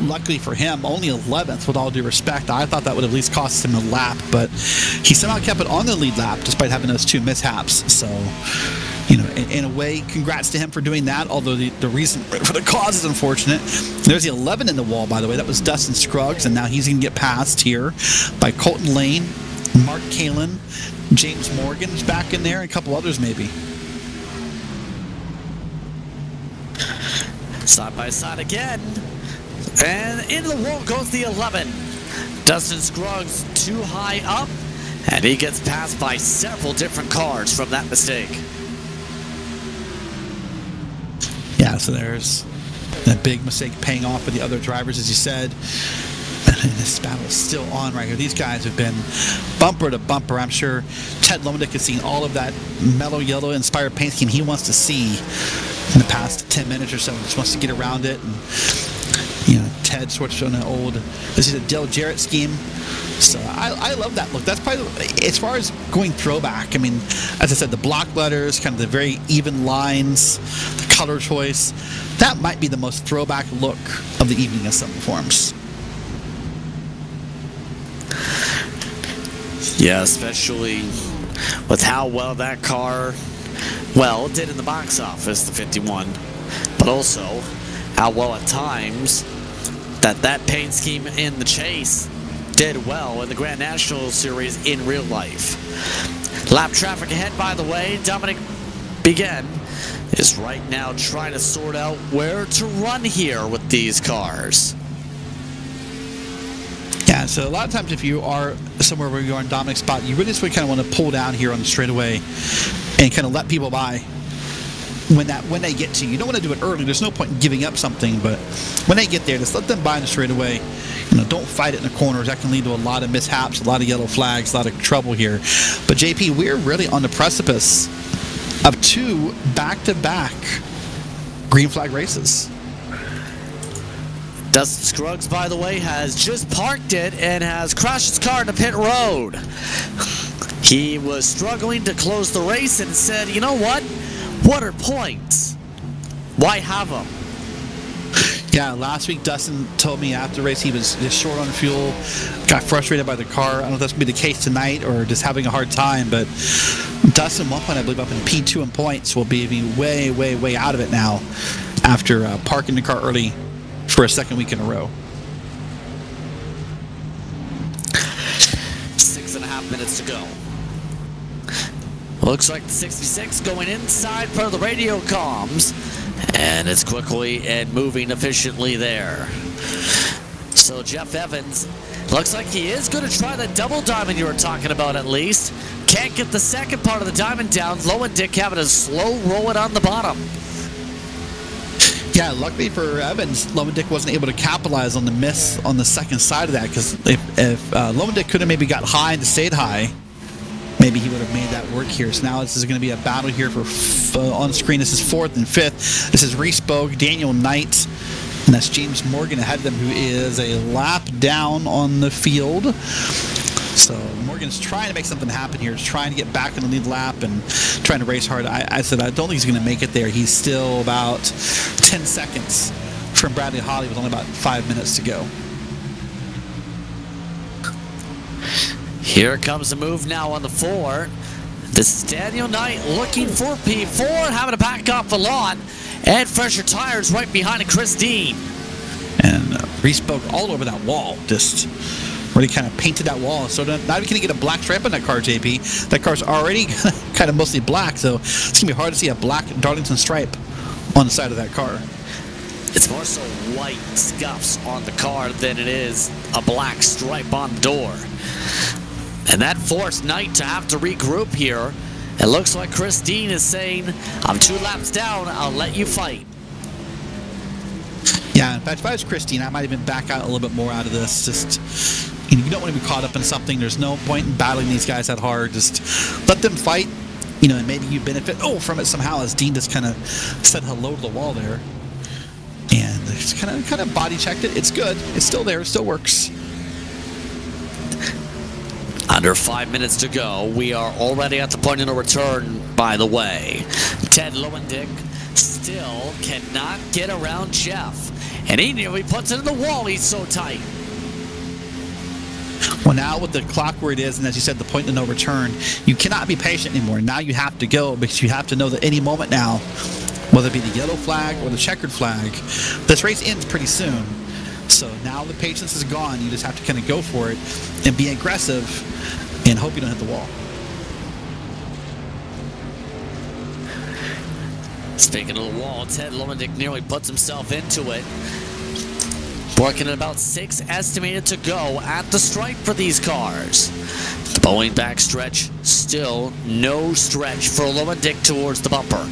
luckily for him, only 11th. With all due respect, I thought that would at least cost him a lap, but he somehow kept it on the lead lap despite having those two mishaps. So, in a way, congrats to him for doing that. Although the reason for the cause is unfortunate. There's the 11 in the wall, by the way. That was Dustin Scruggs, and now he's going to get passed here by Colton Lane, Mark Kalin, James Morgan is back in there, and a couple others maybe.
Side by side again. And into the wall goes the 11. Dustin Scruggs too high up, and he gets passed by several different cars from that mistake.
Yeah, so there's that big mistake paying off for the other drivers, as you said. And this battle is still on right here. These guys have been bumper to bumper. I'm sure Ted Lowendick has seen all of that mellow yellow inspired paint scheme he wants to see in the past 10 minutes or so. He just wants to get around it. And, Ted sort of showing an this is a Dale Jarrett scheme. So I love that look. That's probably, as far as going throwback, I mean, as I said, the block letters, kind of the very even lines, the color choice, that might be the most throwback look of the evening in some forms.
Yeah, especially with how well that car, well, did in the box office, the 51, but also how well at times that paint scheme in the chase did well in the Grand National Series in real life. Lap traffic ahead, by the way. Dominic Begin is right now trying to sort out where to run here with these cars.
Yeah, so a lot of times if you are somewhere where you are in Dominic's spot, you really just kind of want to pull down here on the straightaway and kind of let people by when they get to you. You don't want to do it early. There's no point in giving up something, but when they get there, just let them by in the straightaway. Don't fight it in the corners. That can lead to a lot of mishaps, a lot of yellow flags, a lot of trouble here. But JP, we're really on the precipice of 2 back-to-back green flag races.
Dustin Scruggs, by the way, has just parked it and has crashed his car into pit road. He was struggling to close the race and said, you know what? What are points? Why have them?
Yeah, last week Dustin told me after the race he was just short on fuel, got frustrated by the car. I don't know if that's going to be the case tonight or just having a hard time, but Dustin, one point I believe up in P2 in points, will be way, way, way out of it now after parking the car early for a second week in a row.
6.5 minutes to go. Looks like the 66 going inside per the radio comms, and it's quickly and moving efficiently there. So Jeff Evans looks like he is going to try that double diamond you were talking about at least. Can't get the second part of the diamond down. Lowendick having a slow roll it on the bottom.
Yeah, luckily for Evans, Lowendick wasn't able to capitalize on the miss on the second side of that, because if Lowendick could have maybe got high and stayed high, maybe he would have made that work here. So now this is going to be a battle here for on screen. This is 4th and 5th. This is Reese Bogue, Daniel Knight, and that's James Morgan ahead of them, who is a lap down on the field. So Morgan's trying to make something happen here. He's trying to get back in the lead lap and trying to race hard. I said I don't think he's going to make it there. He's still about 10 seconds from Bradley Holly with only about 5 minutes to go.
Here comes the move now on the 4. This is Daniel Knight looking for P4, having to back off the lawn, and fresher tires right behind Chris Dean.
And Reese Bogue all over that wall, just really kind of painted that wall. So not even can you get a black stripe on that car, JP. That car's already kind of mostly black, so it's going to be hard to see a black Darlington stripe on the side of that car.
It's more so white scuffs on the car than it is a black stripe on the door. And that forced Knight to have to regroup here. It looks like Chris Dean is saying, I'm 2 laps down, I'll let you fight.
Yeah, in fact, if I was Chris Dean, I might even back out a little bit more out of this. Just, you don't want to be caught up in something. There's no point in battling these guys that hard. Just let them fight, and maybe you benefit from it somehow, as Dean just kind of said hello to the wall there. And just kind of body checked it. It's good. It's still there. It still works.
Under 5 minutes to go. We are already at the point of no return, by the way. Ted Lowendick still cannot get around Jeff. And he nearly puts it in the wall. He's so tight.
Well, now with the clock where it is, and as you said, the point of no return, you cannot be patient anymore. Now you have to go, because you have to know that any moment now, whether it be the yellow flag or the checkered flag, this race ends pretty soon. So now the patience is gone. You just have to kind of go for it and be aggressive and hope you don't hit the wall.
Speaking of the wall, Ted Lowendick nearly puts himself into it. Working at about 6 estimated to go at the stripe for these cars. The Boeing backstretch, still no stretch for Lowendick towards the bumper.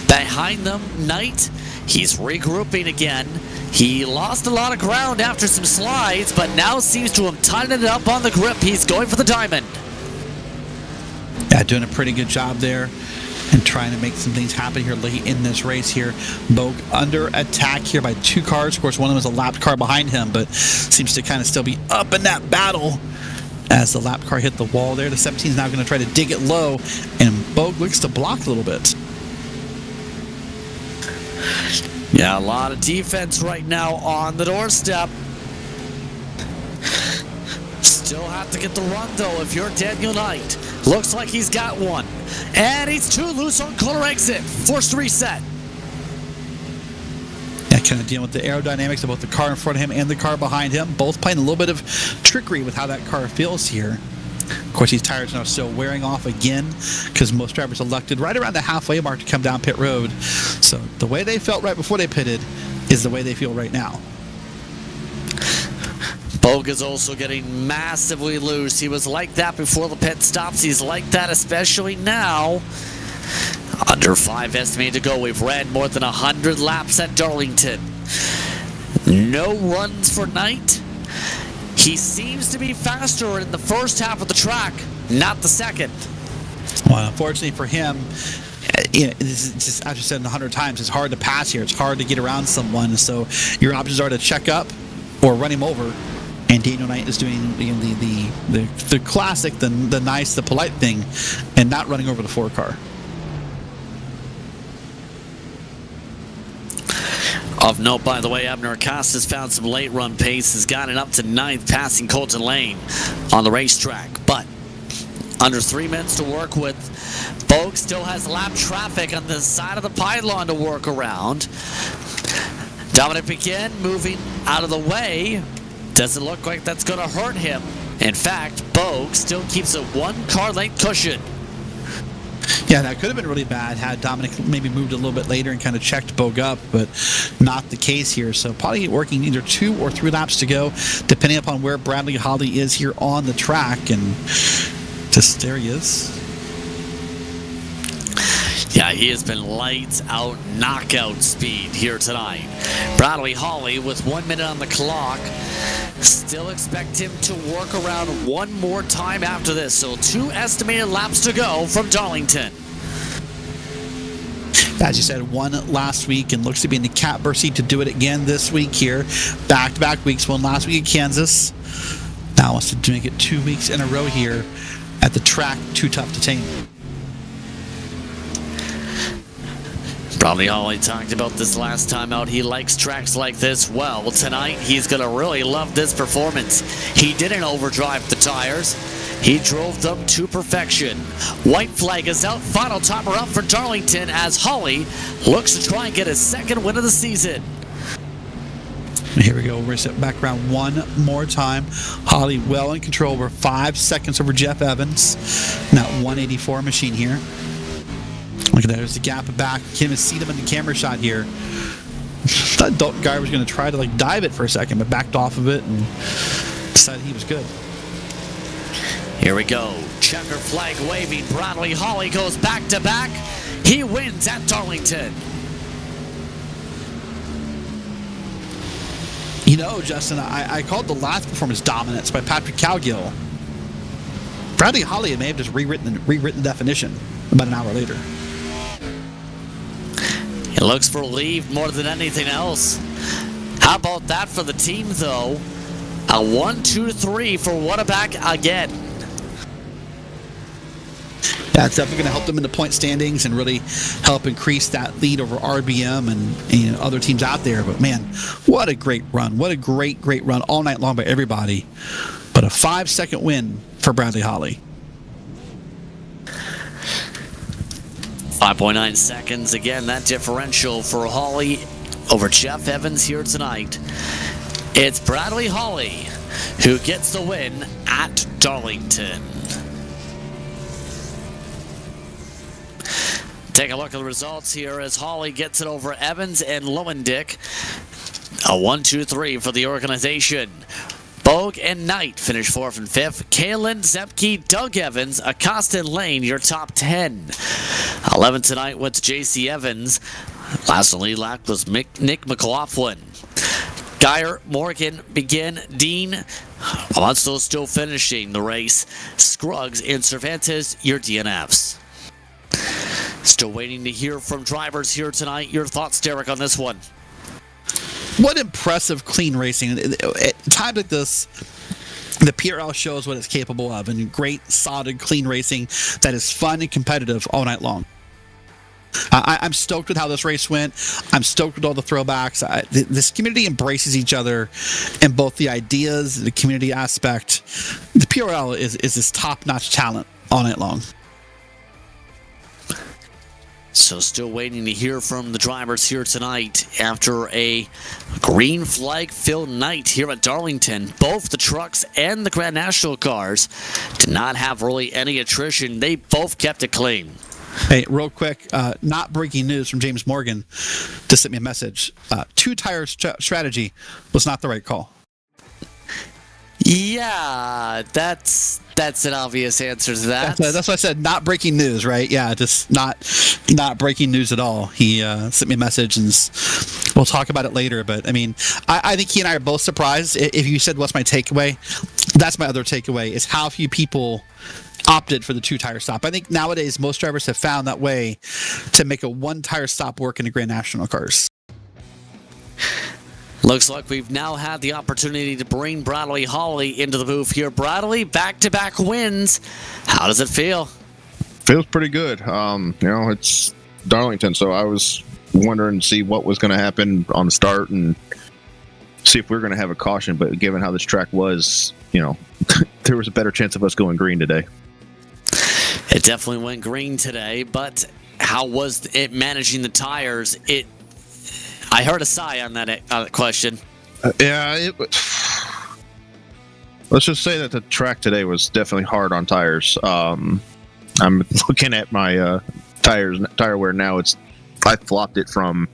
Behind them, Knight, he's regrouping again. He lost a lot of ground after some slides, but now seems to have tightened it up on the grip. He's going for the diamond.
Yeah, doing a pretty good job there and trying to make some things happen here late in this race here. Bogue under attack here by 2 cars. Of course, one of them is a lapped car behind him, but seems to kind of still be up in that battle as the lapped car hit the wall there. The 17 is now going to try to dig it low, and Bogue looks to block a little bit.
Yeah, a lot of defense right now on the doorstep. Still have to get the run, though, if you're Daniel Knight. Looks like he's got one. And he's too loose on corner exit. Forced to reset.
Yeah, kind of dealing with the aerodynamics of both the car in front of him and the car behind him. Both playing a little bit of trickery with how that car feels here. Of course, these tires are now still wearing off again because most drivers elected right around the halfway mark to come down pit road. So the way they felt right before they pitted is the way they feel right now.
Bogue is also getting massively loose. He was like that before the pit stops. He's like that especially now. Under 5 estimated to go. We've ran more than 100 laps at Darlington. No runs for Knight. He seems to be faster in the first half of the track, not the second.
Well, unfortunately for him, this is just, as I said 100 times, it's hard to pass here. It's hard to get around someone. So your options are to check up or run him over. And Daniel Knight is doing the classic, the nice, the polite thing, and not running over the 4 car.
Of note, by the way, Abner Acosta's found some late run pace, has gotten up to 9th, passing Colton Lane on the racetrack. But under 3 minutes to work with. Bogue still has lap traffic on the side of the pylon to work around. Dominic Piquet moving out of the way. Doesn't look like that's going to hurt him. In fact, Bogue still keeps a 1 car length cushion.
Yeah, that could have been really bad had Dominic maybe moved a little bit later and kind of checked Bogue up, but not the case here. So probably working either 2 or 3 laps to go, depending upon where Bradley Holly is here on the track. And just there he is.
Yeah, he has been lights out knockout speed here tonight. Bradley Holly with 1 minute on the clock. Still expect him to work around 1 more time after this. So 2 estimated laps to go from Darlington.
As you said, 1 last week and looks to be in the catbird seat to do it again this week here. Back-to-back weeks. 1 last week at Kansas. Now wants to make it 2 weeks in a row here at the track. Too tough to tame.
Bradley Holly talked about this last time out. He likes tracks like this. Well, tonight he's going to really love this performance. He didn't overdrive the tires. He drove them to perfection. White flag is out. Final timer up for Darlington as Holly looks to try and get his 2nd win of the season.
Here we go. We're set back around 1 more time. Holly well in control. We're 5 seconds over Jeff Evans. That 184 machine here. Look at that. There's the gap back. Can't even see them in the camera shot here. That Dalton guy was going to try to dive it for a second, but backed off of it and decided he was good.
Here we go. Checker flag waving. Bradley Holly goes back to back. He wins at Darlington.
You know, Justin, I called the last performance dominance by Patrick Cowgill. Bradley Holly may have just rewritten the definition about an hour later.
He looks for leave more than anything else. How about that for the team, though? A 1-2-3 for Whataback again.
That's definitely going to help them in the point standings and really help increase that lead over RBM and other teams out there. But man, what a great run. What a great run all night long by everybody. But a 5-second win for Bradley Holly.
5.9 seconds. Again, that differential for Holly over Jeff Evans here tonight. It's Bradley Holly who gets the win at Darlington. Take a look at the results here as Holly gets it over Evans and Lowendick. A 1-2-3 for the organization. Bogue and Knight finish 4th and 5th. Kalen, Zepke, Doug Evans, Acosta and Lane, your top 10. 11 tonight went to J.C. Evans. Last on lead lap was Nick McLaughlin. Geyer, Morgan, Begin, Dean, Alonso still finishing the race. Scruggs and Cervantes, your DNFs. Still waiting to hear from drivers here tonight. Your thoughts, Derek, on this one?
What impressive clean racing. At times like this, the PRL shows what it's capable of, and great, solid, clean racing that is fun and competitive all night long. I'm stoked with how this race went. I'm stoked with all the throwbacks. This community embraces each other in both the ideas, the community aspect. The PRL is this top-notch talent all night long.
So still waiting to hear from the drivers here tonight after a green flag filled night here at Darlington. Both the trucks and the Grand National cars did not have really any attrition. They both kept it clean.
Hey, real quick, not breaking news from James Morgan to send me a message. Two-tire strategy was not the right call.
Yeah, that's an obvious answer to that.
That's why I said not breaking news, right? Yeah, just not breaking news at all. He sent me a message, and we'll talk about it later. But I mean, I think he and I are both surprised. If you said what's my takeaway, that's my other takeaway, is how few people opted for the two-tire stop. I think nowadays most drivers have found that way to make a one-tire stop work in the Grand National cars.
Looks like we've now had the opportunity to bring Bradley Hawley into the booth here. Bradley, back-to-back wins. How does it feel?
Feels pretty good. It's Darlington, so I was wondering to see what was going to happen on the start and see if we were going to have a caution. But given how this track was, there was a better chance of us going green today.
It definitely went green today, but how was it managing the tires? I heard a sigh on that question.
Let's just say that the track today was definitely hard on tires. I'm looking at my tire wear now. I flopped it from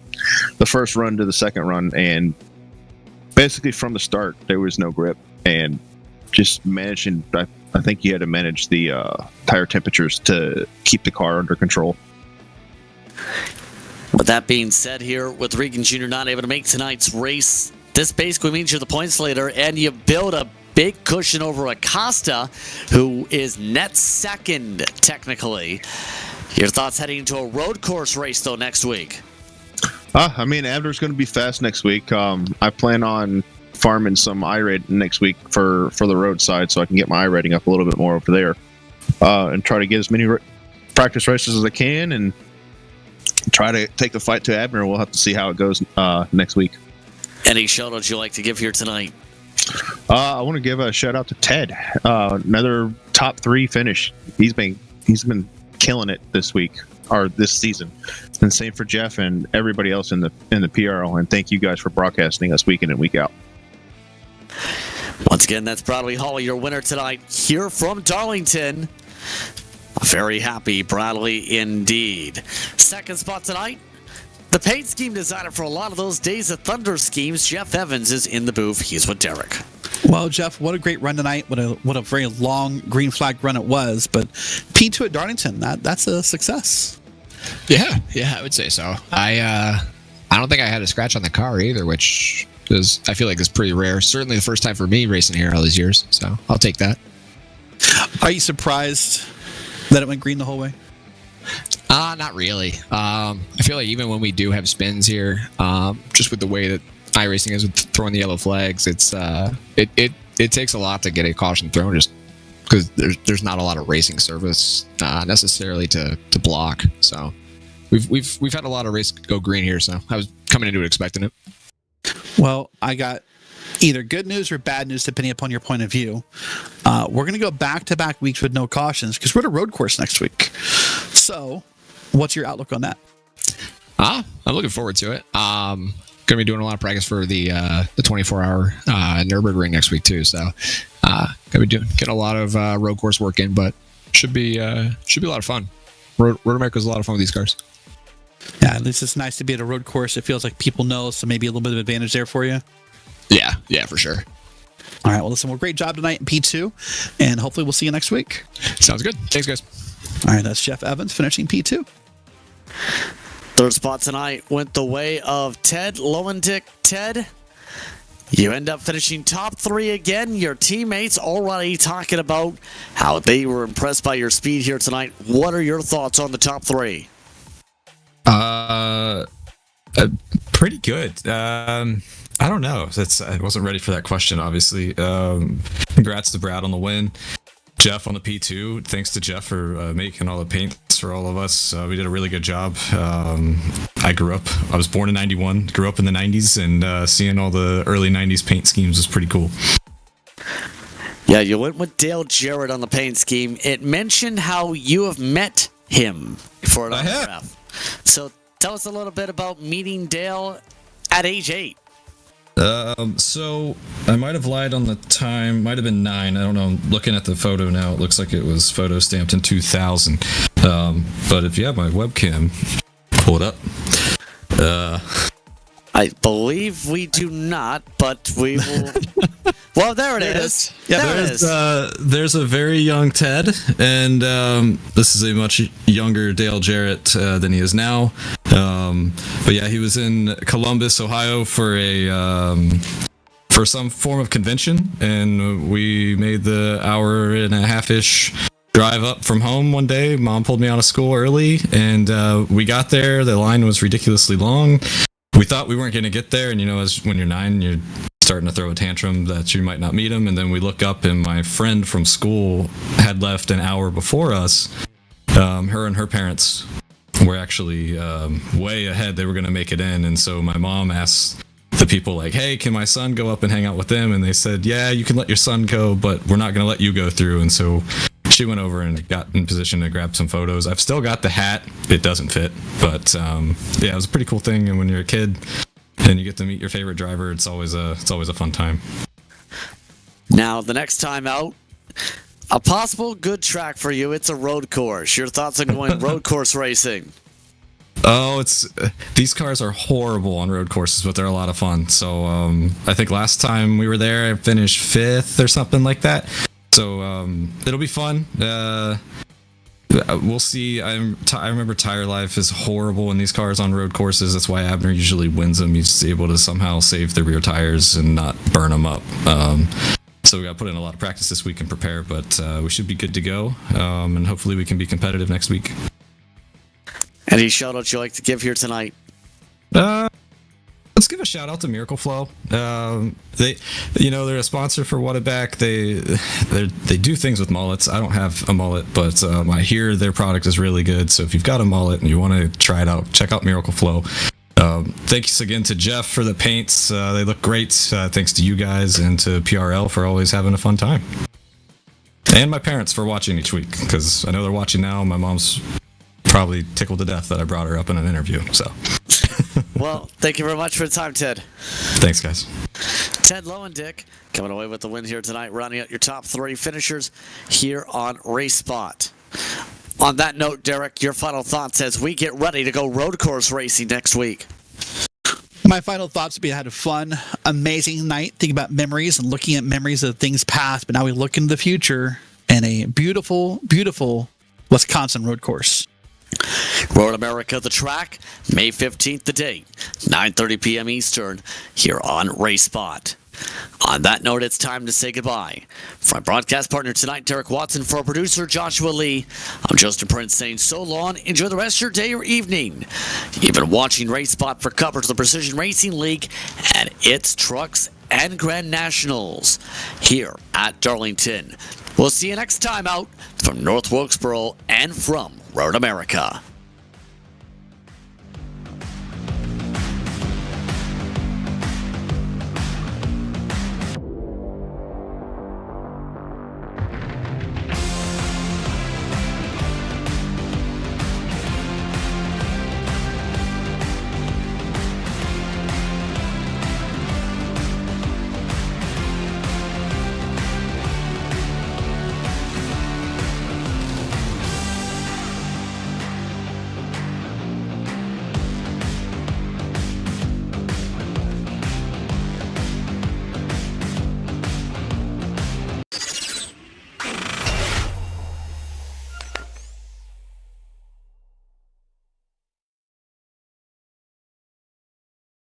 the first run to the second run, and basically from the start there was no grip, and just managing. I think you had to manage the tire temperatures to keep the car under control.
With that being said here, with Regan Jr. not able to make tonight's race, this basically means you're the points leader, and you build a big cushion over Acosta, who is net second, technically. Your thoughts heading into a road course race, though, next week?
Abner's going to be fast next week. I plan on farming some iRating next week for the roadside, so I can get my iRating up a little bit more over there, and try to get as many practice races as I can, and try to take the fight to Abner. We'll have to see how it goes next week.
Any shout outs you'd like to give here tonight?
I want to give a shout out to Ted. Another top 3 finish. He's been killing it this week or this season. And same for Jeff and everybody else in the PRL. And thank you guys for broadcasting us week in and week out.
Once again, that's Bradley Hawley, your winner tonight here from Darlington. Very happy, Bradley, indeed. Second spot tonight, the paint scheme designer for a lot of those Days of Thunder schemes, Jeff Evans, is in the booth. He's with Derek.
Well, Jeff, what a great run tonight. What a very long green flag run it was. But P2 at Darlington, that's a success.
Yeah, I would say so. I don't think I had a scratch on the car either, which I feel like is pretty rare. Certainly the first time for me racing here all these years, so I'll take that.
Are you surprised that it went green the whole way?
Not really. I feel like even when we do have spins here, just with the way that iRacing is with throwing the yellow flags, it takes a lot to get a caution thrown, just because there's not a lot of racing service necessarily to block. So we've had a lot of race go green here, so I was coming into it expecting it.
Well, I got either good news or bad news, depending upon your point of view. We're going to go back-to-back weeks with no cautions because we're at a road course next week. So, what's your outlook on that?
I'm looking forward to it. Going to be doing a lot of practice for the 24-hour Nürburgring next week too. So, going to be getting a lot of road course work in, but should be a lot of fun. Road America's a lot of fun with these cars.
Yeah, at least it's nice to be at a road course. It feels like people know, so maybe a little bit of advantage there for you.
Yeah, for sure.
All right, well, listen, great job tonight in P2, and hopefully we'll see you next week.
Sounds good. Thanks, guys.
All right, that's Jeff Evans finishing P2.
Third spot tonight went the way of Ted Lowendick. Ted, you end up finishing top 3 again. Your teammates already talking about how they were impressed by your speed here tonight. What are your thoughts on the top 3?
Pretty good. I don't know. I wasn't ready for that question, obviously. Congrats to Brad on the win. Jeff on the P2. Thanks to Jeff for making all the paints for all of us. We did a really good job. I was born in 91, grew up in the 90s, and seeing all the early 90s paint schemes was pretty cool.
Yeah, you went with Dale Jarrett on the paint scheme. It mentioned how you have met him for an autograph. So tell us a little bit about meeting Dale at age 8.
So I might have lied on the time. Might have been 9. I don't know. I'm looking at the photo now. It looks like it was photo stamped in 2000. But if you have my webcam, pull it up.
I believe we do not, but we will. Well, there it is.
Yeah, there's a very young Ted, and this is a much younger Dale Jarrett than he is now. But yeah, he was in Columbus, Ohio for for some form of convention, and we made the hour and a half-ish drive up from home one day. Mom pulled me out of school early, and we got there. The line was ridiculously long. We thought we weren't going to get there, and as when you're 9, you're starting to throw a tantrum that you might not meet him, and then we look up, and my friend from school had left an hour before us. Her and her parents were actually way ahead. They were going to make it in, and so my mom asked the people, like, hey, can my son go up and hang out with them? And they said, yeah, you can let your son go, but we're not going to let you go through. And so she went over and got in position to grab some photos. I've still got the hat. It doesn't fit, but yeah, it was a pretty cool thing. And when you're a kid and you get to meet your favorite driver, it's always a fun time.
Now, the next time out, a possible good track for you. It's a road course. Your thoughts on going road course racing?
Oh, these cars are horrible on road courses, but they're a lot of fun. So I think last time we were there, I finished 5th or something like that. So it'll be fun. We'll see. I remember tire life is horrible in these cars on road courses. That's why Abner usually wins them. He's able to somehow save the rear tires and not burn them up. So we got to put in a lot of practice this week and prepare, but we should be good to go. And hopefully we can be competitive next week.
Any shout outs you'd like to give here tonight?
Let's give a shout out to Miracle Flow. They're a sponsor for What It Back. They do things with mullets. I don't have a mullet, but I hear their product is really good. So if you've got a mullet and you want to try it out, check out Miracle Flow. Thanks again to Jeff for the paints. They look great. Thanks to you guys and to PRL for always having a fun time. And my parents for watching each week, because I know they're watching now. My mom's probably tickled to death that I brought her up in an interview. So.
Well, thank you very much for the time, Ted.
Thanks, guys.
Ted Lowendick coming away with the win here tonight, rounding out your top 3 finishers here on RaceSpot. On that note, Derek, your final thoughts as we get ready to go road course racing next week.
My final thoughts would be I had a fun, amazing night thinking about memories and looking at memories of things past, but now we look into the future and a beautiful, beautiful Wisconsin road course.
Road America, the track, May 15th, the date, 9:30 p.m. Eastern, here on RaceSpot. On that note, it's time to say goodbye. For my broadcast partner tonight, Derek Watson, for our producer, Joshua Lee, I'm Justin Prince saying so long. Enjoy the rest of your day or evening. You've been watching RaceSpot for coverage of the Precision Racing League and its trucks and Grand Nationals here at Darlington. We'll see you next time out from North Wilkesboro and from Road America.